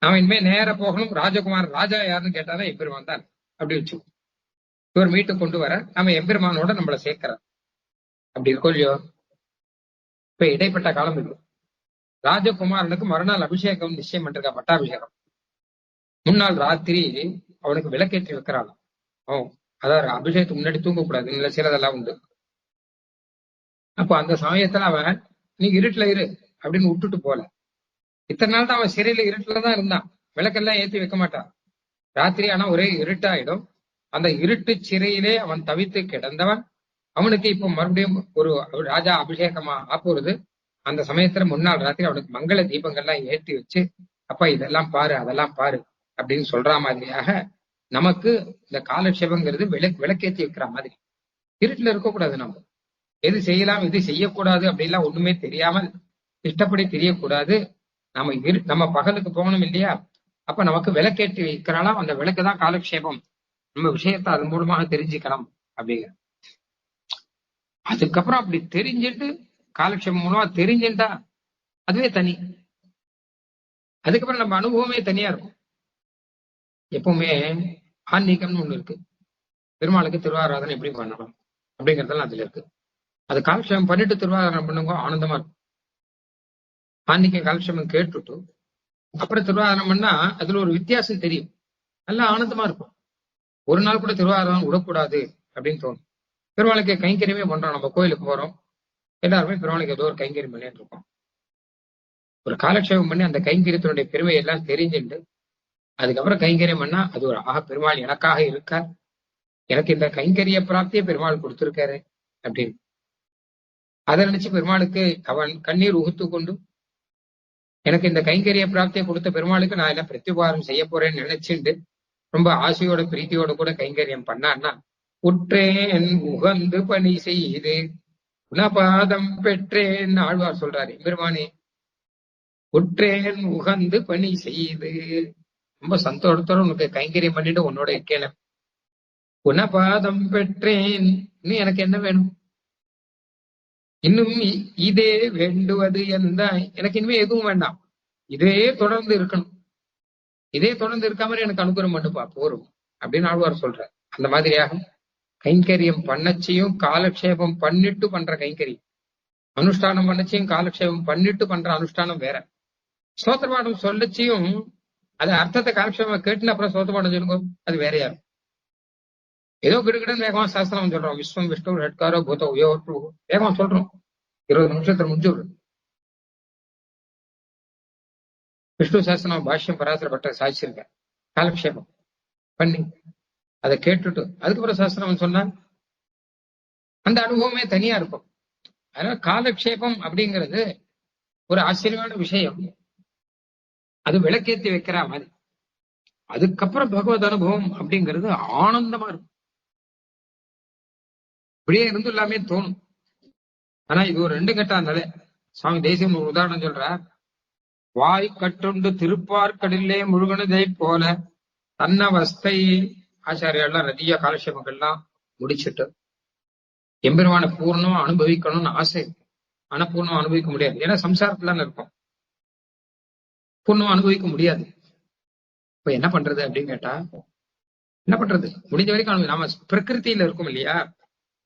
நாம இனிமே நேர போகணும். ராஜகுமார் ராஜா யாருன்னு கேட்டாதான் எம்பெருமான் தான் அப்படி வச்சு இவர் மீட்டு கொண்டு வர நம்ம எம்பெருமானோட நம்மளை சேர்க்கிறார். அப்படி இருக்கோ இல்லையோ? இப்ப இடைப்பட்ட காலம் இது. ராஜகுமாரனுக்கு மறுநாள் அபிஷேகம் நிச்சயம் பண்ணிருக்கா, பட்டாபிஷேகம். முன்னாள் ராத்திரி அவனுக்கு விளக்கேற்றி வைக்கிறான். அதாவது அபிஷேகத்துக்கு முன்னாடி தூங்கக்கூடாது, இல்ல சிலதெல்லாம் உண்டு. அப்போ அந்த சமயத்துல அவன் நீ இருட்டுல இரு அப்படின்னு விட்டுட்டு போல. இத்தனை நாள் தான் அவன் சிறையில இருட்டுலதான் இருந்தான், விளக்கெல்லாம் ஏற்றி வைக்க மாட்டான். ராத்திரி ஆனா ஒரே இருட்டாயிடும். அந்த இருட்டு சிறையிலே அவன் தவித்து கிடந்தவன். அவனுக்கு இப்போ மறுபடியும் ஒரு ராஜா அபிஷேகமா ஆப்போறது. அந்த சமயத்துல முன்னாள் ராத்திரி அவனுக்கு மங்கள தீபங்கள்லாம் ஏற்றி வச்சு, அப்பா இதெல்லாம் பாரு அதெல்லாம் பாரு அப்படின்னு சொல்ற மாதிரியாக நமக்கு இந்த காலட்சேபங்கிறது விளக்கேற்றி வைக்கிற மாதிரி. இருட்டுல இருக்கக்கூடாது. நம்ம எது செய்யலாம் எது செய்யக்கூடாது அப்படின்லாம் ஒண்ணுமே தெரியாமல் இஷ்டப்படி தெரியக்கூடாது. நம்ம பகலுக்கு போகணும் இல்லையா? அப்ப நமக்கு விளக்கேற்றி வைக்கிறாளாம். அந்த விளக்கு தான் காலக்ஷேபம். நம்ம விஷயத்தை அதன் மூலமாக தெரிஞ்சுக்கலாம் அப்படிங்கிற. அதுக்கப்புறம் அப்படி தெரிஞ்சுட்டு காலக்ஷேபம் மூலமா தெரிஞ்சுட்டா அதுவே தனி. அதுக்கப்புறம் நம்ம அனுபவமே தனியா இருக்கும். எப்பவுமே ஆன்மீகம்னு ஒண்ணு இருக்கு. பெருமாளுக்கு திருவாராதனை எப்படி பண்ணணும் அப்படிங்கறதெல்லாம் அதுல இருக்கு. அது காலக்ஷேபம் பண்ணிட்டு திருவாராதனை பண்ணுங்க, ஆனந்தமா இருக்கும். ஆன்மீக காலக்ஷேபம் கேட்டுட்டு அப்புறம் திருவாராதனை பண்ணா அதுல ஒரு வித்தியாசம் தெரியும், நல்லா ஆனந்தமா இருக்கும். ஒரு நாள் கூட திருவாராதனை விடக்கூடாது அப்படின்னு தோணும். பெருமாளுக்கு கைங்கரியமே பண்றோம், நம்ம கோயிலுக்கு போறோம், எல்லாருமே பெருமாளுக்கு ஏதோ ஒரு கைங்கரியம் பண்ணிட்டு இருக்கோம். ஒரு காலக்ஷேபம் பண்ணி அந்த கைங்கரியத்தினுடைய பெருமை எல்லாம் தெரிஞ்சுட்டு அதுக்கப்புறம் கைங்கரியம் பண்ணா அது ஒரு பெருமாள் எனக்காக இருக்கார், எனக்கு இந்த கைங்கரிய பிராப்தியை பெருமாள் கொடுத்திருக்காரு அப்படின்னு அதை நினைச்சு பெருமாளுக்கு அவன் கண்ணீர் உகுத்து கொண்டு எனக்கு இந்த கைங்கரிய பிராப்தியை கொடுத்த பெருமாளுக்கு நான் எல்லாம் பிரத்யுபாரம் செய்ய போறேன்னு நினைச்சுண்டு ரொம்ப ஆசையோட பிரீத்தியோட கூட கைங்கரியம் பண்ணான்னா உற்றேன் உகந்து பணி செய்து குணபாதம் பெற்றேன் ஆழ்வார் சொல்றாரு. பெருமானே உற்றேன் உகந்து பணி செய்து ரொம்ப சந்தோஷத்தோட உனக்கு கைங்கரியம் பண்ணிட்டு உன்னோட இருக்கேன். குணபாதம் பெற்றேன், இன்னும் எனக்கு என்ன வேணும்? இன்னும் இதே வேண்டுவது எந்த, எனக்கு இனிமே எதுவும் வேண்டாம், இதே தொடர்ந்து இருக்கணும், இதே தொடர்ந்து இருக்காம எனக்கு அனுகிரகம் பண்ணுப்பா போரும் அப்படின்னு ஆழ்வார் சொல்ற. அந்த மாதிரியாக கைங்கரியம் பண்ணச்சியும் காலக்ஷேபம் பண்ணிட்டு பண்ற கைங்கரியம், அனுஷ்டானம் பண்ணச்சியும் காலக்ஷேபம் பண்ணிட்டு பண்ற அனுஷ்டானம் வேற. ஸ்தோத்திரபாடம் சொல்லச்சியும் அது அர்த்தத்தை காலக்ஷேபம் கேட்டுன்னு அப்புறம் ஸ்தோத்திரபாடம் சொல்லுங்க, அது வேற யாரும். ஏதோ கிடுக்கிடுன்னு வேகமா சாஸ்திரம் சொல்றோம், விஸ்வம் விஷ்ணு ஹட்காரோ பூதோ வேகமா சொல்றோம், 20 நிமிஷத்துல முடிஞ்சுடுறோம். விஷ்ணு சாஸ்திரம் பாஷ்யம் பராசர பட்ட சாதிச்சிருக்க காலக்ஷேபம் பண்ணி அதை கேட்டுட்டு அதுக்கப்புறம் சாஸ்திரம் சொன்னா அந்த அனுபவமே தனியா இருக்கும். அதனால காலக்ஷேபம் அப்படிங்கிறது ஒரு ஆச்சரியமான விஷயம். அது விளக்கேற்றி வைக்கிற மாதிரி. அதுக்கப்புறம் பகவத் அனுபவம் அப்படிங்கிறது ஆனந்தமா இருக்கும். இப்படியே இருந்து எல்லாமே தோணும். ஆனா இது ஒரு 2 கட்டா நிலை. சுவாமி தேசியம் ஒரு உதாரணம் சொல்ற, வாய் கட்டுண்டு திருப்பார்கடலே முழுகனதை போல தன்னவஸ்தை. ஆச்சாரியெல்லாம் நிறைய காலக்ஷேபங்கள்லாம் முடிச்சுட்டு எம்பெருமான பூர்ணமா அனுபவிக்கணும்னு ஆசை, ஆனா பூர்ணமா அனுபவிக்க முடியாது. ஏன்னா சம்சாரத்துல இருக்கும், பூர்ணமா அனுபவிக்க முடியாது. இப்ப என்ன பண்றது அப்படின்னு கேட்டா, என்ன பண்றது? முடிஞ்ச வரைக்கும் நாம பிரகிருத்தியில இருக்கும் இல்லையா,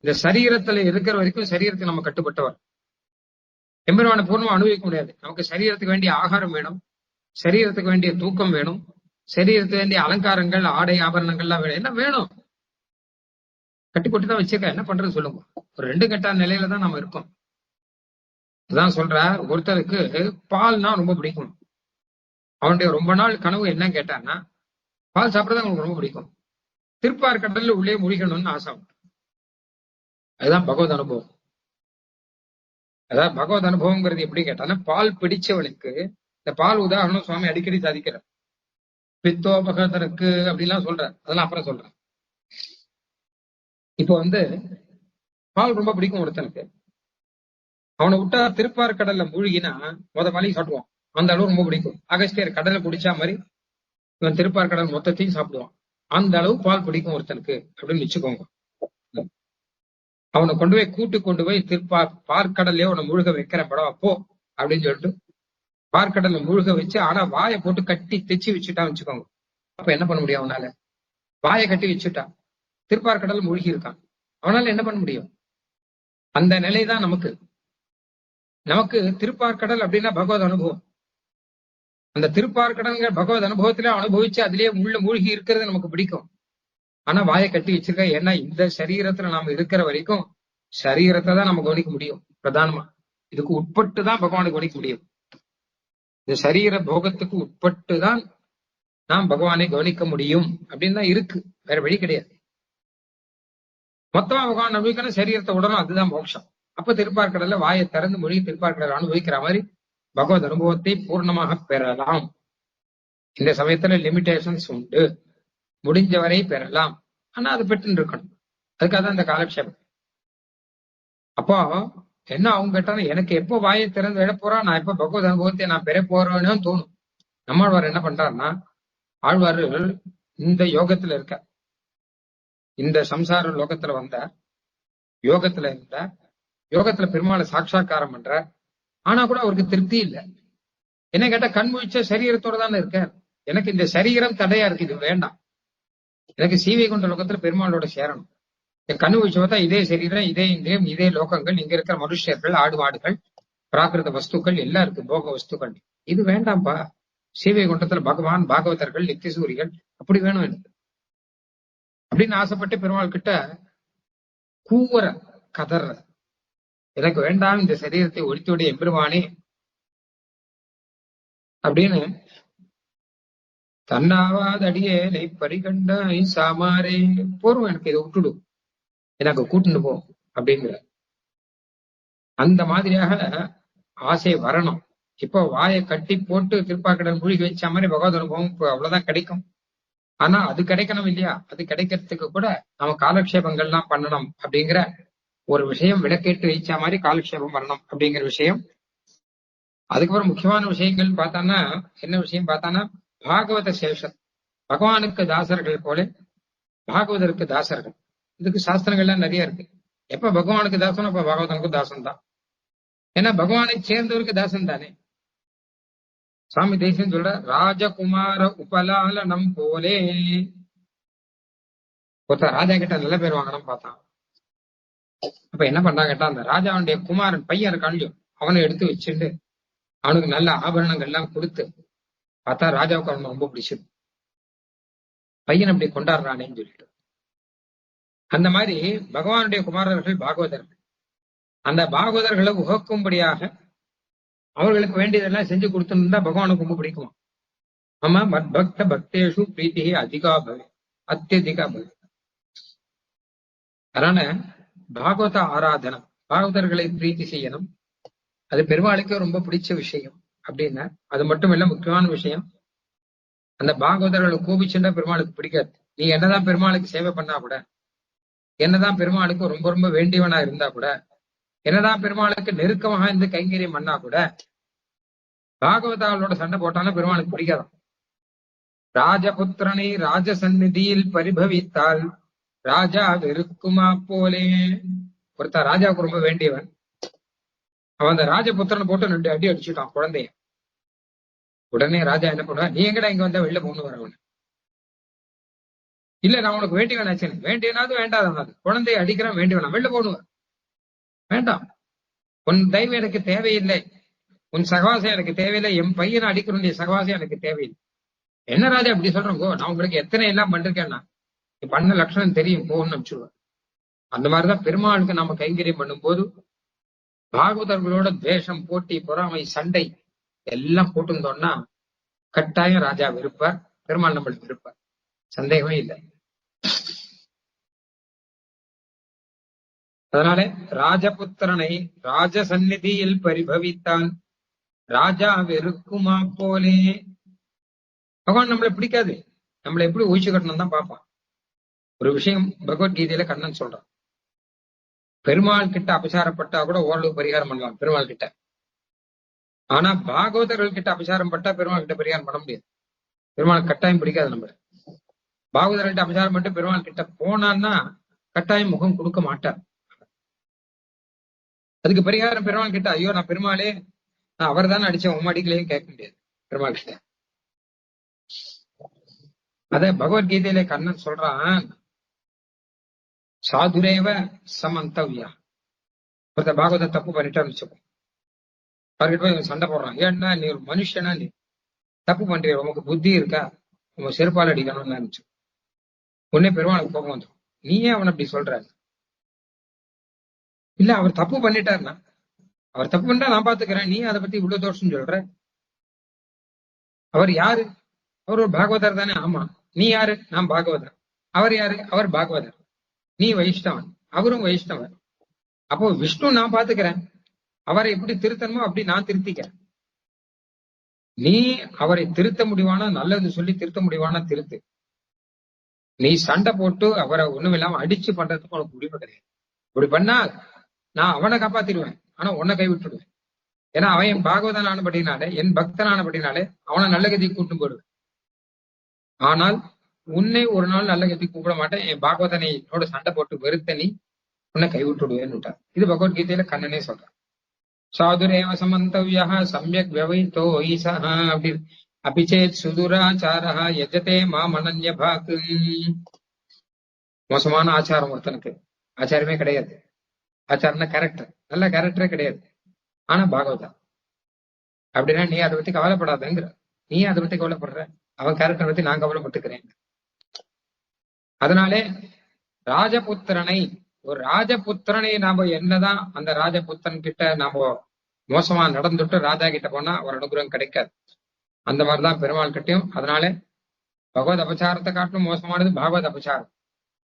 இந்த சரீரத்துல இருக்கிற வரைக்கும் சரீரத்தை நம்ம கட்டுப்பட்டவர். எம்பெருமான பூர்ணமா அனுபவிக்க முடியாது. நமக்கு சரீரத்துக்கு வேண்டிய ஆகாரம் வேணும், சரீரத்துக்கு வேண்டிய தூக்கம் வேணும், சரீரத்துக்கு வேண்டிய அலங்காரங்கள் ஆடை ஆபரணங்கள்லாம் வேணும், என்ன வேணும், கட்டி போட்டுதான் வச்சிருக்க, என்ன பண்றது சொல்லுங்க. ஒரு 2 கட்டா நிலையில தான் நம்ம இருக்கோம். அதான் சொல்ற, ஒருத்தருக்கு பால்னா ரொம்ப பிடிக்கும். அவனுடைய ரொம்ப நாள் கனவு என்ன கேட்டான்னா பால் சாப்பிடறதா அவனுக்கு ரொம்ப பிடிக்கும். திருப்பார் கடல்ல உள்ளே மூழ்கணும்னு ஆசை. அதுதான் பகவத் அனுபவம். அதாவது பகவத் அனுபவம்ங்கிறது எப்படி கேட்டாலும், பால் பிடிச்சவனுக்கு இந்த பால் உதாரணம் சுவாமி அடிக்கடி சாதிக்கிறார். பித்தோபகதனுக்கு அப்படின்லாம் சொல்றார், அதெல்லாம் அப்புறம் சொல்றேன். இப்போ பால் ரொம்ப பிடிக்கும் ஒருத்தனுக்கு, அவனை விட்டா திருப்பார் கடல்ல மூழ்கினா மலையை சாப்பிடுவான். அந்த அளவு ரொம்ப பிடிக்கும். அகஸ்தியர் கடலை குடிச்சா மாதிரி இவன் திருப்பார் கடல் மொத்தத்தையும் சாப்பிடுவான். அந்த அளவு பால் பிடிக்கும் ஒருத்தனுக்கு அப்படின்னு வச்சுக்கோங்க. அவனை கொண்டு போய் பார்க்கடல்லே அவனை மூழ்க வைக்கிற படம் அப்போ அப்படின்னு சொல்லிட்டு பார்க்கடல்ல மூழ்க வச்சு, ஆனா வாயை போட்டு கட்டி தைச்சு வச்சுட்டான் வச்சுக்கோங்க. அப்ப என்ன பண்ண முடியும் அவனால? வாயை கட்டி வச்சுட்டான், திருப்பார்கடல் மூழ்கி இருக்கான், அவனால என்ன பண்ண முடியும்? அந்த நிலைதான் நமக்கு திருப்பார்கடல் அப்படின்னா பகவத் அனுபவம். அந்த திருப்பார்கடல்ங்கிற பகவத் அனுபவத்திலே அனுபவிச்சு அதுலயே உள்ள மூழ்கி இருக்கிறது நமக்கு பிடிக்கும். ஆனா வாயை கட்டி வச்சிருக்க. ஏன்னா இந்த சரீரத்துல நாம இருக்கிற வரைக்கும் சரீரத்தை தான் நம்ம கவனிக்க முடியும். பிரதானமா இதுக்கு உட்பட்டு தான் பகவானை கவனிக்க முடியும். இந்த சரீர போகத்துக்கு உட்பட்டு தான் நாம் பகவானை கவனிக்க முடியும் அப்படின்னு தான் இருக்கு. வேற வழி கிடையாது. மொத்தமா பகவான் அனுபவிக்கணும், சரீரத்தை உடனும், அதுதான் மோட்சம். அப்ப திருப்பார்கடல்ல வாயை திறந்து மொழி திருப்பார்கடல் அனுபவிக்கிற மாதிரி பகவத் அனுபவத்தை பூர்ணமாக பெறலாம். இந்த சமயத்துல லிமிடேஷன்ஸ் உண்டு, முடிஞ்சவரை பெறலாம். ஆனா அது பெற்று இருக்கணும். அதுக்காக தான் இந்த காலக்ஷேபம். அப்போ என்ன அவங்க கேட்டாலும், எனக்கு எப்போ வாயை திறந்து விட போறான், நான் எப்ப பகவத் அனுபவத்தை நான் பெற போறேன்னு தோணும். நம்மாழ்வார் என்ன பண்றாருன்னா, ஆழ்வார்கள் இந்த யோகத்துல இருக்க, இந்த சம்சார லோகத்துல வந்த யோகத்துல இருந்த யோகத்துல பெருமாளை சாட்சா்காரம் பண்ற. ஆனா கூட அவருக்கு திருப்தி இல்லை. என்ன கேட்டா, கண் முழிச்ச சரீரத்தோட தானே இருக்க, எனக்கு இந்த சரீரம் தடையா இருக்கு, இது வேண்டாம், எனக்கு சீவை கொண்ட லோகத்துல பெருமாளோட சேரணும். என் கண்ணு வச்சு பார்த்தா இதே சரீரம், இதே இந்திரியம், இதே லோகங்கள், இங்க இருக்கிற மனுஷர்கள், ஆடு மாடுகள், பிராகிருத வஸ்துக்கள் எல்லாம் இருக்கு, போக வஸ்துக்கள், இது வேண்டாம்பா. சீவை குண்டத்துல பகவான், பாகவதர்கள், நித்தியசூரிகள் அப்படி வேணும் எனக்கு அப்படின்னு ஆசைப்பட்டு பெருமாள் கிட்ட கூவர கதற, எனக்கு வேண்டாம் இந்த சரீரத்தை ஒழித்துடைய எம்பெருமானே அப்படின்னு. தன்னாவாதடியே நெய் பரிகண்டாய் சாமாரே, போரும் எனக்கு இதை விட்டுடும், எனக்கு கூட்டுண்டு போ அப்படிங்கிற அந்த மாதிரியாக ஆசை வரணும். இப்போ வாயை கட்டி போட்டு திருப்பாக்கடல் மூழ்கி வச்ச மாதிரி பகவத் அனுபவம் இப்போ அவ்வளவுதான் கிடைக்கும். ஆனா அது கிடைக்கணும் இல்லையா? அது கிடைக்கிறதுக்கு கூட நம்ம காலக்ஷேபங்கள்லாம் பண்ணணும் அப்படிங்கிற ஒரு விஷயம், விளக்கேட்டு வைச்ச மாதிரி காலக்ஷேபம் பண்ணணும் அப்படிங்கிற விஷயம். அதுக்கப்புறம் முக்கியமான விஷயங்கள் பார்த்தான்னா, என்ன விஷயம் பார்த்தான்னா, பாகவத சேஷம். பகவானுக்கு தாசர்கள் போல பாகவதற்கு தாசர்கள். இதுக்கு சாஸ்திரங்கள்லாம் நிறைய இருக்கு. எப்ப பகவானுக்கு தாசன் அப்ப பாகவதனுக்கு தாசன் தான். ஏன்னா பகவானை சேர்ந்தவருக்கு தாசன் தானே. சுவாமி தேசியம் சொல்ற, ராஜகுமார உபலாலனம் போலே. ஒருத்தர் ராஜா கிட்ட நல்ல பேர் வாங்கணும் பார்த்தான். அப்ப என்ன பண்றாங்க கேட்டா, அந்த ராஜாவுடைய குமாரன் பையன் இருக்கான்லையோ, அவனை எடுத்து வச்சுட்டு அவனுக்கு நல்ல ஆபரணங்கள் எல்லாம் கொடுத்து பார்த்தா ராஜாவுக்கு அவனுக்கு ரொம்ப பிடிச்சது. பையன் அப்படி கொண்டாடுறானேன்னு சொல்லிட்டு. அந்த மாதிரி பகவானுடைய குமாரர்கள் பாகவதர்கள். அந்த பாகவதர்களை உகக்கும்படியாக அவர்களுக்கு வேண்டியதெல்லாம் செஞ்சு கொடுத்துருந்தா பகவானுக்கு ரொம்ப பிடிக்குமா. ஆமா, மத்பக்த பக்தேஷு பிரீத்தி அதிகா பவே, அத்தியதிகா பவே. அதனால பாகவத ஆராதனம், பாகவதர்களை பிரீத்தி செய்யணும், அது பெருமாளுக்கு ரொம்ப பிடிச்ச விஷயம் அப்படின்னா. அது மட்டும் இல்ல, முக்கியமான விஷயம், அந்த பாகவதர்களை கோபிச்சுட்டா பெருமாளுக்கு பிடிக்காது. நீ என்னதான் பெருமாளுக்கு சேவை பண்ணா கூட, என்னதான் பெருமாளுக்கு ரொம்ப ரொம்ப வேண்டியவனா இருந்தா கூட, என்னதான் பெருமாளுக்கு நெருக்கமாக இருந்து கைங்கரியம் பண்ணா கூட, பாகவதாவோட சண்டை போட்டாலும் பெருமாளுக்கு பிடிக்காதான். ராஜபுத்திரனை ராஜசந்நிதியில் பரிபவித்தால் ராஜா வெறுக்குமா போலே. ஒருத்தர் ராஜாவுக்கு ரொம்ப வேண்டியவன், அவன் அந்த ராஜபுத்திரனை போட்டு 2 அடி அடிச்சுட்டான் குழந்தைய. உடனே ராஜா என்ன பண்ணுவான், நீ எங்கடா இங்க வந்தா வெளில போகணும் வரவன். இல்ல, நான் உனக்கு வேண்டியவன் ஆச்சு, வேண்டியனாவது வேண்டாதவனாது, குழந்தைய அடிக்கிறான், வேண்டியவனா, வெளில போகணும் வேண்டாம். உன் தெய்வம் எனக்கு தேவையில்லை, உன் சகவாசம் எனக்கு தேவையில்லை, என் பையனை அடிக்கிறோம் சகவாசம் எனக்கு தேவையில்லை. என்ன ராஜா அப்படி சொல்றோம், நான் உங்களுக்கு எத்தனை எல்லாம் பண்றேன்னா பண்ண லட்சணம் தெரியும், போகணும்னு அனுப்பிச்சுடுவேன். அந்த மாதிரிதான் பெருமாளுக்கு நாம கைங்கரியம் பண்ணும் போது பாகவதர்களோட துவேஷம், போட்டி, பொறாமை, சண்டை எல்லாம் போட்டுருந்தோம்னா கட்டாயம் ராஜா விருப்பார், பெருமாள் நம்மளுக்கு விருப்பார், சந்தேகமே இல்லை. அதனாலே ராஜபுத்திரனை ராஜ சந்நிதியில் பரிபவித்தான் ராஜா வெறுக்குமா போலே. பகவான் நம்மளை பிடிக்காது, நம்மளை எப்படி ஒழிச்சு கட்டணும் தான் பார்ப்பான். ஒரு விஷயம் பகவத்கீதையில கண்ணன் சொல்றான், பெருமாள் கிட்ட அபசாரப்பட்டா கூட ஓரளவு பரிகாரம் பண்ணலாம் பெருமாள் கிட்ட. ஆனா பாகவதர்கள் கிட்ட அபசாரம் பட்டா பெருமாள் கிட்ட பரிகாரம் பண்ண முடியாது. பெருமாள் கட்டாயம் பிடிக்காது நம்மள. பாகவதர்கள்ட்ட அபசாரம் பண்ணிட்டு பெருமாள் கிட்ட போனான்னா கட்டாயம் முகம் கொடுக்க மாட்டார். அதுக்கு பரிகாரம் பெருமாள் கிட்ட, ஐயோ நான் பெருமாளே நான் அவர் தானே அடிச்சேன் உம் அடிக்கலையும் கேட்க முடியாது பெருமாள் கிட்ட. அத பகவத்கீதையில கண்ணன் சொல்றான், சாதுரேவ சமந்தவ்யா. ஒருத்த பாகவத தப்பு பண்ணிட்டான்னு வச்சுக்கோ, அவர்கிட்ட போய் சண்டை போடுறான், ஏன்னா நீ ஒரு மனுஷனா, நீ தப்பு பண்றிய, உனக்கு புத்தி இருக்கா, உங்க செருப்பால் அடிக்கணும்னு நினைச்சு உடனே பெருமாளுக்கு கோபம் வந்துடும். நீயே அவன் அப்படி சொல்ற? இல்ல அவர் தப்பு பண்ணிட்டாருன்னா, அவர் தப்பு பண்ணிட்டா நான் பாத்துக்கிறேன், நீ அதை பத்தி இவ்வளவு தோஷம் சொல்ற? அவர் யாரு? அவர் ஒரு பாகவதர் தானே. ஆமா. நீ யாரு? நான் பாகவதர். அவர் யாரு? அவர் பாகவதர். நீ வைஷ்ணவன், அவரும் வைஷ்ணவர். அப்போ விஷ்ணு நான் பாத்துக்கிறேன், அவரை எப்படி திருத்தணுமோ அப்படி நான் திருத்திக்கிறேன். நீ அவரை திருத்த முடிவானா நல்லது சொல்லி திருத்த முடிவானா திருத்து. நீ சண்டை போட்டு அவரை ஒண்ணும் இல்லாம அடிச்சு பண்றதுக்கு உனக்கு உரிமை கிடையாது. இப்படி பண்ணா நான் அவனை காப்பாத்திடுவேன், ஆனா உன்னை கைவிட்டுடுவேன். ஏன்னா அவன் என் பாகவதன் ஆனபடினாலே, என் பக்தன் ஆனபடினாலே அவனை நல்ல கதிக்கு கூட்டு போடுவேன். ஆனால் உன்னை ஒரு நாள் நல்ல கதிக்கு கூப்பிட மாட்டேன், என் பாகவதனை என்னோட சண்டை போட்டு வெறுத்த நீ உன்னை கைவிட்டுடுவேன்னு விட்டார். இது பகவத்கீதையில கண்ணனே சொல்றான். சாதுரேவ சமந்தவ்யா சமயக் வியவைத்தோ ஈசா அப்படி அபிச்சேத் சுதுராச்சாரா யஜதே மாமனன்ய பாக்கு. மோசமான ஆச்சாரம் ஒருத்தனுக்கு, ஆச்சாரமே கிடையாது. ஆச்சாரம்னா கேரக்டர், நல்ல கேரக்டரே கிடையாது, ஆனா பாகவதா அப்படின்னா நீ அதை பத்தி கவலைப்படாதங்கிற. நீ அதை பத்தி கவலைப்படுற, அவன் கேரக்டர் பத்தி நான் கவலைப்பட்டுக்கிறேன். அதனாலே ராஜபுத்திரனை, ஒரு ராஜபுத்திரனை நாம என்னதான் அந்த ராஜபுத்திரன் கிட்ட நாம மோசமா நடந்துட்டு ராஜா கிட்ட போனா அவர் அனுகிரகம் கிடைக்காது. அந்த மாதிரிதான் பெருமாள் கிட்டையும். அதனால பகவத் அபச்சாரத்தை காட்டிலும் மோசமானது பாகவத் அபச்சாரம்,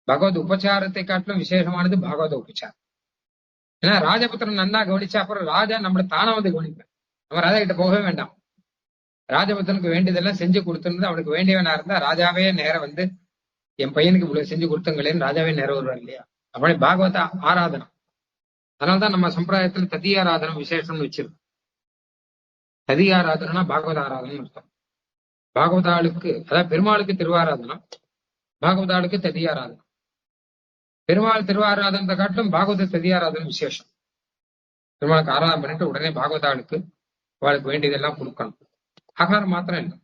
பகவத் உபச்சாரத்தை காட்டிலும் விசேஷமானது பாகவத உபச்சாரம். ஏன்னா ராஜபுத்திரன் நன்னா கவனிச்சா அப்புறம் ராஜா நம்மளை தானா வந்து கவனிப்பேன். நம்ம ராஜா கிட்ட போகவே வேண்டாம். ராஜபுத்திரனுக்கு வேண்டியதெல்லாம் செஞ்சு கொடுத்துருந்து அவனுக்கு வேண்டியவனா இருந்தா ராஜாவே நேரம் வந்து என் பையனுக்கு இவ்வளவு செஞ்சு கொடுத்தங்களேன்னு ராஜாவே நேரம் வருவார் இல்லையா? அப்படி பாகவத ஆராதனம். அதனால்தான் நம்ம சம்பிரதாயத்துல ததியாராதனம் விசேஷம்னு வச்சிருக்கோம். ததியாராதனா பாகவத ஆராதனம் அர்த்தம். பாகவதாளுக்கு, அதாவது பெருமாளுக்கு திருவாராதனம், பாகவதாளுக்கு ததியாராதனம். பெருமாள் திருவாராதனத்தை காட்டிலும் பாகவத ததியாராதனம் விசேஷம். பெருமாளுக்கு ஆராதனை பண்ணிட்டு உடனே பாகவதாளுக்கு அவளுக்கு வேண்டியதெல்லாம் கொடுக்கணும். ஆகாரம் மாத்திரம் இல்லை,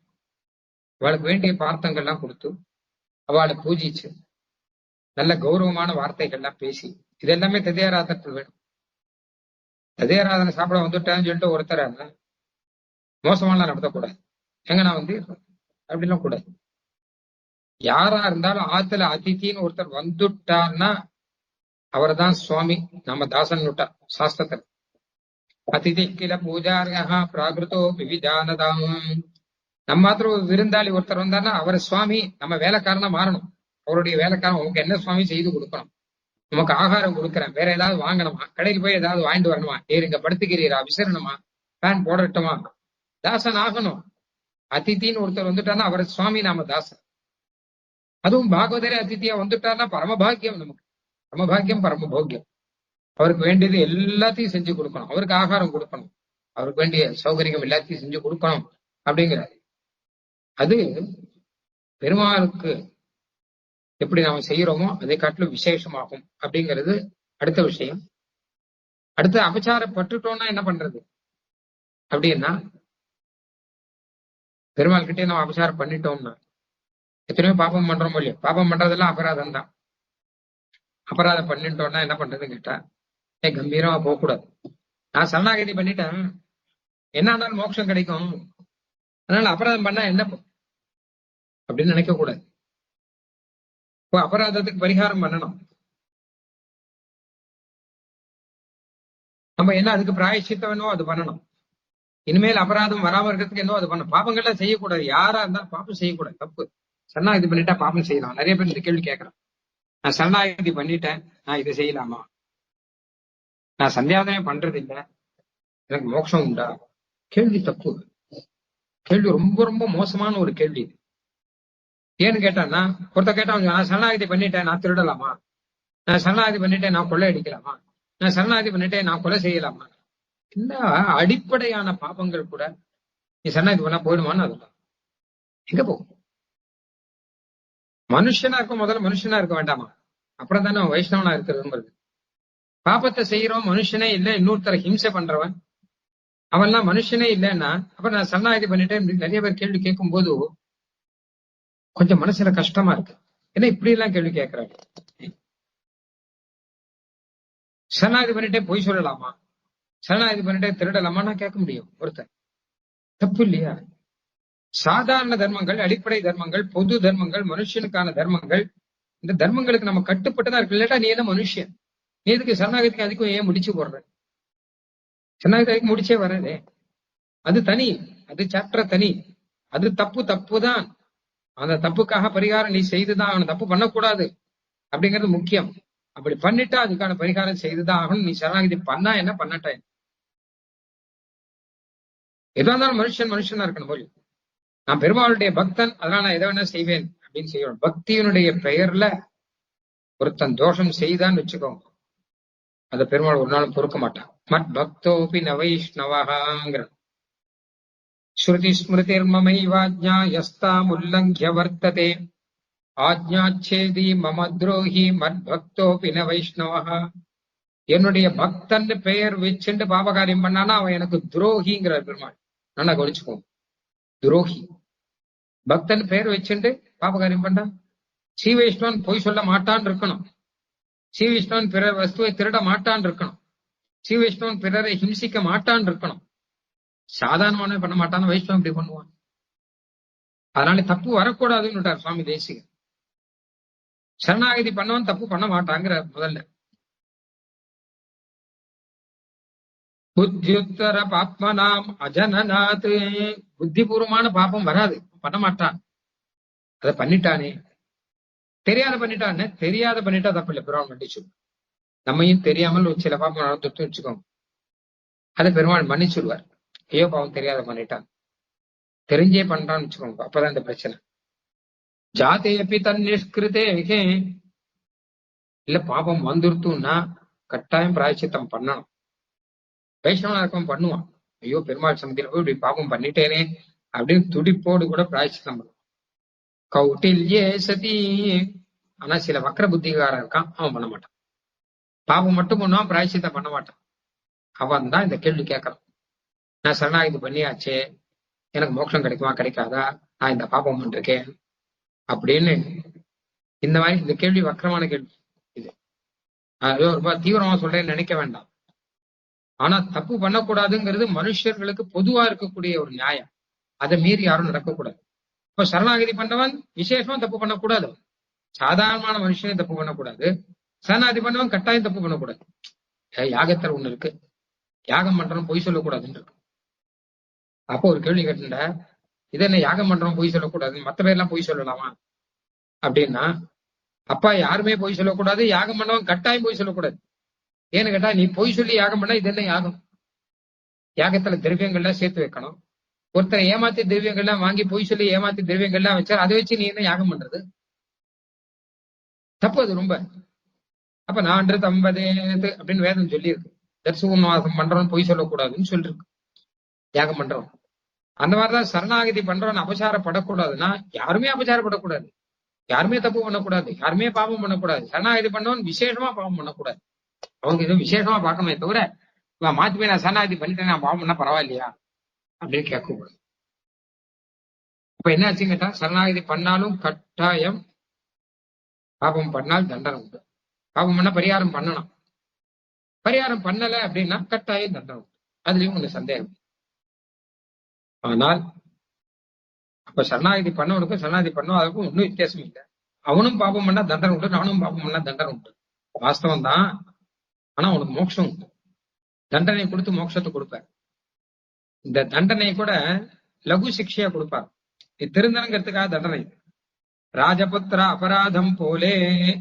அவளுக்கு வேண்டிய பார்த்தங்கள்லாம் கொடுத்து அவளை பூஜிச்சு நல்ல கௌரவமான வார்த்தைகள்லாம் பேசி, இதெல்லாமே ததியாராதனத்தில் வேணும். ததியாராதனை சாப்பிட வந்துட்டான்னு சொல்லிட்டு ஒருத்தர மோசமாலாம் நடத்தக்கூடாது. எங்க நான் வந்து அப்படிலாம் கூடாது. யாரா இருந்தாலும் ஆத்துல அதித்தின்னு ஒருத்தர் வந்துட்டார்னா அவர் தான் சுவாமி, நம்ம தாசன் விட்டா சாஸ்திரத்தில். அதிதி கில பூஜாரியா பிராகிருதோ விவிதானதாம். நம்ம மாத்திரம் ஒரு விருந்தாளி ஒருத்தர் வந்தாருன்னா அவர் சுவாமி, நம்ம வேலைக்காரனா மாறணும். அவருடைய வேலைக்காரன் உனக்கு என்ன சுவாமி செய்து கொடுக்கணும், நமக்கு ஆகாரம் கொடுக்குறேன், வேற ஏதாவது வாங்கணுமா, கடையில் போய் ஏதாவது வாங்கிட்டு வரணுமா, நீர் இங்க படுத்துக்கிறீரா, விசிறணுமா, ஃபேன் போடட்டுமா, தாசன் ஆகணும். அதித்தின்னு ஒருத்தர் வந்துட்டாருன்னா அவர் சுவாமி, நாம தாசன். அதுவும் பாகவதரே அதித்தியா வந்துட்டாருன்னா பரமபாகியம், நமக்கு பரமபாகியம் பரமபோக்கியம். அவருக்கு வேண்டியது எல்லாத்தையும் செஞ்சு கொடுக்கணும், அவருக்கு ஆகாரம் கொடுக்கணும், அவருக்கு வேண்டிய சௌகரியம் எல்லாத்தையும் செஞ்சு கொடுக்கணும் அப்படிங்கிறாரு. அது பெருமாளுக்கு எப்படி நாம செய்யறோமோ அதை காட்டிலும் விசேஷமாகும் அப்படிங்கிறது அடுத்த விஷயம். அடுத்து அபச்சாரப்பட்டுட்டோம்னா என்ன பண்றது அப்படின்னா, பெருமாள் கிட்டே நம்ம அபச்சாரம் பண்ணிட்டோம்னா, எத்தனையோ பாப்பம் பண்றோமோ இல்லையோ, பாப்பம் பண்றதெல்லாம் அபராதம் தான். அபராதம் பண்ணிட்டோம்னா என்ன பண்றதுன்னு கேட்டா, கம்பீரமா போகக்கூடாது. நான் சரணாகதி பண்ணிட்டேன், என்ன ஆனாலும் மோட்சம் கிடைக்கும், அதனால அபராதம் பண்ணா என்ன அப்படின்னு நினைக்க கூடாது. இப்போ அபராதத்துக்கு பரிகாரம் பண்ணணும். நம்ம என்ன அதுக்கு பிராயச்சித்தம் என்னவோ அது பண்ணணும். இனிமேல் அபராதம் வராம இருக்கிறதுக்கு என்னவோ அது பண்ணணும். பாப்பங்கள்லாம் செய்யக்கூடாது, யாரா இருந்தாலும் பாப்பம் செய்யக்கூடாது, தப்பு. சரணாகதி பண்ணிட்டா பாபம் செய்யலாம். நிறைய பேர் இந்த கேள்வி கேட்கறான். நான் சரணாகதி பண்ணிட்டேன், நான் இதை செய்யலாமா? நான் சந்தியாவதனே பண்றது இல்ல, எனக்கு மோட்சம் உண்டா? கேள்வி தப்பு. கேள்வி ரொம்ப ரொம்ப மோசமான ஒரு கேள்வி. ஏன்னு கேட்டான்னா, ஒருத்த கேட்டான், நான் சரணாகதி பண்ணிட்டேன், நான் திருடலாமா? நான் சரணாகதி பண்ணிட்டேன், நான் கொள்ளை அடிக்கலாமா? நான் சரணாகதி பண்ணிட்டேன், நான் கொலை செய்யலாமா? இந்த அடிப்படையான பாபங்கள் கூட நீ சரணாகதி பண்ணா போயிடுமான்னு அதெல்லாம் எங்க போகும்? மனுஷனா இருக்க முதல்ல மனுஷனா இருக்க வேண்டாமா? அப்புறம் தானே வைஷ்ணவனா இருக்கிறதுங்கிறது. பாபத்தை செய்யறோம் மனுஷனே இல்ல, இன்னொருத்தர ஹிம்சை பண்றவன் அவன்லாம் மனுஷனே இல்லைன்னா அப்புறம் நான் சரணாகதி பண்ணிட்டேன் நிறைய பேர் கேள்வி கேட்கும் போது கொஞ்சம் மனசுல கஷ்டமா இருக்கு. ஏன்னா இப்படி எல்லாம் கேள்வி கேட்கிறாரு. சரணாகதி பண்ணிட்டே பொய் சொல்லலாமா? சரணாகதி பண்ணிட்டே திருடலாமா? நான் கேட்க முடியும். ஒருத்தர் தப்பு இல்லையா? சாதாரண தர்மங்கள், அடிப்படை தர்மங்கள், பொது தர்மங்கள், மனுஷனுக்கான தர்மங்கள், இந்த தர்மங்களுக்கு நம்ம கட்டுப்பட்டுதான் இருக்கு. இல்லாட்டா நீ என்ன மனுஷன்? நீ எதுக்கு சரணாகதிக்கு அதுக்கும் ஏன் முடிச்சு போடுற? சரணாகதிக்கு முடிச்சே வராதே. அது தனி, அது சாப்டர் தனி. அது தப்பு தப்பு தான். அந்த தப்புக்காக பரிகாரம் நீ செய்துதான் அவன் தப்பு பண்ணக்கூடாது அப்படிங்கிறது முக்கியம். அப்படி பண்ணிட்டா அதுக்கான பரிகாரம் செய்துதான் ஆகணும். நீ சரணாகதி பண்ணா என்ன, பண்ணட்டா என்ன? எதா இருந்தாலும் மனுஷன் மனுஷனா இருக்கணும் போய். நான் பெருமாளுடைய பக்தன், அதனால நான் எதை வேணா செய்வேன் அப்படின்னு செய்யணும். பக்தியினுடைய பெயர்ல ஒருத்தன் தோஷம் செய்தான்னு வச்சுக்கோங்க, அதை பெருமாள் ஒரு நாளும் பொறுக்க மாட்டான். மத் பக்தோபி ந வைஷ்ணவஹாங்கிற ஸ்ருதி ஸ்மிருதிர்மமைவாஜ்ஞா யஸ்தாம் உல்லங்க்ய வர்த்ததே ஆஜ்ஞாச்சேதி மம துரோகி மத் பக்தோபி ந வைஷ்ணவஹா. என்னுடைய பக்தன் பெயர் வச்சுட்டு பாபகாரியம் பண்ணானா அவன் எனக்கு துரோகிங்கிறார் பெருமாள். நல்லா கவனிச்சுக்கோங்க, துரோகி. பக்தன் பெயர் வச்சுட்டு பாபகாரியம் பண்ணா ஸ்ரீ வைஷ்ணவன் பொய் சொல்ல மாட்டான் இருக்கணும். ஸ்ரீ வைஷ்ணவன் பிறர் வஸ்துவை திருட மாட்டான் இருக்கணும். ஸ்ரீ வைஷ்ணவன் பிறரை ஹிம்சிக்க மாட்டான் இருக்கணும். சாதாரணமான பண்ண மாட்டான், வைஷ்ணவன் இப்படி பண்ணுவான். அதனால தப்பு வரக்கூடாதுன்னு சுவாமி தேசிகன். சரணாகதி பண்ணவன் தப்பு பண்ண மாட்டாங்கிற முதல்ல. புத்தியுத்தர பாப்மனாம் அஜனநாத், புத்திபூர்வமான பாப்பம் வராது, பண்ண மாட்டான். அதை பண்ணிட்டானே, தெரியாத பண்ணிட்டான்னு. தெரியாத பண்ணிட்டா தப்பு இல்லை, பெருமாள் மன்னிச்சு. நம்மையும் தெரியாமல் சில பாப்பம் நடந்துட்டு வச்சுக்கோங்க, அதை பெருமாள் மன்னிச்சுடுவார். ஐயோ பாவம் தெரியாத பண்ணிட்டான், தெரிஞ்சே பண்றான்னு வச்சுக்கோங்க, அப்பதான் இந்த பிரச்சனை. ஜாதே அப்படி தன் நிஷ்கிருத்தே இல்ல பாபம் வந்துருத்துன்னா கட்டாயம் பிராயச்சித்தம் பண்ணணும். வைஷ்ணவனா இருக்கவன் பண்ணுவான், ஐயோ பெருமாள் சமதியில போய் இப்படி பாபம் பண்ணிட்டேனே அப்படின்னு துடிப்போடு கூட பிராயச்சித்தம் பண்ணுவான். கௌட்டில்யே சதி. ஆனா சில வக்கர புத்திகாரன் இருக்கான், அவன் பண்ண மாட்டான். பாபம் மட்டும் பண்ணுவான், பிராயச்சித்தம் பண்ண மாட்டான். அவன் தான் இந்த கேள்வி கேட்கறான். நான் சரணாகதி பண்ணியாச்சே, எனக்கு மோட்சம் கிடைக்குமா கிடைக்காதா, நான் இந்த பாபம் பண்ணிருக்கேன் அப்படின்னு. இந்த மாதிரி இந்த கேள்வி வக்கரமான கேள்வி இது. ரொம்ப தீவிரமா சொல்றேன்னு நினைக்க வேண்டாம். ஆனா தப்பு பண்ணக்கூடாதுங்கிறது மனுஷர்களுக்கு பொதுவா இருக்கக்கூடிய ஒரு நியாயம். அதை மீறி யாரும் நடக்கக்கூடாது. இப்ப சரணாகதி பண்ணவன் விசேஷமா தப்பு பண்ணக்கூடாது, சாதாரணமான மனுஷனே தப்பு பண்ணக்கூடாது. சரணாகதி பண்ணவன் கட்டாயம் தப்பு பண்ணக்கூடாது. யாகத்துல ஒண்ணு இருக்கு, யாகம் பண்றோம் பொய் சொல்லக்கூடாதுன்னு இருக்கு. அப்போ ஒரு கேள்வி கேட்டுட்ட, இதை என்ன யாகம் பண்றோம் பொய் சொல்லக்கூடாது, மத்த பேர்லாம் பொய் சொல்லலாமா அப்படின்னா, அப்பா யாருமே பொய் சொல்லக்கூடாது, யாகம் பண்ணவன் கட்டாயம் பொய் சொல்லக்கூடாது. ஏன்னு கேட்டா, நீ பொய் சொல்லி யாகம் பண்ணா இது என்ன யாகம்? யாகத்துல திரவியங்கள்லாம் சேர்த்து வைக்கணும். ஒருத்தரை ஏமாத்தி திரவியங்கள்லாம் வாங்கி பொய் சொல்லி ஏமாத்தி திரவியங்கள்லாம் வச்சா அதை வச்சு நீ என்ன யாகம் பண்றது? தப்பு அது ரொம்ப. அப்ப நான் தம்பதேது அப்படின்னு வேதம் சொல்லியிருக்கு. தர்சுவன்வாசம் பண்றோம் பொய் சொல்லக்கூடாதுன்னு சொல்லிருக்கு யாகம் பண்றோம். அந்த மாதிரிதான் சரணாகதி பண்றோம்னு அபசாரப்படக்கூடாதுன்னா யாருமே அபசாரப்படக்கூடாது, யாருமே தப்பு பண்ணக்கூடாது, யாருமே பாவம் பண்ணக்கூடாது. சரணாகதி பண்ணவன் விசேஷமா பாவம் பண்ணக்கூடாது. அவங்க எதுவும் விசேஷமா பார்க்கணுமே தவிர மாத்தி போய் நான் சரணாகதி பண்ணிட்டேன் நான் பாவம் பண்ணா பரவாயில்லையா அப்படின்னு கேட்கக்கூடாது. இப்ப என்ன ஆச்சுன்னு கேட்டா, சரணாகதி பண்ணாலும் கட்டாயம் பாபம் பண்ணால் தண்டனை உண்டு. பாபம் பண்ணா பரிகாரம் பண்ணணும், பரிகாரம் பண்ணல அப்படின்னா கட்டாயம் தண்டனை உண்டு. அதுலயும் கொஞ்சம் சந்தேகம். ஆனால் அப்ப சரணாகதி பண்ணவனுக்கும் சரணாகதி பண்ணும் அதுக்கும் ஒன்னும் வித்தியாசம் இல்லை. அவனும் பாபம் பண்ணா தண்டனை உண்டு, நானும் பாபம் பண்ணா தண்டனை உண்டு. வாஸ்தவம் தான். ஆனா உனக்கு மோட்சம் உண்டு. தண்டனை கொடுத்து மோட்சத்தை கொடுப்பார். இந்த தண்டனை கூட லகு சிக்ஷையா கொடுப்பார். இது திருந்தனங்கிறதுக்காக தண்டனை. ராஜபுத்திர அபராதம் போலே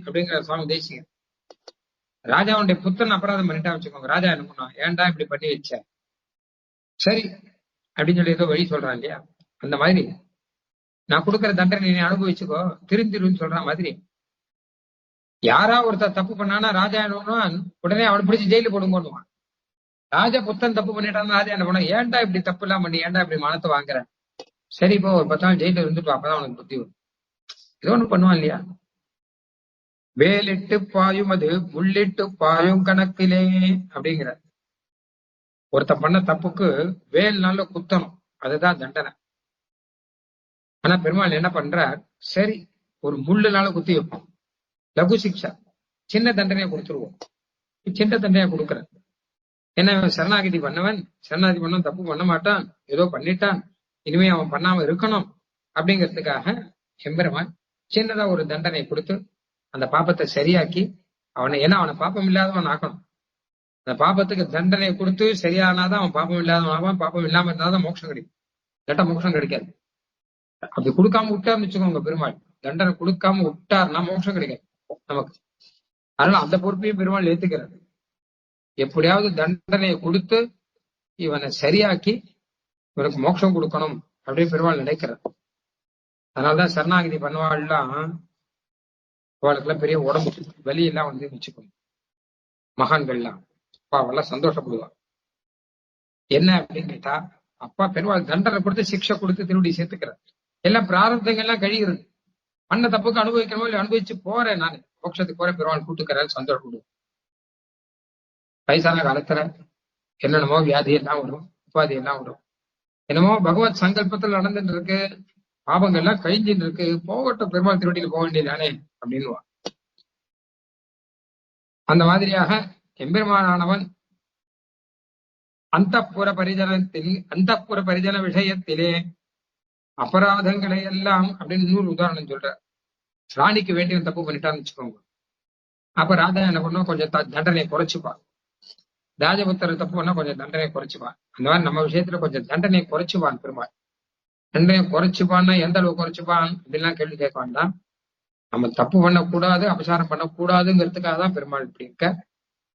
அப்படிங்கிற சுவாமி தேசிகன். ராஜாவுடைய புத்தன் அபராதம் பண்ணிட்டா வச்சுக்கோங்க, ராஜா என்ன பண்ணுவான், ஏன்டா இப்படி பண்ணி வச்ச, சரி அப்படின்னு சொல்லி ஏதோ வழி சொல்றான் இல்லையா, அந்த மாதிரி நான் கொடுக்குற தண்டனை நீ அனுபவிச்சுக்கோ திருந்திருன்னு சொல்ற மாதிரி யாரா ஒருத்தர் தப்பு பண்ணானா ராஜா என்ன பண்ணுவான், உடனே அவனை பிடிச்சி ஜெயிலு போடுங்கன்னுவான். ராஜா புத்தன் தப்பு பண்ணிட்டான், ராஜா என்ன பண்ண, ஏன்டா இப்படி தப்பு எல்லாம் பண்ணி ஏன்டா இப்படி மனத்தை வாங்குற, சரி இப்போ ஒரு 10 நாள் ஜெயில இருந்துட்டு அப்பதான் அவனுக்கு புத்தி வரும். ஏதோ ஒண்ணு பண்ணுவான் இல்லையா. வேலிட்டு பாயும் அது முள்ளிட்டு பாயும் கணக்கிலே அப்படிங்கிற ஒருத்த பண்ண தப்புக்கு வேல்னால குத்தணும், அதுதான் தண்டனை. ஆனா பெருமாள் என்ன பண்றார், சரி ஒரு முள்ளுனால குத்தி வைப்போம், லகு சிக்ஷா, சின்ன தண்டனையை கொடுத்துருவோம். சின்ன தண்டனையா கொடுக்குற என்ன, சரணாகதி பண்ணவன் சரணாகதி பண்ணவன் தப்பு பண்ண மாட்டான், ஏதோ பண்ணிட்டான், இனிமே அவன் பண்ணாம இருக்கணும் அப்படிங்கிறதுக்காக எம்பெருமான் சின்னதா ஒரு தண்டனை கொடுத்து அந்த பாப்பத்தை சரியாக்கி அவனை, ஏன்னா அவனை பாப்பம் இல்லாதவன் ஆக்கணும். அந்த பாப்பத்துக்கு தண்டனை கொடுத்து சரியானாதான் அவன் பாப்பம் இல்லாதவன் ஆவான். பாப்பம் இல்லாம இருந்தாதான் மோட்சம் கிடைக்கும், இல்லாட்டா மோட்சம் கிடைக்காது. அப்படி கொடுக்காம விட்டார்னு வச்சுக்கோங்க, பெருமாள் தண்டனை கொடுக்காம விட்டார்னா மோட்சம் கிடைக்காது நமக்கு. அதனால அந்த பொறுப்பையும் பெருமாள் ஏத்துக்கிறார். எப்படியாவது தண்டனையை கொடுத்து இவனை சரியாக்கி இவனுக்கு மோட்சம் கொடுக்கணும் அப்படின்னு பெருமாள் நினைக்கிறார். அதனாலதான் சரணாகதி பண்ணுவாள்லாம் அவளுக்கெல்லாம் பெரிய உடம்பு வலியெல்லாம் வந்து வச்சுக்கணும். மகான்கள்லாம் அவெல்லாம் சந்தோஷப்படுவாள். என்ன அப்படின்னு கேட்டா, அப்பா பெருமாள் தண்டனை கொடுத்து சிக்ஷை கொடுத்து திருடி சேர்த்துக்கிறார். எல்லாம் பிராரப்தங்கள்லாம் கழிகிறது. பண்ண தப்புக்கு அனுபவிக்கிறோமோ இல்லை, அனுபவிச்சு போறேன் நான் மோட்சத்துக்கு போறேன், பெருமாள் கூட்டுக்கிறாரு, சந்தோஷப்படுவோம். வயசான காலத்துல என்னென்னமோ வியாதி எல்லாம் வரும், உபாதி எல்லாம் வரும், என்னமோ பகவத் சங்கல்பத்தில் நடந்துட்டு இருக்கு, பாபங்கள்லாம் கழிஞ்சிட்டு இருக்கு, போகட்டும் பெருமாள் திருவடியில் போக வேண்டியதானே அப்படின்னு. அந்த மாதிரியாக எம்பெருமானானவன் அந்தப்புற பரிஜன விஷயத்திலே அபராதங்களை எல்லாம் அப்படின்னு இன்னொரு உதாரணம் சொல்ற. ராணிக்கு வேண்டிய தப்பு பண்ணிட்டான்னு வச்சுக்கோங்க, அப்ப ராஜா என்ன பண்ணும், கொஞ்சம் தண்டனை குறைச்சுப்பான். ராஜபுத்திர தப்பு பண்ணா கொஞ்சம் தண்டனை குறைச்சுப்பான். அந்த மாதிரி நம்ம விஷயத்துல கொஞ்சம் தண்டனை குறைச்சுப்பான் பெருமாள். தண்டனை குறைச்சுப்பான்னா எந்த அளவு குறைச்சுப்பான் அப்படின்லாம் கேள்வி கேட்க வேண்டாம். நம்ம தப்பு பண்ணக்கூடாது, அபசாரம் பண்ணக்கூடாதுங்கிறதுக்காக தான் பெருமாள் இப்படி இருக்க.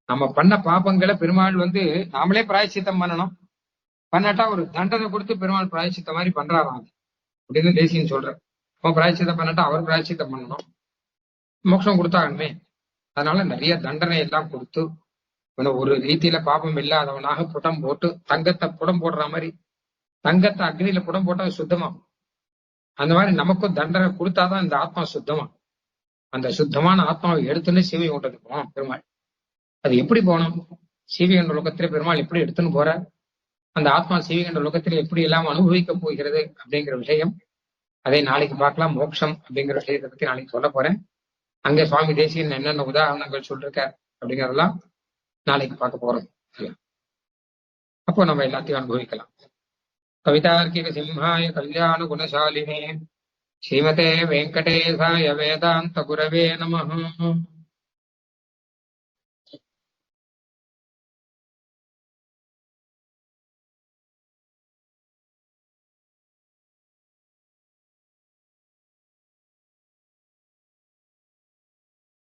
நம்ம பண்ண பாப்பங்களை பெருமாள் வந்து நாமளே பிராயச்சித்தம் பண்ணணும், பண்ணாட்டா ஒரு தண்டனை கொடுத்து பெருமாள் பிராயச்சித்தம் மாதிரி பண்றாராம் அப்படின்னு தேசியன்னு சொல்ற. அவன் பிராயச்சித்தம் பண்ணாட்டா அவர் பிராயச்சித்தம் பண்ணணும், மோட்சம் கொடுத்தாகணுமே. அதனால நிறைய தண்டனை எல்லாம் கொடுத்து ஒரு ரீதியில பாபம் இல்லாதவனாக புடம் போட்டு, தங்கத்தை புடம் போடுற மாதிரி, தங்கத்தை அக்னியில புடம் போட்டா சுத்தமாகும். அந்த மாதிரி நமக்கும் தண்டனை கொடுத்தாதான் இந்த ஆத்மா சுத்தமா. அந்த சுத்தமான ஆத்மாவை எடுத்துன்னு சிவகண்டத்துக்கு போனோம் பெருமாள். அது எப்படி போனோம், சிவகண்ட லோகத்திலே பெருமாள் எப்படி எடுத்துன்னு போற, அந்த ஆத்மா சிவகண்ட லோகத்திலே எப்படி எல்லாம் அனுபவிக்க போகிறது அப்படிங்கிற விஷயம் அதை நாளைக்கு பார்க்கலாம். மோட்சம் அப்படிங்கிற விஷயத்தை பத்தி நாளைக்கு சொல்ல போறேன். அங்க சுவாமி தேசிகன் என்னென்ன உதாரணங்கள் சொல்லிருக்கார் அப்படிங்கறதெல்லாம் நாளைக்கு பார்க்க போறோம். அப்போ நம்ம எல்லாத்தையும் அனுபவிக்கலாம். கவிதார்க்கிக சிம்ஹாய கல்யாண குணசாலினே ஸ்ரீமதே வெங்கடேசாய வேதாந்த குரவே நமஹ.